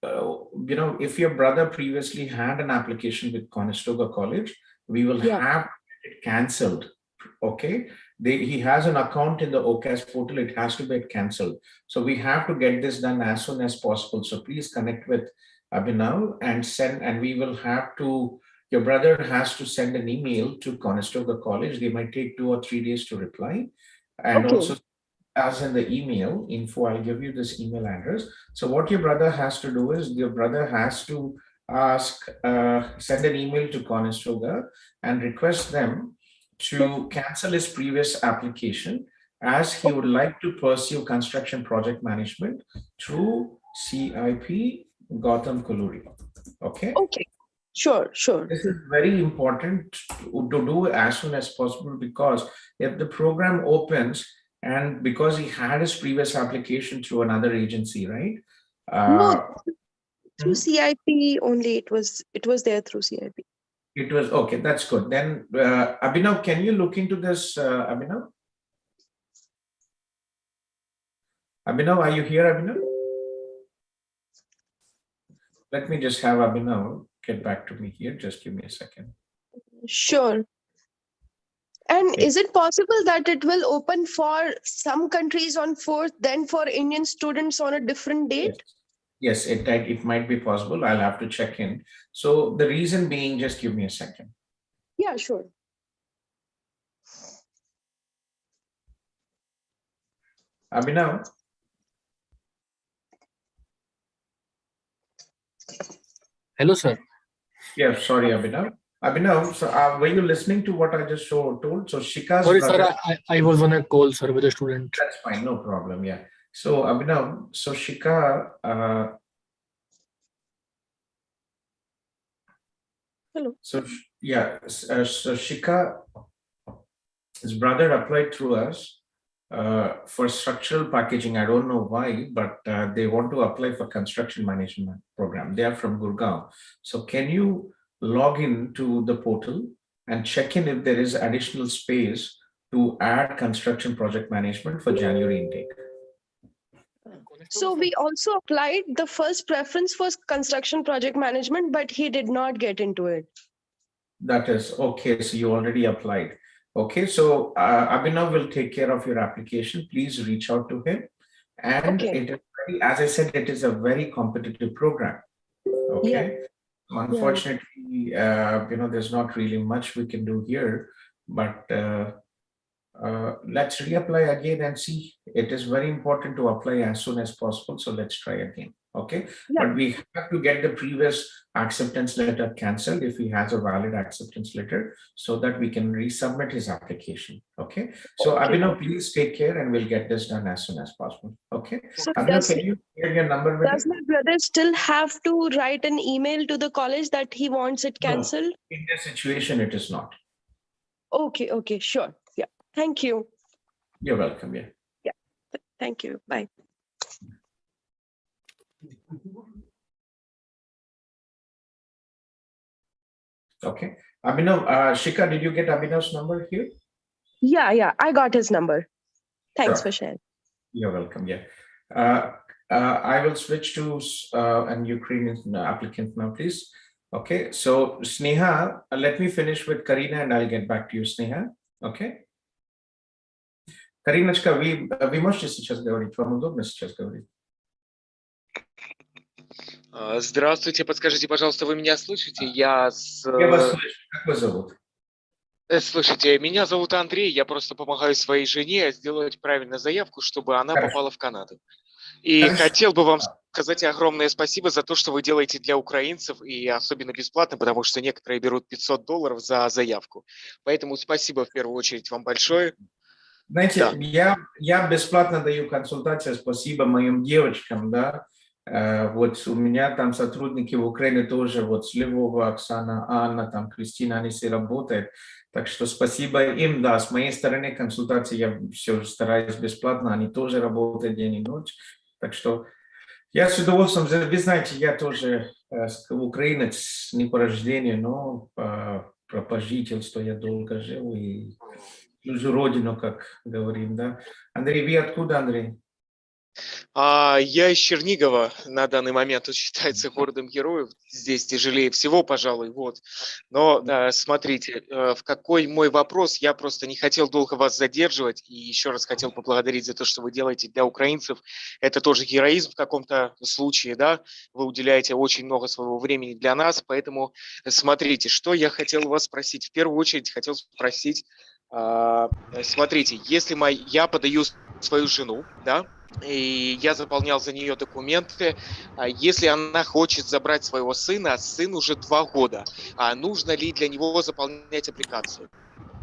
If your brother previously had an application with Conestoga College, we will have it cancelled. Okay, he has an account in the OCAS portal. It has to be cancelled. So we have to get this done as soon as possible. So please connect with Abhinav and send, and we will have to. Your brother has to send an email to Conestoga College. They might take 2 or 3 days to reply. And also, as in the email info, I'll give you this email address. So what your brother has to do is, your brother has to send an email to Conestoga and request them to cancel his previous application, as he would like to pursue construction project management through CIP Gautham Kolluri. Okay. Okay. Sure. This is very important to do as soon as possible, because if the program opens, and because he had his previous application through another agency, right? No, through CIP only. It was there through CIP. It was okay. That's good. Then Abhinav, can you look into this? Abhinav, are you here, Abhinav? Let me just have Abhinav get back to me here. Just give me a second. Sure. And is it possible that it will open for some countries on 4th, then for Indian students on a different date? Yes, it might be possible. I'll have to check in. So the reason being, just give me a second. Yeah, sure. Abhinav? Hello, sir. Yeah, sorry, Abhinav. Abhinav, so were you listening to what I just told? So Shika's Sorry, brother, sir, I was on a call, sir, with a student. That's fine, no problem. Yeah. So Abhinav, so Shika, hello. So yeah, so Shika, his brother applied through us for structural packaging. I don't know why, but they want to apply for construction management program. They are from Gurgaon. So can you log in to the portal and check in if there is additional space to add construction project management for January intake? So we also applied. The first preference was construction project management, but he did not get into it. That is okay. So you already applied. Okay. So Abhinav will take care of your application. Please reach out to him. And it is very, as I said, it is a very competitive program. Okay. Unfortunately, there's not really much we can do here, but let's reapply again and see. It is very important to apply as soon as possible. So let's try again. Okay. But we have to get the previous acceptance letter cancelled if he has a valid acceptance letter, so that we can resubmit his application. Okay. So Abhinav, please take care, and we'll get this done as soon as possible. Okay. So Abhinav, can you share your number with does me? my brother still have to write an email to the college that he wants it cancelled? No, in this situation, it is not. Okay, sure. Yeah. Thank you. You're welcome. Yeah. Yeah. Thank you. Bye. Okay. Abhinav, Shika, did you get Abhinav's number here? Yeah. I got his number. Thanks Sure. for sharing. You're welcome. Yeah. I will switch to an Ukrainian applicant now, please. Okay. So Sneha, let me finish with Karina, and I'll get back to you, Sneha. Okay. Кариночка, вы можете сейчас говорить? Вам удобно сейчас говорить? Здравствуйте, подскажите, пожалуйста, вы меня слышите? Я вас слышу. Как вас зовут? Слушайте, меня зовут Андрей, я просто помогаю своей жене сделать правильно заявку, чтобы она попала в Канаду. И хотел бы вам сказать огромное спасибо за то, что вы делаете для украинцев, и особенно бесплатно, потому что некоторые берут $500 за заявку. Поэтому спасибо в первую очередь вам большое. Знаете, Да. я бесплатно даю консультации, спасибо моим девочкам, да. Вот у меня там сотрудники в Украине тоже, вот с Львова, Оксана, Анна, там Кристина, они все работают. Так что спасибо им, да, с моей стороны консультации я все стараюсь бесплатно, они тоже работают день и ночь. Так что я с удовольствием, вы знаете, я тоже украинец не по рождению, но по жительству я долго жил и служу родину, как говорим, да. Андрей, вы откуда, Андрей? Я из Чернигова, на данный момент он считается городом героев. Здесь тяжелее всего, пожалуй, вот. Но смотрите, в какой мой вопрос, я просто не хотел долго вас задерживать, и еще раз хотел поблагодарить за то, что вы делаете для украинцев. Это тоже героизм в каком-то случае, да, вы уделяете очень много своего времени для нас, поэтому смотрите, что я хотел вас спросить. В первую очередь хотел спросить, смотрите, если я подаю свою жену, да, и я заполнял за нее документы. Если она хочет забрать своего сына, сын уже 2 года, нужно ли для него заполнять аппликацию?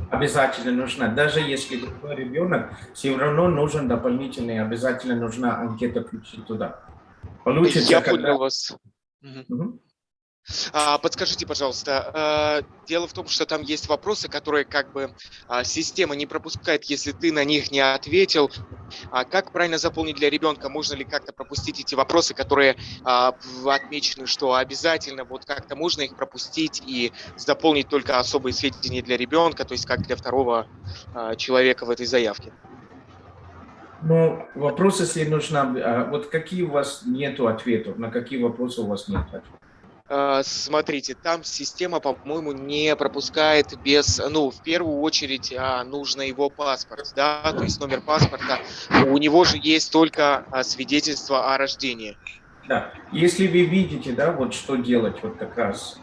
Обязательно нужно. Даже если другой ребенок, все равно нужен дополнительный, обязательно нужна анкета включить туда. Получится, я когда... понял вас. Подскажите, пожалуйста, дело в том, что там есть вопросы, которые как бы система не пропускает, если ты на них не ответил. Как правильно заполнить для ребенка? Можно ли как-то пропустить эти вопросы, которые отмечены, что обязательно, вот как-то можно их пропустить и заполнить только особые сведения для ребенка, то есть как для второго человека в этой заявке? Ну, вопросы, если нужно... Вот какие у вас нету ответов? На какие вопросы у вас нет ответов? Смотрите, там система, по-моему, не пропускает без, ну, в первую очередь нужно его паспорт, да, то есть номер паспорта. У него же есть только свидетельство о рождении. Да, если вы видите, да, вот что делать, вот как раз,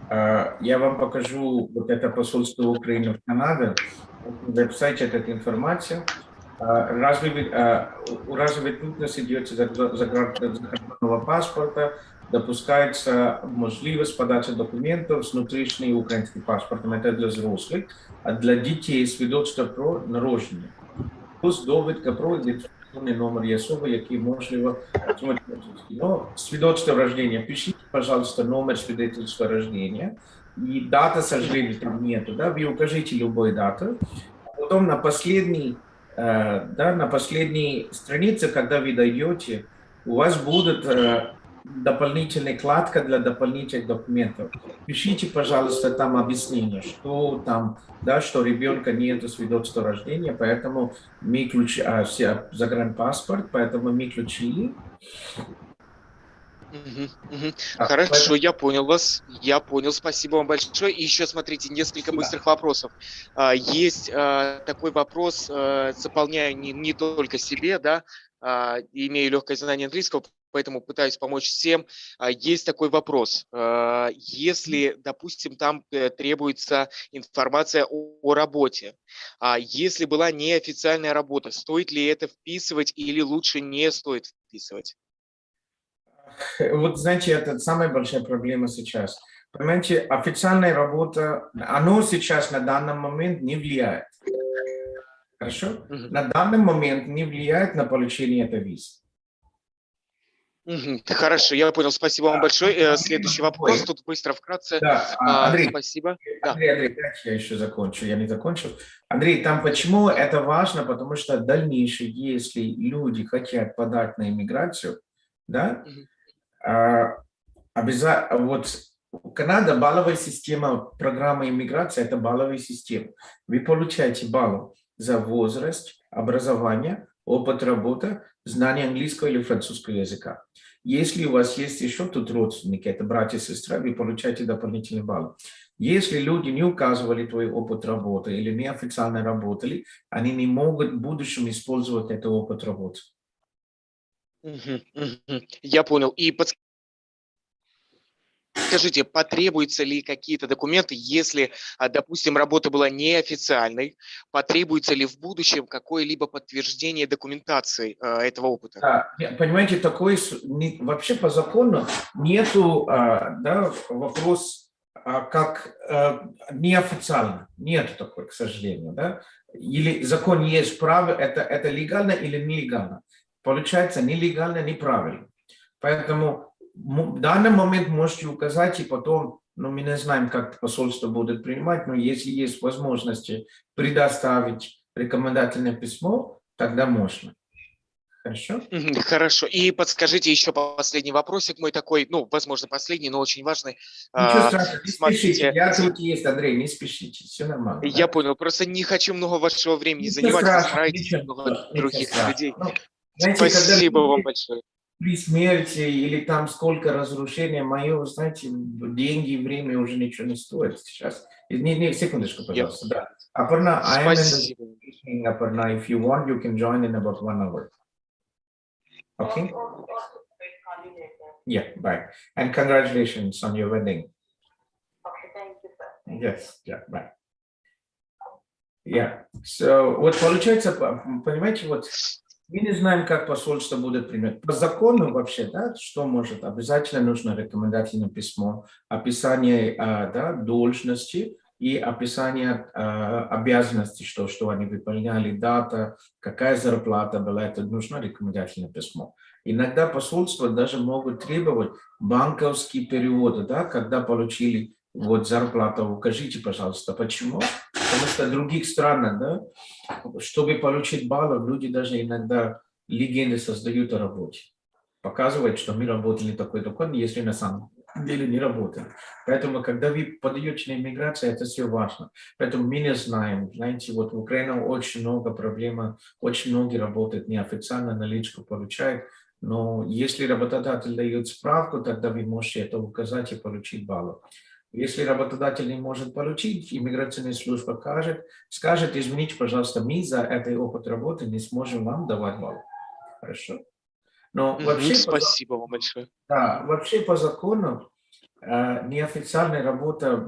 я вам покажу вот это посольство Украины в Канаде, в веб-сайте эта информация. Разве вы трудность идете заграничного паспорта, допускается можливість подачи документов с внутрішнім українським паспортом, это для взрослых, а для дітей свідоцтво про народження. Плюс довідка про ідентифікаційний номер є особи, який можливо отримати. Но свідоцтво рождения, пишите, пожалуйста, номер свидетельства рождения, и дата, к сожалению, там нету, да, вы укажите любую дату, а потом на последней странице, когда вы даете, у вас будет дополнительная вкладка для дополнительных документов. Пишите, пожалуйста, там объяснение, что там, да, что ребенка нет свидетельства рождения, поэтому мы загранпаспорт, поэтому мы включили. Хорошо, я понял вас, я понял, спасибо вам большое. И еще, смотрите, несколько быстрых вопросов. Есть такой вопрос, заполняю не только себе, да, имею легкое знание английского, поэтому пытаюсь помочь всем. Есть такой вопрос. Если, допустим, там требуется информация о работе, если была неофициальная работа, стоит ли это вписывать или лучше не стоит вписывать? Вот знаете, это самая большая проблема сейчас. Понимаете, официальная работа, оно сейчас на данный момент не влияет. Хорошо? На данный момент не влияет на получение этой визы. Хорошо, я понял. Спасибо вам большое. Следующий вопрос, тут быстро, вкратце. Да, Андрей, спасибо. Андрей, дайте я еще закончу, я не закончил. Андрей, там почему это важно? Потому что в дальнейшем, если люди хотят подать на иммиграцию, да, вот Канада, балловая система, программа иммиграции, это балловая система. Вы получаете баллы за возраст, образование, опыт работы, знание английского или французского языка. Если у вас есть еще тут родственники, это братья и сестры, вы получаете дополнительные баллы. Если люди не указывали твой опыт работы или неофициально работали, они не могут в будущем использовать этот опыт работы. Я понял. И Скажите, потребуются ли какие-то документы, если, допустим, работа была неофициальной, потребуется ли в будущем какое-либо подтверждение документации этого опыта? Да, понимаете, вообще по закону нету да, вопрос как неофициально. Нету такой, к сожалению. Да? Или закон есть право, это легально или нелегально. Получается нелегально, неправильно. Поэтому в данный момент можете указать, и потом, мы не знаем, как посольство будет принимать, но если есть возможности предоставить рекомендательное письмо, тогда можно. Хорошо? Хорошо. И подскажите еще последний вопросик мой такой, возможно, последний, но очень важный. Ничего страшного, не спешите. Я тут есть, Андрей, не спешите, все нормально. Я понял, просто не хочу много вашего времени занимать, вы стараетесь много других людей. Знаете, Спасибо вам большое. При смерти или там сколько разрушения мое, знаете, деньги и время уже ничего не стоит сейчас. Не, секундочку, пожалуйста. Да. Aparna, I am in the meeting, Aparna. If you want, you can join in about 1 hour. Okay? Yeah, bye. And congratulations on your wedding. Okay, thank you, sir. Yes, yeah, bye. Yeah, so вот получается, понимаете, вот мы не знаем, как посольство будет принимать. По закону вообще, да, что может? Обязательно нужно рекомендательное письмо, описание да, должности и описание обязанностей, что они выполняли, дата, какая зарплата была, это нужно рекомендательное письмо. Иногда посольства даже могут требовать банковские переводы, да, когда получили вот зарплату, укажите, пожалуйста, почему? Потому что в других странах, да, чтобы получить баллы, люди даже иногда легенды создают о работе. Показывают, что мы работали такой документ, если на самом деле не работали. Поэтому, когда вы подаете на иммиграцию, это все важно. Поэтому мы не знаем. Знаете, вот в Украине очень много проблем, очень многие работают неофициально, наличку получают. Но если работодатель дает справку, тогда вы можете это указать и получить баллы. Если работодатель не может получить, иммиграционная служба скажет, извините, пожалуйста, мы за этот опыт работы не сможем вам давать баллы. Хорошо? Но вообще, спасибо вам большое. Да, вообще по закону неофициальная работа,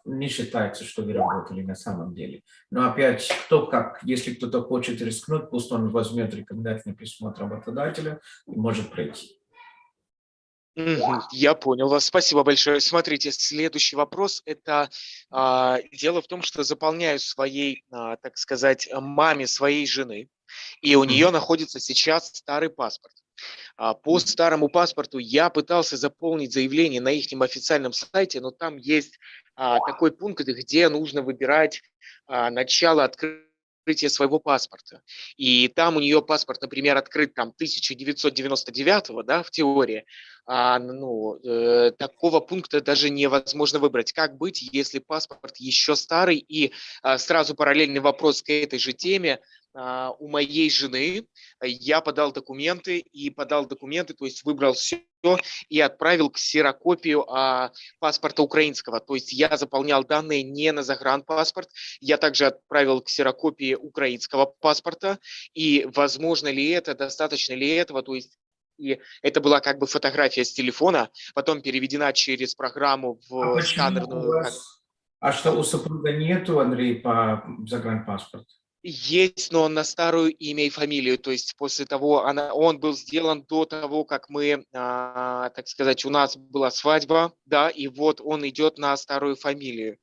не считается, что вы работали на самом деле. Но опять, если кто-то хочет рискнуть, пусть он возьмет рекомендательное письмо от работодателя и может пройти. Я понял вас. Спасибо большое. Смотрите, следующий вопрос. Это дело в том, что заполняю своей, так сказать, маме своей жены, и у нее находится сейчас старый паспорт. По старому паспорту я пытался заполнить заявление на их официальном сайте, но там есть такой пункт, где нужно выбирать начало открытия своего паспорта. И там у нее паспорт, например, открыт там 1999, да, в теории. Такого пункта даже невозможно выбрать. Как быть, если паспорт еще старый? И сразу параллельный вопрос к этой же теме. У моей жены я подал документы, то есть выбрал все и отправил ксерокопию паспорта украинского. То есть я заполнял данные не на загранпаспорт, я также отправил ксерокопии украинского паспорта. И возможно ли это, достаточно ли этого, то есть и это была как бы фотография с телефона, потом переведена через программу в сканерную. А что у супруга нету, Андрей, по загранпаспорту? Есть, но на старую имя и фамилию, то есть после того, он был сделан до того, как мы, так сказать, у нас была свадьба, да, и вот он идет на старую фамилию.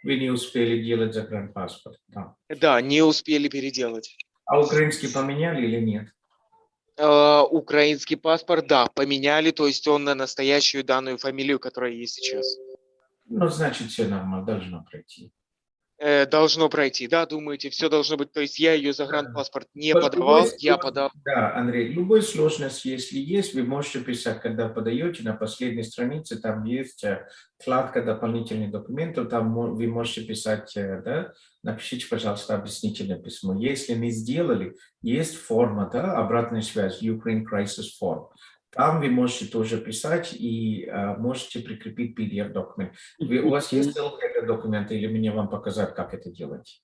Вы не успели делать загранпаспорт, да? Да, не успели переделать. А украинский поменяли или нет? Украинский паспорт, да, поменяли, то есть он на настоящую данную фамилию, которая есть сейчас. Значит, все нормально, должно пройти. Должно пройти, да, думаете, все должно быть, то есть я ее загранпаспорт не подавал, я подал. Да, Андрей, любой сложность, если есть, вы можете писать, когда подаете, на последней странице, там есть вкладка дополнительных документов, там вы можете писать, да, напишите, пожалуйста, объяснительное письмо. Если не сделали, есть форма, да, обратная связь, Ukraine Crisis Form. Там вы можете тоже писать и можете прикрепить PDF-документ. У вас есть ссылка этого документа или мне вам показать, как это делать?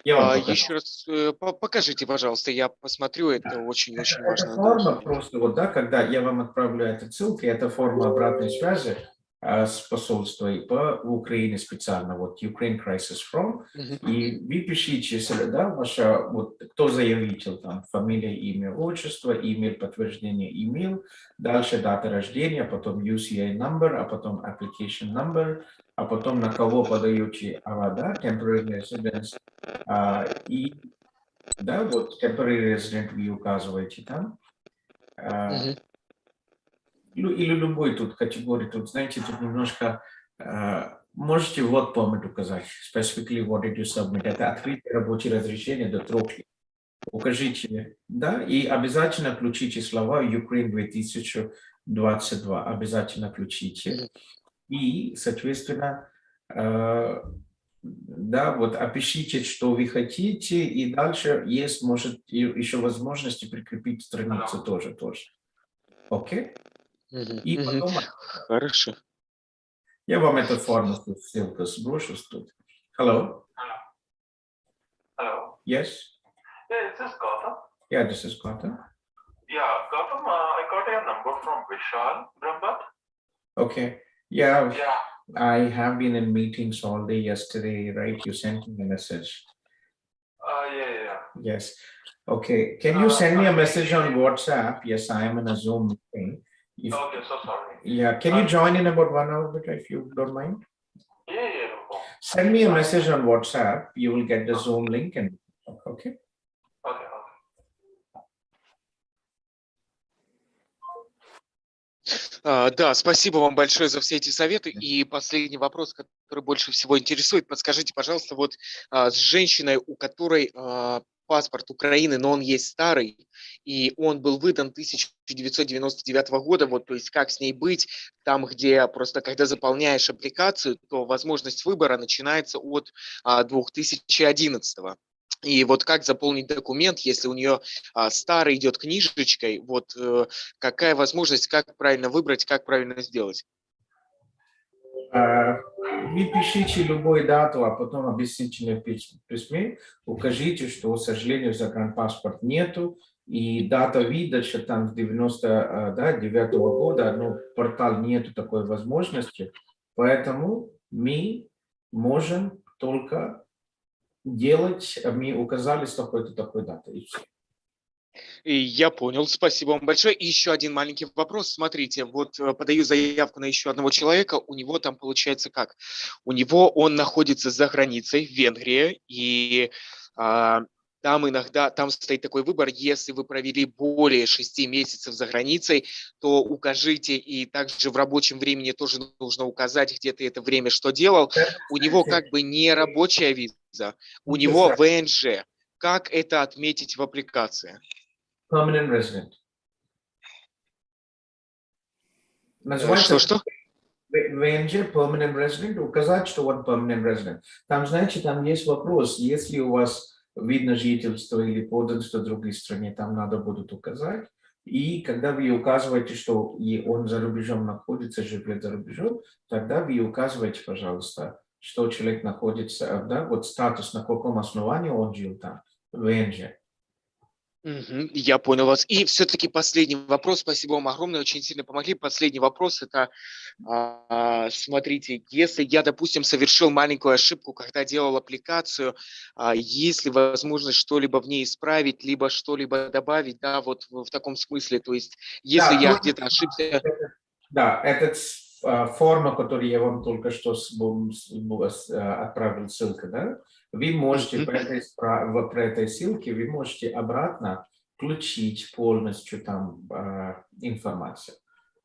Еще раз покажите, пожалуйста, я посмотрю, это очень-очень важно. Форма просто, вот, да, когда я вам отправлю эту ссылку, это форма обратной связи, с посольства и по Украине специально, вот Ukraine Crisis From, и вы пишите, да, ваша, вот кто заявитель, там, фамилия, имя, отчество, имейл, подтверждение, имейл, дальше дата рождения, потом UCI number, а потом application number, а потом на кого подаете, да, temporary residence, и, да, вот temporary resident вы указываете там, или любой тут категории, тут, знаете, тут немножко можете вот помыть указать, specifically what did you submit, это открытие рабочее разрешение до 3 лет. Укажите, да, и обязательно включите слова Ukraine 2022, обязательно включите, и, соответственно, да, вот опишите, что вы хотите, и дальше есть, может, еще возможности прикрепить страницу тоже. Окей? И потом, Хорошо. я вам эту форму, ссылку сброшу тут. Hello? Hello. Yes? Yeah, this is Gautham. Yeah, this is Gautham. Yeah, Gautham, I got a number from Vishal Brahmat. Okay. Yeah, I have been in meetings all day yesterday, right? You sent me a message. Yeah. Yes. Okay. Can you send me a message on WhatsApp? Yes, I am in a Zoom meeting. Okay, so sorry. Yeah, can you join in about 1 hour if you don't mind? Yeah. Send me a message on WhatsApp. You will get the Zoom link and okay. Okay. Да, спасибо вам большое за все эти советы. И последний вопрос, который больше всего интересует. Подскажите, пожалуйста, вот с женщиной, у которой паспорт Украины, но он есть старый, и он был выдан 1999 года, вот, то есть как с ней быть, там, где просто, когда заполняешь аппликацию, то возможность выбора начинается от 2011. И вот как заполнить документ, если у нее старый идет книжечкой, вот какая возможность, как правильно выбрать, как правильно сделать? Вы пишите любую дату, а потом объяснительное письме, укажите, что, к сожалению, загранпаспорт нету, и дата выдачи там с 99 года, но портал нету такой возможности, поэтому мы можем только делать, мы указали с такой-то такой датой, и все. И я понял, спасибо вам большое. И еще один маленький вопрос. Смотрите, вот подаю заявку на еще одного человека, у него там получается как? Он находится за границей, в Венгрии, и там иногда, там стоит такой выбор, если вы провели более 6 месяцев за границей, то укажите, и также в рабочем времени тоже нужно указать, где ты это время что делал. У него как бы не рабочая виза, у него ВНЖ. Как это отметить в аппликации? Permanent resident. Называется Что? ВНЖ, permanent resident, указать, что он permanent resident. Там, знаете, там есть вопрос, если у вас вид на жительство или подданство в другой стране, там надо будет указать. И когда вы указываете, что он за рубежом находится, живет за рубежом, тогда вы указываете, пожалуйста, что человек находится, да, вот статус, на каком основании он жил там, ВНЖ. Я понял вас. И все-таки последний вопрос. Спасибо вам огромное, очень сильно помогли. Последний вопрос – это, смотрите, если я, допустим, совершил маленькую ошибку, когда делал аппликацию, есть ли возможность что-либо в ней исправить, либо что-либо добавить, да, вот в таком смысле, то есть, если я где-то ошибся… Да, это форма, которую я вам только что отправил, ссылка, да? Вы можете по этой ссылке, вы можете обратно включить полностью там информацию.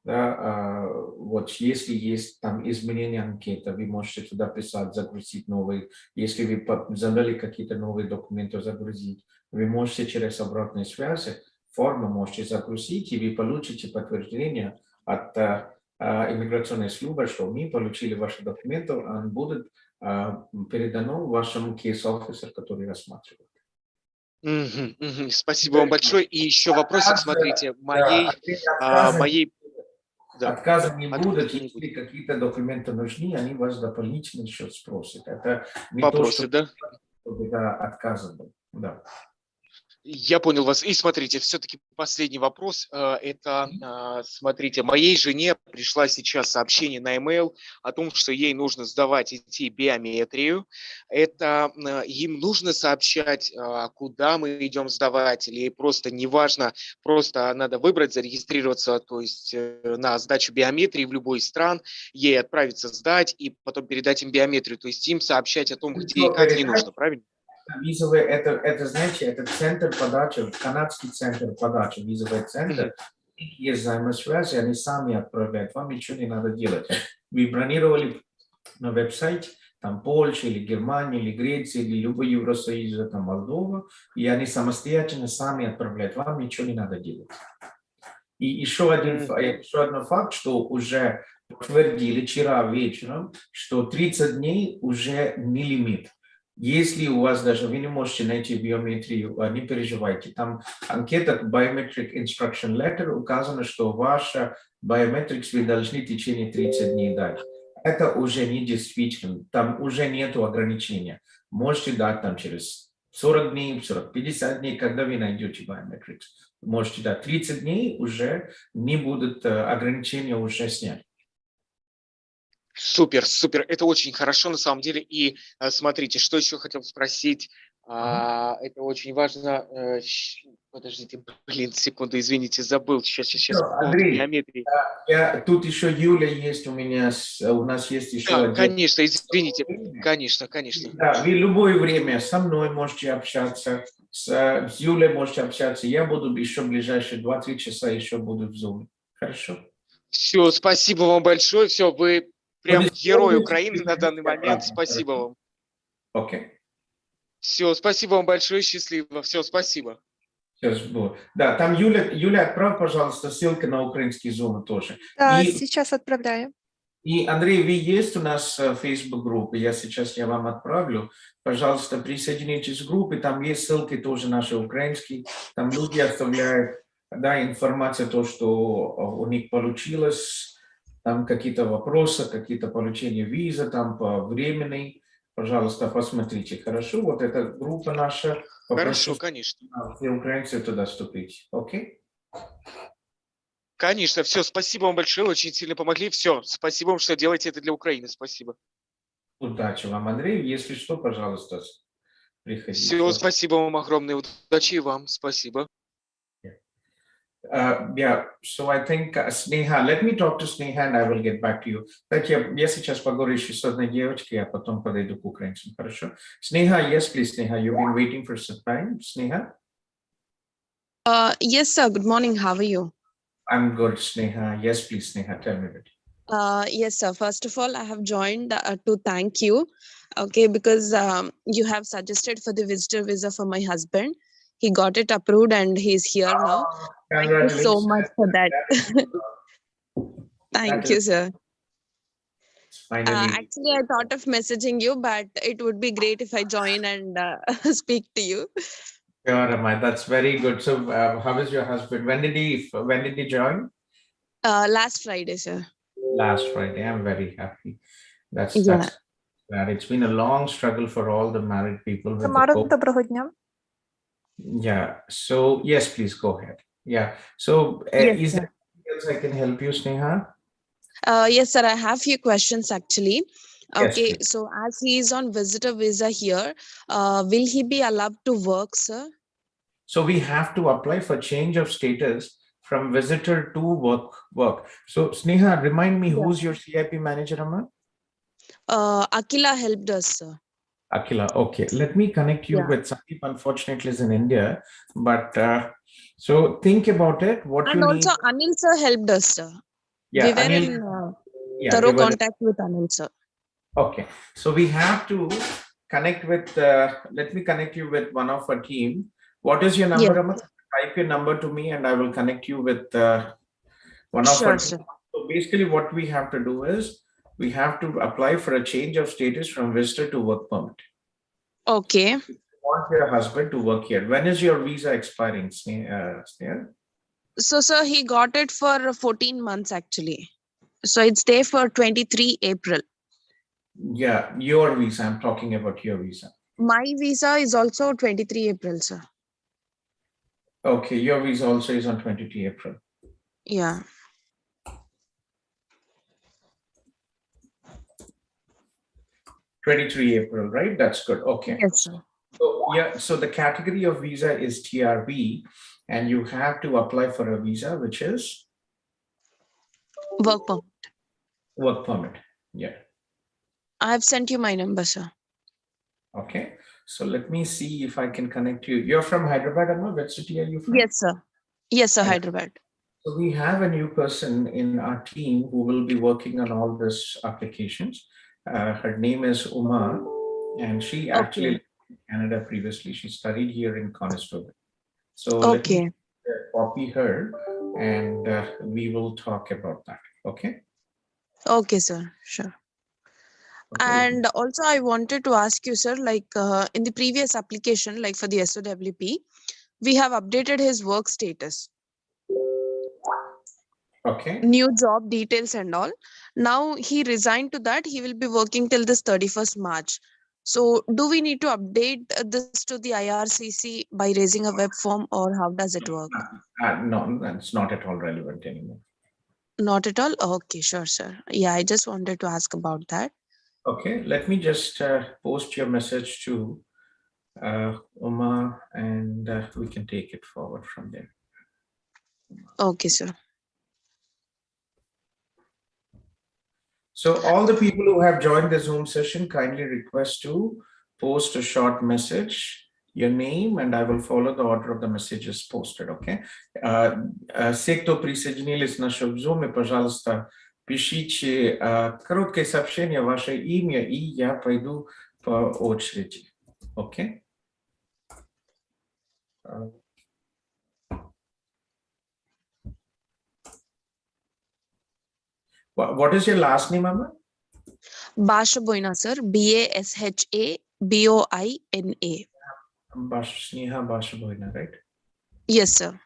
Да? Вот если есть там изменение анкеты, вы можете туда писать, загрузить новые. Если вы задали какие-то новые документы, загрузить. Вы можете через обратные связи форму можете загрузить, и вы получите подтверждение от иммиграционной службы, что мы получили ваши документы, он будет передано вашему кейс-офисеру, который рассматривает. Спасибо вам большое. И еще вопросик, смотрите, Отказа не будет, если какие-то документы нужны, они вас дополнительно еще спросят. Это не вопросы, то, что отказано. Да. Я понял вас. И смотрите, все-таки последний вопрос. Это, смотрите, моей жене пришла сейчас сообщение на email о том, что ей нужно сдавать идти биометрию. Это им нужно сообщать, куда мы идем сдавать, или просто неважно, просто надо выбрать, зарегистрироваться, то есть на сдачу биометрии в любой из стран, ей отправиться сдать и потом передать им биометрию. То есть им сообщать о том, где и как не нужно, правильно? Визовый, это, знаете, это центр подачи, канадский центр подачи, визовый центр. Есть взаимосвязь, они сами отправляют, вам ничего не надо делать. Вы бронировали на веб-сайте, там Польша, или Германия, или Греция, или любой Евросоюз, там Молдова, и они самостоятельно сами отправляют, вам ничего не надо делать. И еще один факт, что уже подтвердили вчера вечером, что 30 дней уже не лимит. Если у вас даже вы не можете найти биометрию, не переживайте. Там анкета Biometric Instruction Letter указано, что ваша biometrics вы должны в течение 30 дней дать. Это уже не действительно, там уже нету ограничения. Можете дать там через 40 дней, 50 дней, когда вы найдете biometrics. Можете дать 30 дней, уже не будут ограничения уже снять. Супер, супер. Это очень хорошо на самом деле. И смотрите, что еще хотел спросить. Это очень важно. Подождите, блин, секунду, извините, забыл. Сейчас. Андрей, биометрии. Тут еще Юля есть у меня, у нас есть еще... Да, конечно, извините. Конечно. Да, вы любое время со мной можете общаться, с Юлей можете общаться. Я буду еще ближайшие 2-3 часа еще буду в Zoom. Хорошо? Все, спасибо вам большое. Все, вы прям герой Украины на данный момент. Спасибо вам. Окей. Все, спасибо вам большое, счастливо. Все, спасибо. Сейчас будет. Да, там Юля, отправь, пожалуйста, ссылку на украинский Zoom тоже. Да, сейчас отправляю. И, Андрей, вы есть у нас в Facebook-группе, я вам отправлю. Пожалуйста, присоединитесь к группе, там есть ссылки тоже наши украинские, там люди оставляют, да, информацию, то, что у них получилось, там какие-то вопросы, какие-то получения визы, там по временной. Пожалуйста, посмотрите, хорошо? Вот эта группа наша. Хорошо, конечно. Все украинцы туда вступить, окей? Конечно, все, спасибо вам большое, очень сильно помогли. Все, спасибо вам, что делаете это для Украины, спасибо. Удачи вам, Андрей. Если что, пожалуйста, приходите. Все, спасибо вам огромное, удачи и вам, спасибо. Yeah, so I think Sneha, let me talk to Sneha and I will get back to you. Так, я сейчас поговорю еще с одной девочкой, а потом подойду к украинцам, хорошо? Sneha, yes, please, Sneha, you've been waiting for some time. Sneha? Yes, sir. Good morning. How are you? I'm good, Sneha. Yes, please, Sneha, tell me that. Yes, sir. First of all, I have joined to thank you, okay, because you have suggested for the visitor visa for my husband. He got it approved and he's here now. Thank you so much for that. Thank you, sir. Actually, I thought of messaging you, but it would be great if I join and speak to you. Sure, Amai, that's very good. So, how is your husband? When did he join? Last Friday, sir. Last Friday. I'm very happy. That's glad. It's been a long struggle for all the married people. With Доброго дня. Yeah. So, yes, please go ahead. Yeah. So, is there anything else I can help you, Sneha? Yes, sir. I have a few questions actually. Okay, Yes, so as he is on visitor visa here, will he be allowed to work, sir? So we have to apply for change of status from visitor to work. So Sneha, remind me, who's your CIP manager, Amma? Akila helped us, sir. Akila, okay. Let me connect you with Sandeep. Unfortunately, is in India, but so think about it. What And you also need. Anil sir helped us, sir. Yeah, We were Anil, in thorough contact with Anil sir. Okay, so we have to connect with. Let me connect you with one of our team. What is your number, Amma? Type your number to me, and I will connect you with one of our team. So basically, what we have to do is we have to apply for a change of status from visitor to work permit. Okay. You want your husband to work here. When is your visa expiring, Sneha? So, sir, he got it for 14 months actually. So it's there for 23 April. Yeah, your visa. I'm talking about your visa. My visa is also 23 April, sir. Okay, your visa also is on 22 April. Yeah. April, right? That's good. Okay. Yes, sir. So, yeah, so the category of visa is TRB, and you have to apply for a visa, which is Work permit. work permit. Yeah. I have sent you my number, sir. Okay. So let me see if I can connect you. You're from Hyderabad, Amma? What city are you from? Yes, sir. Yes, sir, Hyderabad. So we have a new person in our team who will be working on all these applications. Her name is Uma, and she actually lived in Canada previously. She studied here in Conestoga. So let me copy her, and we will talk about that. Okay. Okay, sir. Sure. And also I wanted to ask you, sir, like in the previous application, like for the SOWP, we have updated his work status. Okay. New job details and all. Now he resigned to that. He will be working till this 31st March. So do we need to update this to the IRCC by raising a web form, or how does it work? No, that's not at all relevant anymore. Not at all? Okay, sure, sir. Yeah, I just wanted to ask about that. Okay, let me just post your message to Uma, and we can take it forward from there. Okay, sir. So all the people who have joined the Zoom session, kindly request to post a short message, your name, and I will follow the order of the messages posted, okay? Все, кто присоединились на наш Zoom, пожалуйста, пишите короткое сообщение, ваше имя, и я пойду по очереди, окей? What is your last name, Amma? Bashaboina, sir. Bashaboina. Sneha Bashaboina, right? Yes, sir.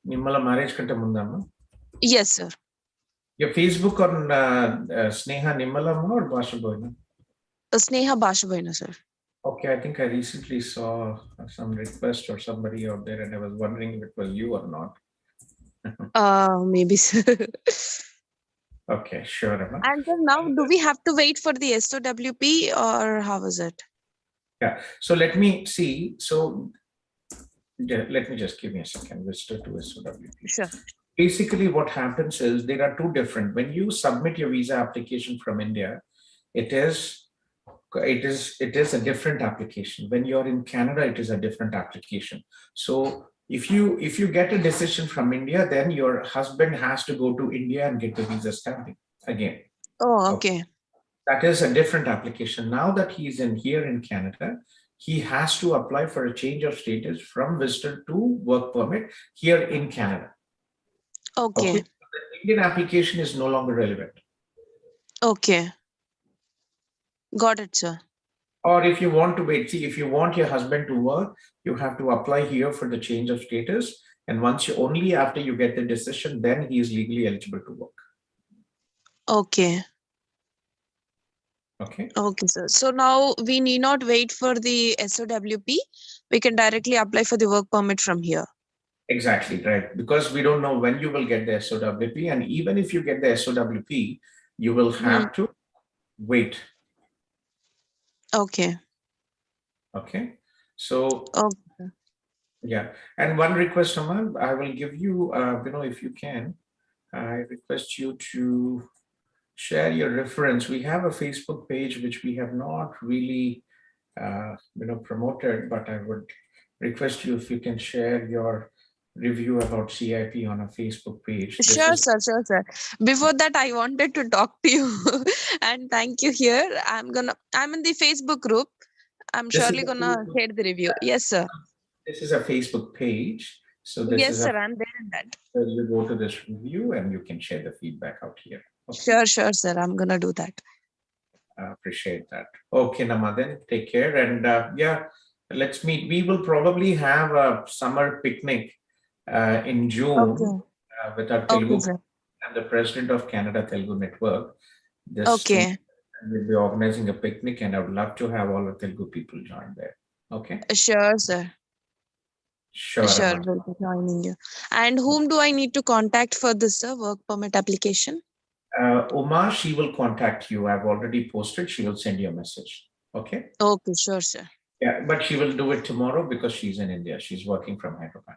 Nimmala marriage kanta mundamma? Yes, sir. Your Facebook on Sneha Nimmala or Bashaboina? Sneha Bashaboina, sir. Okay, I think I recently saw some request or somebody out there, and I was wondering if it was you or not. Maybe, sir. Okay, sure, Amma. And then now, do we have to wait for the SOWP, or how is it? Yeah, so let me see. So let me just give me a second. Visitor to SOWP. Sure. Basically, what happens is there are two different. When you submit your visa application from India, it is a different application. When you're in Canada, it is a different application. So if you get a decision from India, then your husband has to go to India and get the visa stamping again. Oh, okay. That is a different application. Now that he's here in Canada, he has to apply for a change of status from visitor to work permit here in Canada. Okay. So the Indian application is no longer relevant. Okay. Got it, sir. Or if you want to wait, see, if you want your husband to work, you have to apply here for the change of status. And only after you get the decision, then he is legally eligible to work. Okay. Okay. Okay, sir. So now we need not wait for the SOWP. We can directly apply for the work permit from here. Exactly, right. Because we don't know when you will get the SOWP. And even if you get the SOWP, you will have to wait. Okay. Okay. So, okay. Yeah. And one request, Aman, I will give you, if you can, I request you to share your reference. We have a Facebook page, which we have not really, promoted, but I would request you if you can share your review about CIP on a Facebook page. Sure, sir. Before that, I wanted to talk to you and thank you here. I'm in the Facebook group. I'm surely gonna share the review. Yes, sir. This is a Facebook page. So this yes, is sir. I'm there in that. So you go to this review and you can share the feedback out here. Okay. Sure, sir. I'm gonna do that. I appreciate that. Okay, Namadan, take care. And let's meet. We will probably have a summer picnic in June with our Telugu and the president of Canada Telugu Network. We'll be organizing a picnic, and I would love to have all the Telugu people join there. Okay. Sure, sir. Sure. Sure, we'll be joining you. And whom do I need to contact for this work permit application? Uma, she will contact you. I've already posted. She will send you a message. Okay. Okay, sure, sir. Yeah, but she will do it tomorrow because she's in India. She's working from Hyderabad.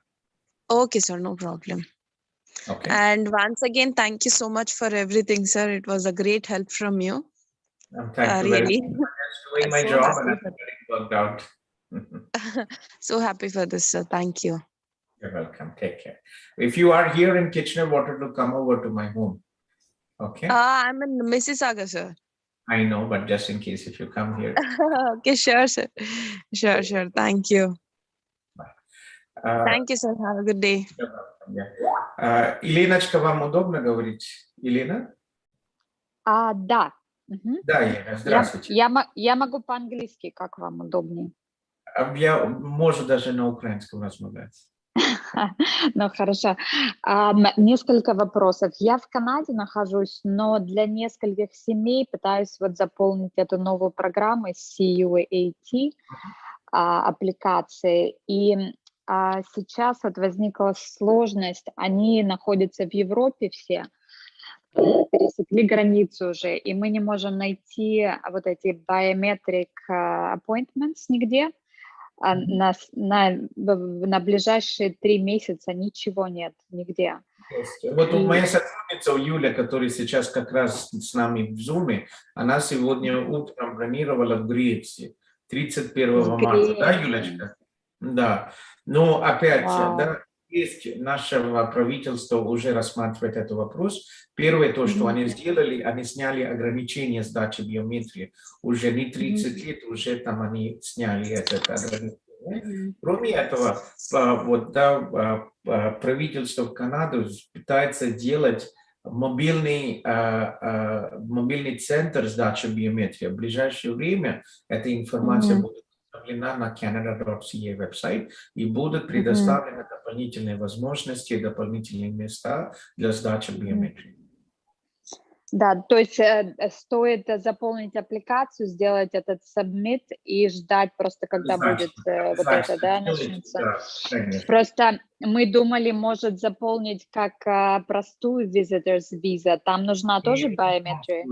Okay, sir, no problem. Okay. And once again, thank you so much for everything, sir. It was a great help from you. Thank you very Really. much. I'm doing my So job happy and I'm for- getting worked out. So happy for this, sir. Thank you. You're welcome. Take care. If you are here in Kitchener-Waterloo, come over to my home. Okay. I'm in Mississauga, sir. I know, but just in case if you come here. Okay, sure, sir. Sure. Thank you. Uh, Thank you, sir. Have a good day. you're welcome, yeah. Еленочка, вам удобно говорить? Елена? Да. Мгм. Да, Елена, здравствуйте. Я могу по-английски, как вам удобнее. Я могу даже на украинском размовлять. Ну, хорошо. Несколько вопросов. Я в Канаде нахожусь, но для нескольких семей пытаюсь вот заполнить эту новую программу CUAET аппликации. И сейчас вот возникла сложность. Они находятся в Европе все, пересекли границу уже, и мы не можем найти вот эти biometric appointments нигде. На ближайшие 3 месяца ничего нет нигде. Вот моя сотрудница Юля, которая сейчас как раз с нами в Zoom, она сегодня утром бронировала в Греции 31 марта, да, Юлечка? Да. Но опять, да, есть нашего правительства уже рассматривает этот вопрос. Первое, то, что они сделали, они сняли ограничения сдачи биометрии. Уже не 30 лет, уже там они сняли это ограничение. Кроме этого, вот, да, правительство Канады пытается делать мобильный центр сдачи биометрии. В ближайшее время эта информация будет на Canada.ca веб-сайт и будут предоставлены дополнительные возможности, дополнительные места для сдачи биометрии. Да, то есть стоит заполнить аппликацию, сделать этот submit и ждать просто, когда будет вот это, да, начнется. Да, просто мы думали, может заполнить как простую visitors visa, там нужна тоже биометрия?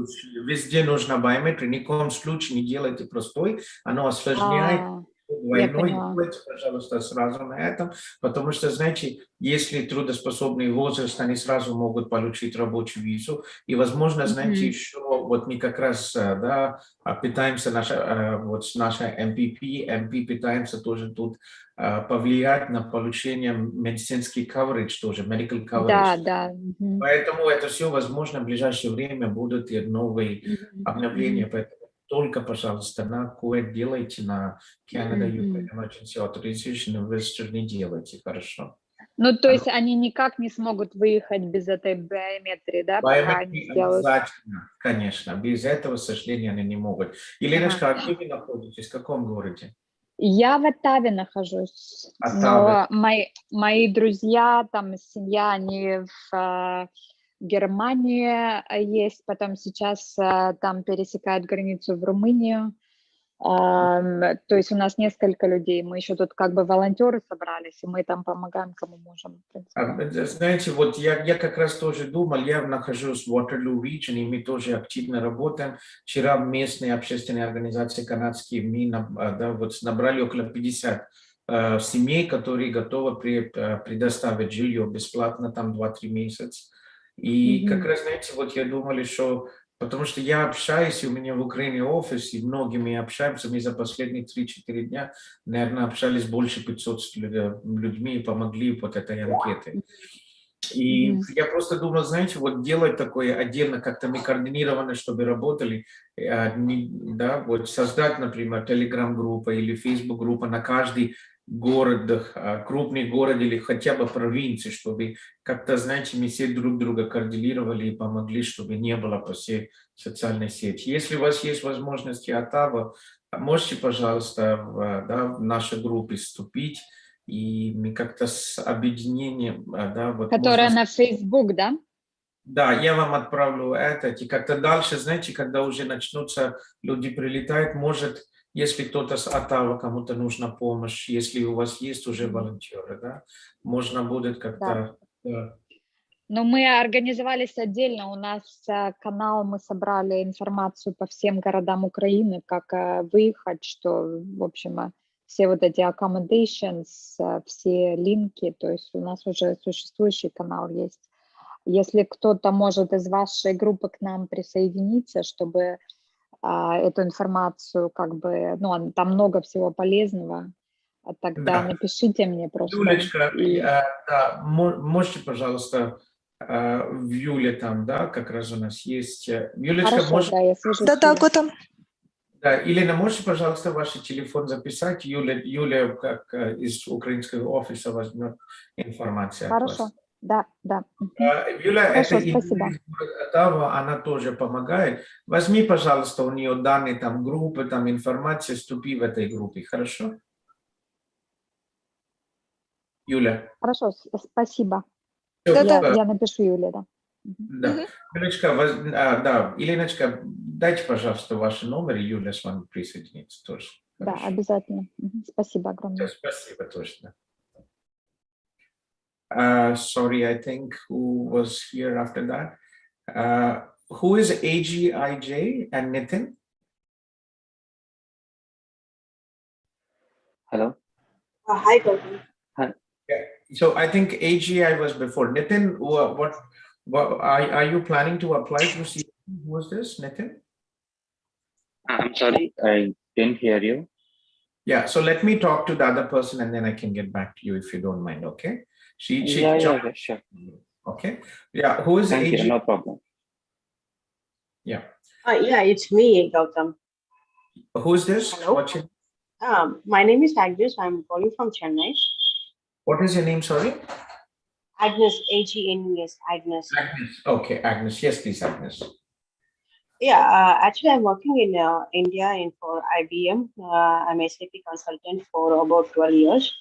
Везде нужна биометрия, ни в коем случае не делайте простой, оно осложняет. Двойной делайте, пожалуйста, сразу на этом, потому что, знаете, если трудоспособный возраст, они сразу могут получить рабочую визу, и, возможно, знаете, еще вот мы как раз, да, пытаемся, вот с нашей MP пытаемся тоже тут повлиять на получение медицинский coverage тоже, medical coverage. Да. Поэтому это все, возможно, в ближайшее время будут и новые обновления, поэтому только, пожалуйста, на CUAET делайте, на Canada-UA Emergency Authorization Investor не делайте, хорошо? Ну, то есть они никак не смогут выехать без этой биометрии, да? Биометрия обязательно, конечно. Без этого, к сожалению, они не могут. Еленочка, а где вы находитесь? В каком городе? Я в Оттаве нахожусь, но мои друзья, там семья, они в Германии есть, потом сейчас там пересекают границу в Румынию. То есть у нас несколько людей, мы еще тут как бы волонтеры собрались, и мы там помогаем, кому можем. Знаете, вот я как раз тоже думал, я нахожусь в Waterloo Region, и мы тоже активно работаем. Вчера местные общественные организации канадские, мы вот набрали около 50 семей, которые готовы предоставить жилье бесплатно там 2-3 месяца. И как раз, знаете, вот я думал, что, потому что я общаюсь, у меня в Украине офис, и многими общаемся, мы за последние 3-4 дня, наверное, общались больше 500 людьми и помогли вот этой анкетой. И я просто думал, знаете, вот делать такое отдельно, как-то мы координированно, чтобы работали, да, вот создать, например, телеграм-группа или фейсбук-группа на каждый город, крупный город или хотя бы провинции, чтобы как-то, знаете, мы все друг друга координировали и помогли, чтобы не было по всей социальной сети. Если у вас есть возможности Оттава, можете, пожалуйста, в нашей группе вступить, и мы как-то с объединением, да, вот. Которая на Facebook, да? Да, я вам отправлю это, и как-то дальше, знаете, когда уже начнутся, люди прилетают, может, если кто-то с Оттавы, кому-то нужна помощь, если у вас есть уже волонтеры, да, можно будет как-то... Но мы организовались отдельно, у нас канал, мы собрали информацию по всем городам Украины, как выехать, что, в общем, все вот эти accommodations, все линки, то есть у нас уже существующий канал есть. Если кто-то может из вашей группы к нам присоединиться, чтобы эту информацию, как бы, ну, там много всего полезного, тогда напишите мне просто. Юлечка, да, можете, пожалуйста, в Юле там, да, как раз у нас есть. Юлечка, Хорошо, может... да, я свяжусь. Да, Gautham. Да, Елена, можете, пожалуйста, ваш телефон записать? Юля как из украинского офиса возьмет информацию от вас. Хорошо, да. Юля, Хорошо, это спасибо. Оттава, она тоже помогает. Возьми, пожалуйста, у нее данные, там, группы, там, информация, вступи в этой группе, хорошо? Юля. Хорошо, спасибо. Да. Я напишу Юле, да. Да. Юлечка, да, Еленочка, дайте, пожалуйста, ваш номер, и Юля с вами присоединится тоже. Да, Хорошо. обязательно. Спасибо огромное. Спасибо, точно. Sorry, I think who was here after that? Who is AGIJ and Nitin? Hello. Hi, Gautham. Hi. Yeah. So I think AGI was before. Nitin, what are you planning to apply to CIP? Who was this, Nitin? I'm sorry, I didn't hear you. Yeah, so let me talk to the other person and then I can get back to you if you don't mind, okay? Yeah, sure. Okay. Yeah, who is Thank AGI? you, no problem. Yeah. Yeah, it's me, Gautham. Who is this? Hello. What's your, My name is Agnes. I'm calling from Chennai. what is your name, sorry? Agnes, AGNES, Agnes. Agnes. Okay, Agnes. Yes, please, Agnes. Yeah, actually, I'm working in India for IBM. I'm a SAP consultant for about 12 years.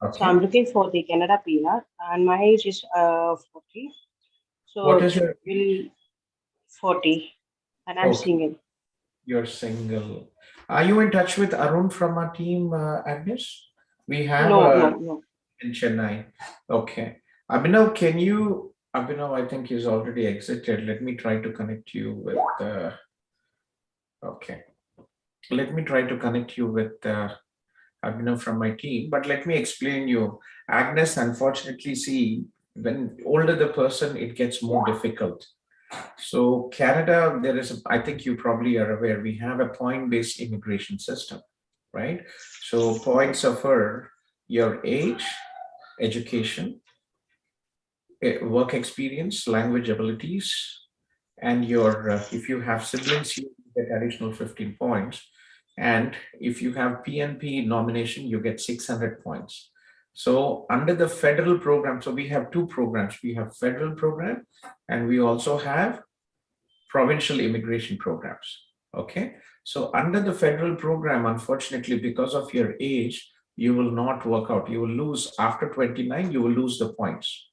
Okay. So I'm looking for the Canada PR, and my age is 40. So What is your 40, and I'm Okay. single. You're single. Are you in touch with Arun from our team, Agnes? We have No. in Chennai. Okay. Abhinav, Abhinav, I think he's already exited. Let me try to connect you with, okay. Let me try to connect you with Abhinav from my team, but let me explain you. Agnes, unfortunately, see, when older the person, it gets more difficult. So Canada, there is, I think you probably are aware, we have a point-based immigration system, right? So points are for your age, education, work experience, language abilities, and your, if you have siblings, you get additional 15 points. And if you have PNP nomination, you get 600 points. So under the federal program, so we have two programs. We have federal program and we also have provincial immigration programs. Okay. So under the federal program, unfortunately, because of your age, you will not work out. You will lose after 29, you will lose the points.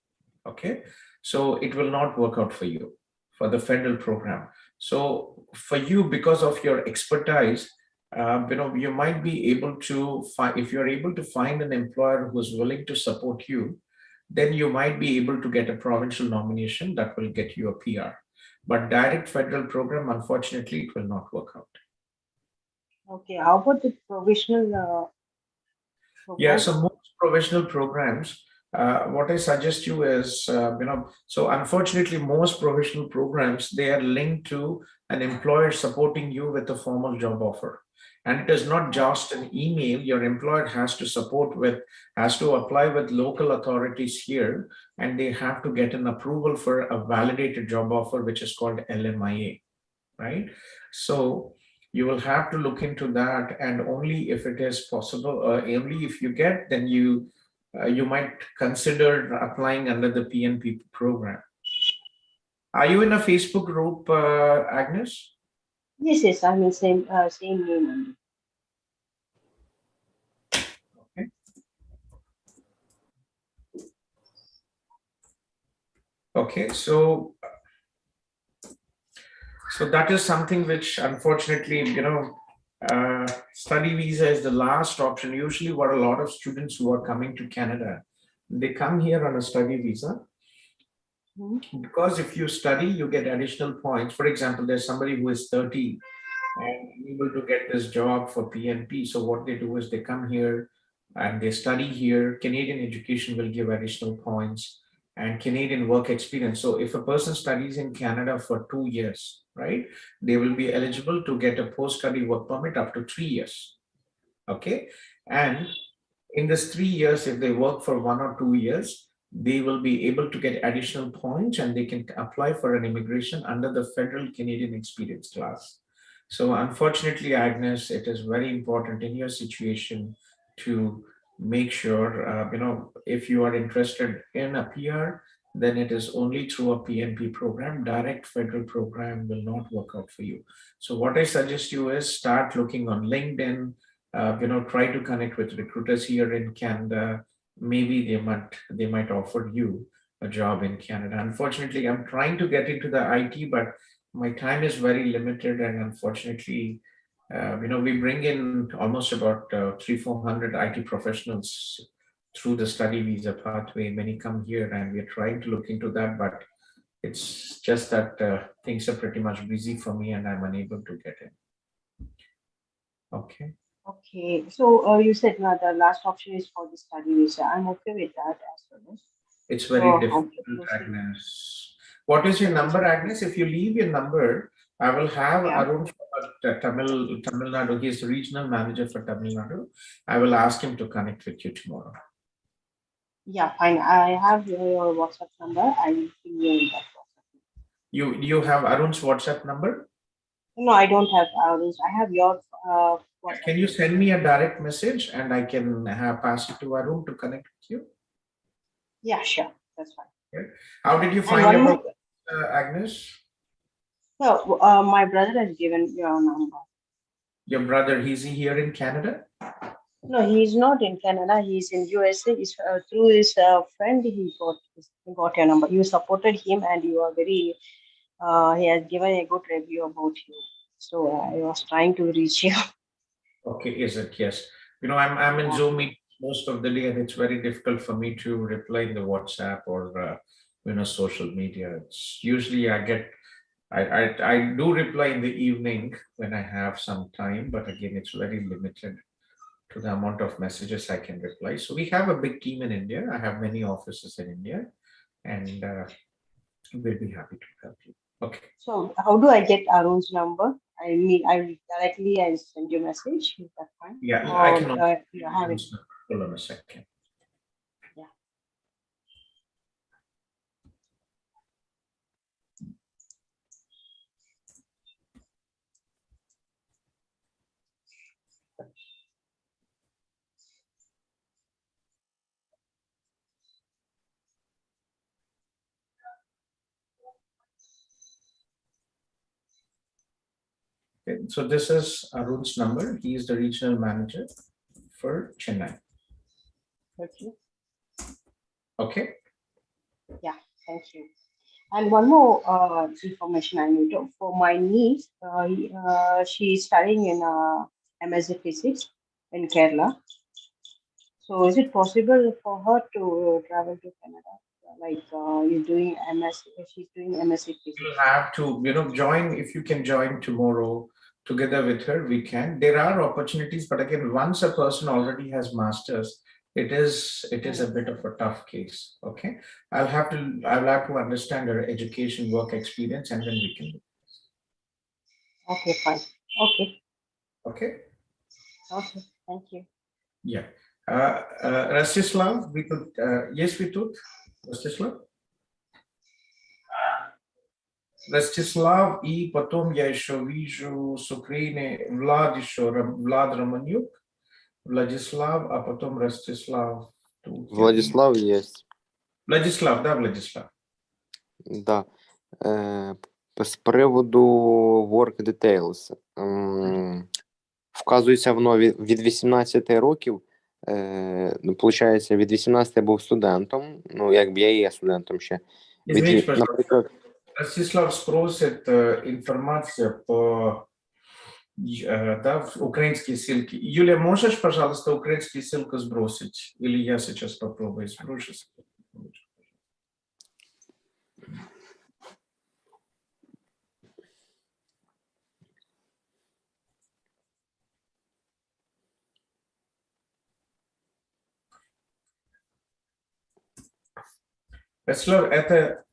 Okay. So it will not work out for you for the federal program. So for you, because of your expertise, you might be able to find, if you're able to find an employer who's willing to support you, then you might be able to get a provincial nomination that will get you a PR. But direct federal program, unfortunately, it will not work out. Okay, how about the provisional? Yeah, so most provisional programs, what I suggest you is, so unfortunately, most provisional programs, they are linked to an employer supporting you with a formal job offer. And it is not just an email. Your employer has to has to apply with local authorities here, and they have to get an approval for a validated job offer, which is called LMIA, right? So you will have to look into that, and only if it is possible, only if you get, then you might consider applying under the PNP program. Are you in a Facebook group, Agnes? Yes, I'm in same name. Okay. Okay, so that is something which, unfortunately, study visa is the last option. Usually what a lot of students who are coming to Canada, they come here on a study visa. Because if you study, you get additional points. For example, there's somebody who is 30 and able to get this job for PNP. So what they do is they come here and they study here. Canadian education will give additional points and Canadian work experience. So if a person studies in Canada for 2 years, right, they will be eligible to get a post-study work permit up to 3 years. Okay. And in this 3 years, if they work for 1 or 2 years, they will be able to get additional points and they can apply for an immigration under the federal Canadian experience class. So unfortunately, Agnes, it is very important in your situation to make sure, if you are interested in a PR, then it is only through a PNP program. Direct federal program will not work out for you. So what I suggest you is start looking on LinkedIn, try to connect with recruiters here in Canada. Maybe they might offer you a job in Canada. Unfortunately, I'm trying to get into the IT, but my time is very limited, and unfortunately, we bring in almost about 300-400 IT professionals through the study visa pathway. Many come here, and we're trying to look into that, but it's just that things are pretty much busy for me, and I'm unable to get in. Okay. Okay, so you said now the last option is for the study visa. I'm okay with that as well. It's very difficult, Agnes. What is your number, Agnes? If you leave your number, I will have Arun from Tamil Nadu. He is the regional manager for Tamil Nadu. I will ask him to connect with you tomorrow. Yeah, fine. I have your WhatsApp number. I will ping you in that WhatsApp. You have Arun's WhatsApp number? No, I don't have Arun's. I have your WhatsApp. Can you send me a direct message and I can pass it to Arun to connect with you? Yeah, sure. That's fine. Okay. How did you find about Agnes? Well, my brother has given your number. Your brother, is he here in Canada? No, he's not in Canada. He's in USA. He's, through his friend, he got your number. You supported him, and you are very. He has given a good review about you. So I was trying to reach you. Okay, is it? Yes. I'm in Zoom meetings most of the day, and it's very difficult for me to reply in the WhatsApp or social media. It's usually I do reply in the evening when I have some time, but again, it's very limited to the amount of messages I can reply. So we have a big team in India. I have many offices in India, and we'll be happy to help you. Okay. So how do I get Arun's number? I directly send you a message. Is that fine? Yeah, or, I can you have it. Hold on a second. Yeah. Okay, so this is Arun's number. He is the regional manager for Chennai. Okay. Okay. Yeah, thank you. And one more information I need for my niece. She is studying in MSc Physics in Kerala. So is it possible for her to travel to Canada? Like she's doing MSc Physics. You have to, join. If you can join tomorrow together with her, we can. There are opportunities, but again, once a person already has masters, it is a bit of a tough case. Okay, I'll have to understand her education, work experience, and then we can do this. Okay, fine. Okay. Okay. Okay, thank you. Yeah. Rastislav, we could, yes, we took Rastislav. Rastislav, и потом я еще вижу с Украины Влад Романюк, Владислав, а потом Ростислав. Владислав есть. Владислав, да, Владислав. Да. З приводу work details. Вказується воно від 18 років. Получається, від 18 я був студентом. Ну, якби я є студентом ще. Наприклад, Ростислав спросить інформацію по да, украинские ссылки. Юля, можешь, пожалуйста, украинские ссылки сбросить? Или я сейчас попробую сбросить? Это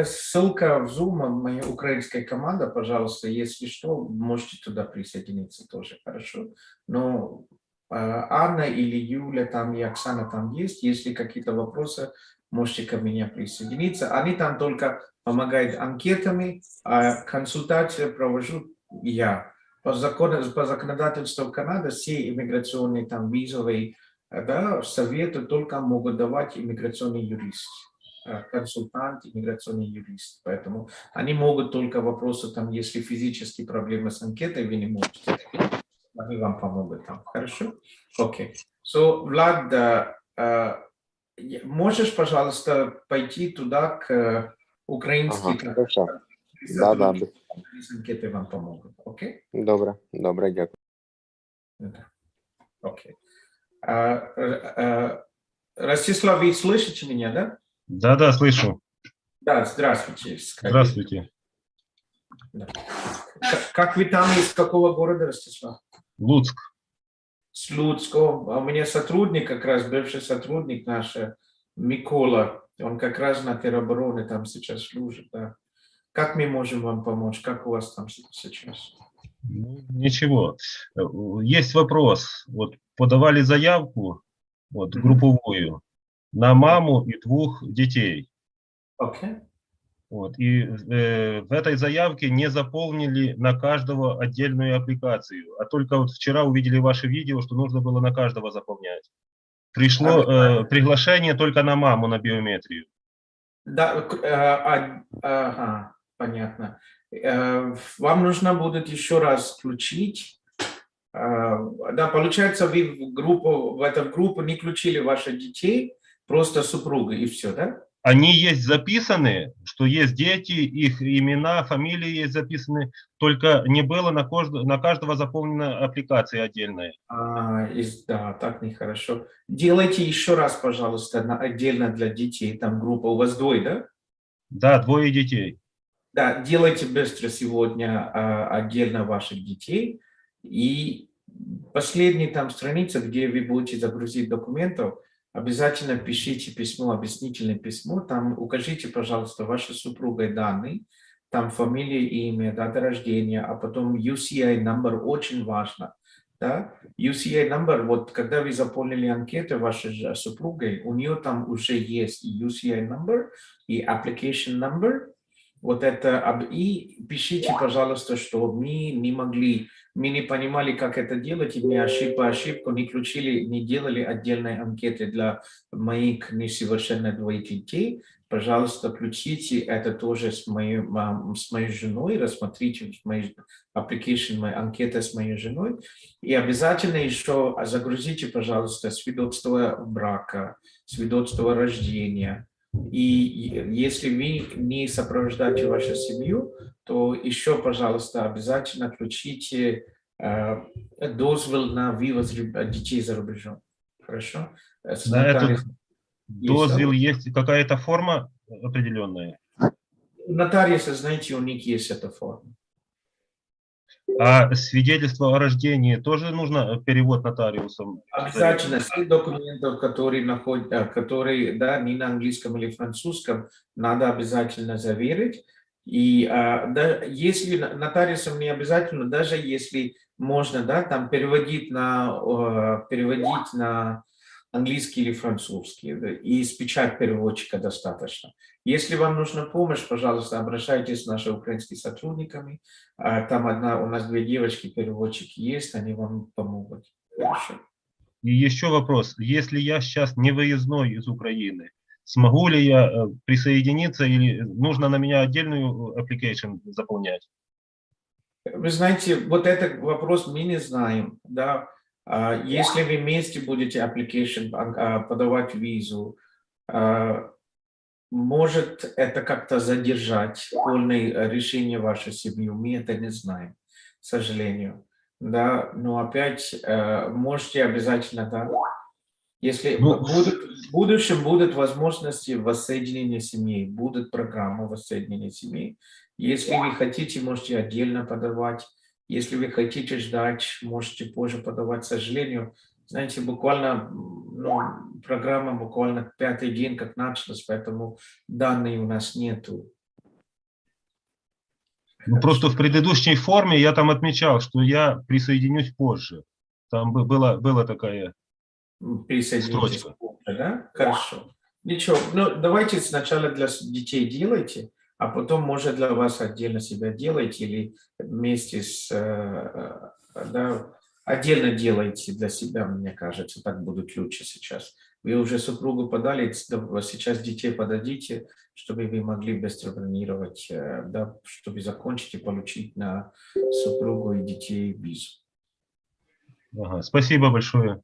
ссылка в Zoom, моя украинская команда, пожалуйста, если что, можете туда присоединиться тоже, хорошо? Но Анна или Юля там и Оксана там есть, если какие-то вопросы, можете ко мне присоединиться. Они там только помогают анкетами, а консультацию провожу я. По законодательству Канады все иммиграционные там визовые, да, советы только могут давать иммиграционный юрист, консультант, иммиграционный юрист. Поэтому они могут только вопросы, там, если физические проблемы с анкетой, вы не можете. Они вам помогут там. Хорошо? Окей. So, Влад, можешь, пожалуйста, пойти туда к украинским... Да. С анкетой вам помогут. Окей? Добре, дякую. Окей. Ростислав, вы слышите меня, да? Да, слышу. Да, здравствуйте. Здравствуйте. Да. Как вы там, из какого города, Ростислав? Луцк. С Луцкого. У меня сотрудник, как раз бывший сотрудник наш, Микола, он как раз на теробороне там сейчас служит. Да. Как мы можем вам помочь? Как у вас там сейчас? Ничего. Есть вопрос. Вот подавали заявку, вот, групповую, на маму и 2 детей. Okay. Вот, и в этой заявке не заполнили на каждого отдельную аппликацию, а только вот вчера увидели ваше видео, что нужно было на каждого заполнять. Пришло приглашение только на маму на биометрию. Да, понятно. Вам нужно будет еще раз включить. Да, получается, вы в эту группу не включили ваших детей, просто супруга и все, да? Они есть записаны, что есть дети, их имена, фамилии есть записаны, только не было на каждого заполнена аппликация отдельная. Да, так нехорошо. Делайте еще раз, пожалуйста, отдельно для детей. Там группа, у вас 2, да? Да, 2 детей. Да, делайте быстро сегодня отдельно ваших детей. И последняя там страница, где вы будете загрузить документов, обязательно пишите письмо, объяснительное письмо, там укажите, пожалуйста, вашей супругой данные, там фамилия, имя, дата рождения, а потом UCI number, очень важно. Да? UCI number, вот когда вы заполнили анкету вашей супругой, у нее там уже есть и UCI number, и application number, вот это, и пишите, пожалуйста, что мы не могли, мы не понимали, как это делать, и мы ошибку не включили, не делали отдельные анкеты для моих несовершенных 2 детей. Пожалуйста, включите это тоже с моей женой, рассмотрите мою application, мою анкету с моей женой. И обязательно еще загрузите, пожалуйста, свидетельство брака, свидетельство рождения. И если вы не сопровождаете вашу семью, то еще, пожалуйста, обязательно включите дозвіл на вывоз детей за рубежом. Хорошо? На этот дозвіл есть какая-то форма определенная? Нотариуса, знаете, у них есть эта форма. А свидетельство о рождении тоже нужно перевод нотариусом? Обязательно. Все документы, которые да, не на английском или французском, надо обязательно заверить. И да, если нотариусом не обязательно, даже если можно, да, там переводить на английский или французский, да, и с печать переводчика достаточно. Если вам нужна помощь, пожалуйста, обращайтесь с нашими украинскими сотрудниками. Там у нас 2 девочки-переводчики есть, они вам помогут. Хорошо. И еще вопрос. Если я сейчас не выездной из Украины, смогу ли я присоединиться или нужно на меня отдельную application заполнять? Вы знаете, вот этот вопрос мы не знаем. Да? Если вы вместе будете application подавать визу, может это как-то задержать полное решение вашей семьи, мы это не знаем, к сожалению. Да, но опять можете обязательно, да, если в будущем будут возможности воссоединения семей, будут программы воссоединения семей. Если вы хотите, можете отдельно подавать. Если вы хотите ждать, можете позже подавать. К сожалению, знаете, буквально, программа буквально 5-й день, как началась, поэтому данных у нас нету. Ну, просто в предыдущей форме я там отмечал, что я присоединюсь позже. Там была такая Присоединитесь строчка. позже, да? Хорошо. Ничего, давайте сначала для детей делайте, а потом, может, для вас отдельно себя делайте или вместе с, да, отдельно делайте для себя, мне кажется, так будет лучше сейчас. Вы уже супругу подали, сейчас детей подадите, чтобы вы могли быстро бронировать, да, чтобы закончить и получить на супругу и детей визу. Ага, спасибо большое.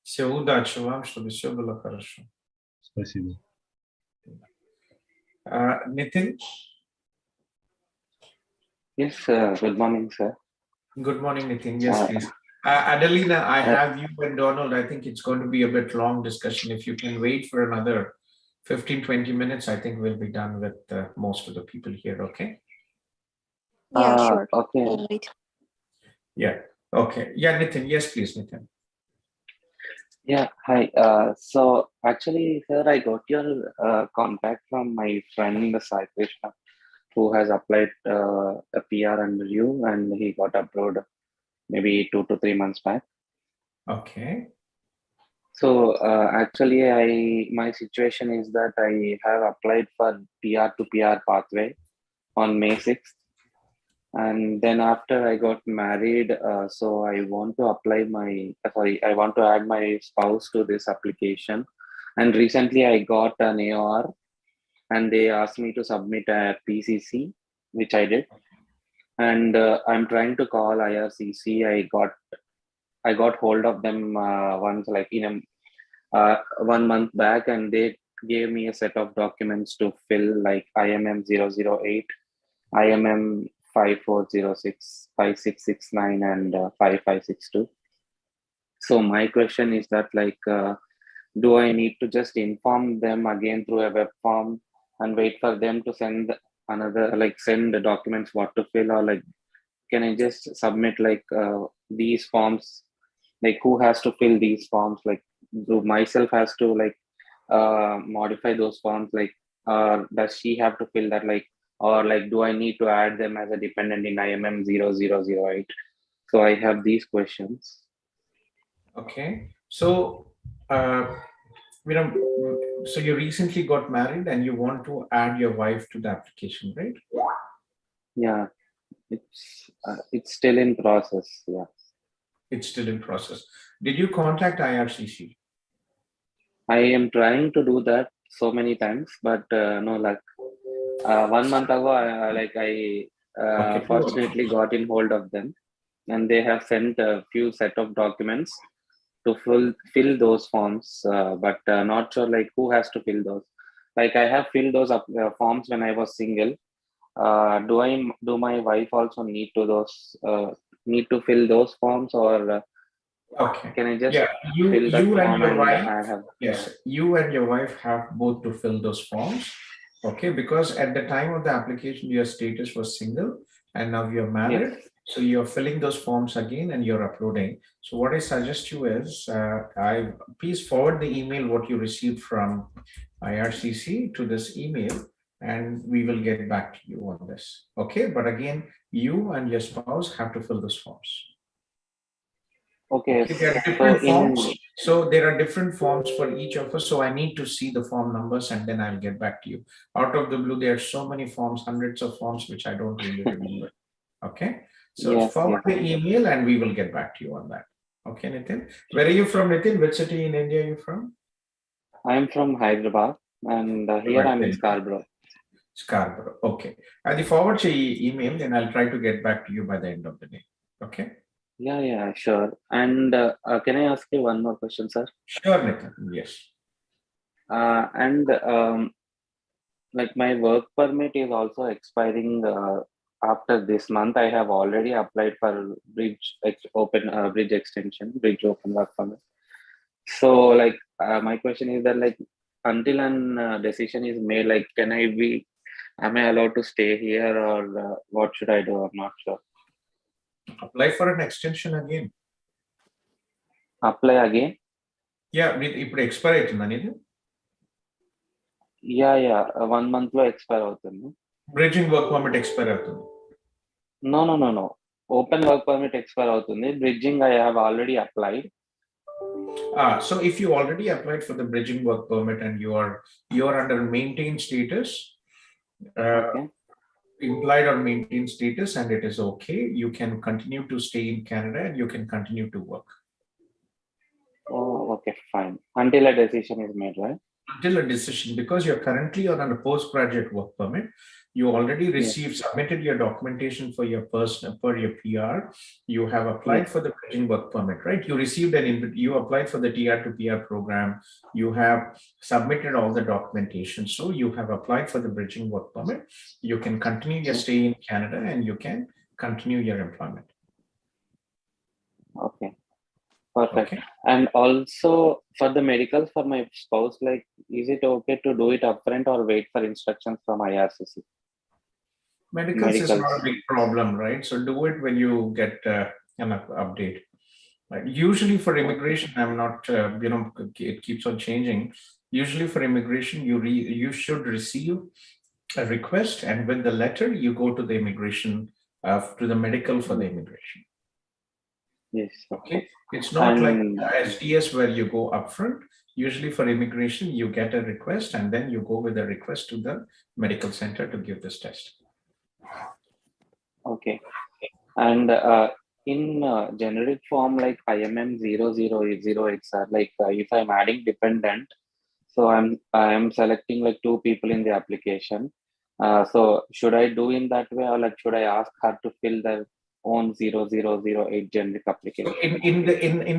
Все, удачи вам, чтобы все было хорошо. Спасибо. Nitin? Yes, good morning, sir. Good morning, Nitin. Yes, please. Adelina, I have you and Donald. I think it's going to be a bit long discussion. If you can wait for another 15-20 minutes, I think we'll be done with most of the people here, okay? Yeah, sure. Okay. We'll wait. Yeah, okay. Yeah, Nitin. Yes, please, Nitin. Yeah, hi. So actually, sir, I got your contact from my friend, Sai Krishna, who has applied a PR under you, and he got abroad maybe 2 to 3 months back. Okay. So actually, my situation is that I have applied for PR to PR pathway on May 6th. And then after I got married, so I want to apply I want to add my spouse to this application. And recently I got an AOR and they asked me to submit a PCC, which I did. And I'm trying to call IRCC. I got hold of them once, like in 1 month back, and they gave me a set of documents to fill, like IMM 008, IMM 5406, 5669, and 5562. So my question is that, like, do I need to just inform them again through a web form and wait for them to send another, like send the documents what to fill, or like can I just submit like these forms? Like who has to fill these forms? Like do myself has to like modify those forms? Like does she have to fill that? Like, or like do I need to add them as a dependent in IMM 0008? So I have these questions. Okay. So so you recently got married and you want to add your wife to the application, right? Yeah, it's still in process. Yeah, it's still in process. Did you contact IRCC? I am trying to do that so many times, but no luck. 1 month ago, I fortunately got in hold of them, and they have sent a few set of documents to fill those forms, but not sure like who has to fill those. Like I have filled those forms when I was single. Do my wife also need to fill those forms, or okay, can I just you fill that and form your wife? I have, yes, you and your wife have both to fill those forms. Okay, because at the time of the application, your status was single, and now you're married. Yes. So you're filling those forms again and you're uploading. So what I suggest you is, please forward the email what you received from IRCC to this email, and we will get back to you on this. Okay, but again, you and your spouse have to fill those forms. Okay, there are different forms. So there are different forms for each of us. So I need to see the form numbers and then I'll get back to you. Out of the blue, there are so many forms, hundreds of forms, which I don't really remember. Okay. So forward the email and we will get back to you on that. Okay, Nitin. Where are you from, Nitin? Which city in India are you from? I'm from Hyderabad, and here I'm in Scarborough. Scarborough. Okay. I'll forward your email and I'll try to get back to you by the end of the day. Okay. Yeah, sure. And can I ask you one more question, sir? Sure, Nitin. Yes. And like my work permit is also expiring after this month. I have already applied for bridge extension, bridge open work permit. So like my question is that like until an decision is made, like am I allowed to stay here, or what should I do? I'm not sure. Apply for an extension again. Apply again? Yeah, ఇప్పుడు expire అవుతుందా నీది? Yeah, 1 month లో expire అవుతుంది. Bridging work permit expire అవుతుంది. No. Open work permit expire అవుతుంది. Bridging I have already applied. So if you already applied for the bridging work permit and you are under maintained status, implied or maintained status, and it is okay, you can continue to stay in Canada and you can continue to work. Oh, okay, fine. Until a decision is made, right? Until a decision, because you're currently on a postgraduate work permit, you already submitted your documentation for your PR. You have applied for the bridging work permit, right? You received you applied for the TR to PR program. You have submitted all the documentation. So you have applied for the bridging work permit. You can continue your stay in Canada and you can continue your employment. Okay. Perfect. Okay. And also for the medicals for my spouse, like, is it okay to do it upfront or wait for instructions from IRCC? Medicals is not a big problem, right? So do it when you get an update. Right? Usually for immigration, I'm not, it keeps on changing. Usually for immigration, you should receive a request, and with the letter, you go to the immigration, to the medical for the immigration. Yes. Okay. It's not like SDS where you go upfront. Usually for immigration, you get a request and then you go with a request to the medical center to give this test. Okay. And in generic form, like IMM 0080XR, like if I'm adding dependent, so I'm selecting like 2 people in the application. So should I do in that way, or like should I ask her to fill their own 0008 generic application? In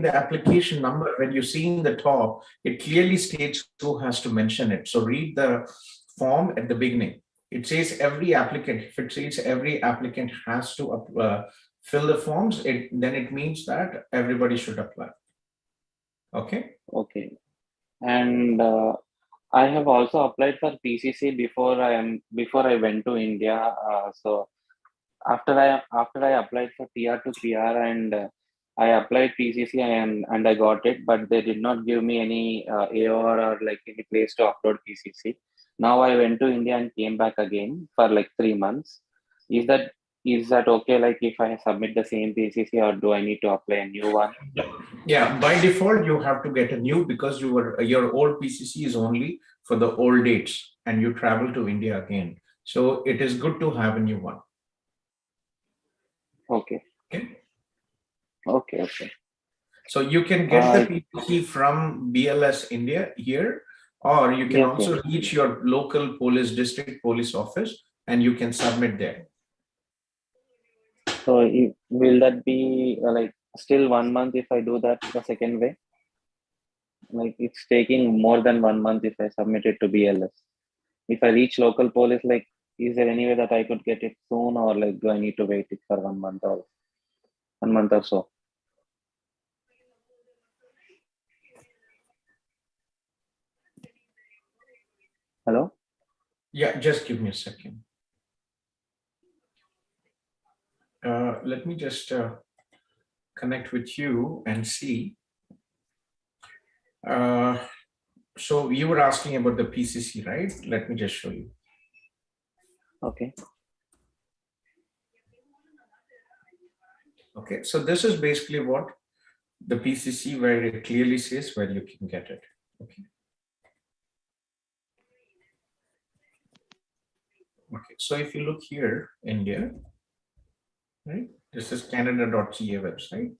the application number, when you see in the top, it clearly states who has to mention it. So read the form at the beginning. It says every applicant. If it says every applicant has to fill the forms, then it means that everybody should apply. Okay. Okay. And I have also applied for PCC before I went to India. So after I applied for TR to PR and I applied PCC and I got it, but they did not give me any AOR or like any place to upload PCC. Now I went to India and came back again for like 3 months. Is that okay? Like if I submit the same PCC, or do I need to apply a new one? Yeah, by default you have to get a new, because your old PCC is only for the old dates and you travel to India again. So it is good to have a new one. Okay. So you can get the PCC from BLS India here, or you can also reach your local district police office and you can submit there. So will that be like still 1 month if I do that the second way? Like it's taking more than 1 month if I submit it to BLS. If I reach local police, like, is there any way that I could get it soon, or like do I need to wait it for 1 month or 1 month or so? Hello? Yeah, just give me a second. Let me just connect with you and see. So you were asking about the PCC, right? Let me just show you. Okay. Okay, so this is basically what the PCC, where it clearly says where you can get it. Okay. Okay, so if you look here, India, right? This is Canada.ca website,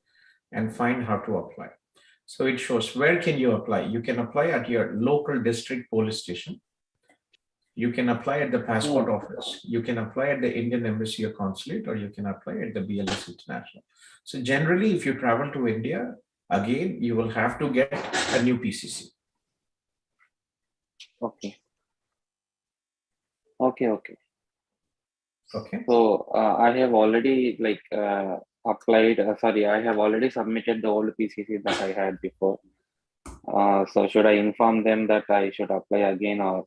and find how to apply. So it shows where can you apply. You can apply at your local district police station. You can apply at the passport office. You can apply at the Indian Embassy or Consulate, or you can apply at the BLS International. So generally, if you travel to India, again, you will have to get a new PCC. Okay. Okay. Okay. So I have already applied. I have already submitted the old PCC that I had before. So should I inform them that I should apply again, or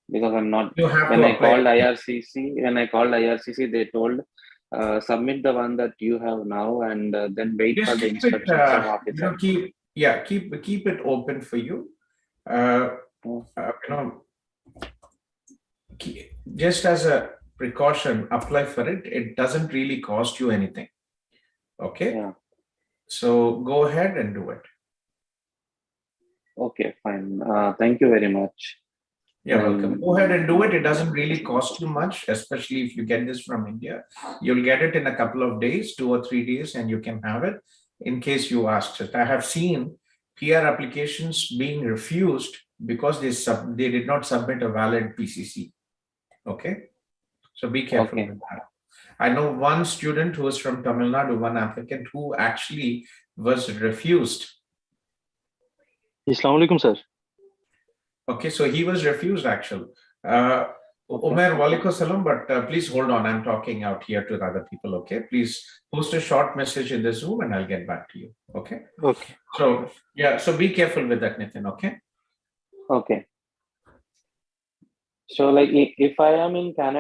because I'm not? You have When to I apply. called IRCC, they told submit the one that you have now, and then wait Just for the keep it, instructions from officer. keep it open for you. Just as a precaution, apply for it. It doesn't really cost you anything. Okay. Yeah. So go ahead and do it. Okay, fine. Thank you very much. You're welcome. Go ahead and do it. It doesn't really cost you much, especially if you get this from India. You'll get it in a couple of days, 2 or 3 days, and you can have it in case you asked it. I have seen PR applications being refused because they did not submit a valid PCC. Okay, so be careful with that. I know one student who is from Tamil Nadu, one applicant who actually was refused. Assalamu alaikum, sir. Okay, so he was refused actually. Umair, walaikum salam, but please hold on. I'm talking out here to the other people. Okay, please post a short message in the Zoom and I'll get back to you. Okay. Okay. So yeah, so be careful with that, Nitin. Okay. Okay. So like if I am in Canada,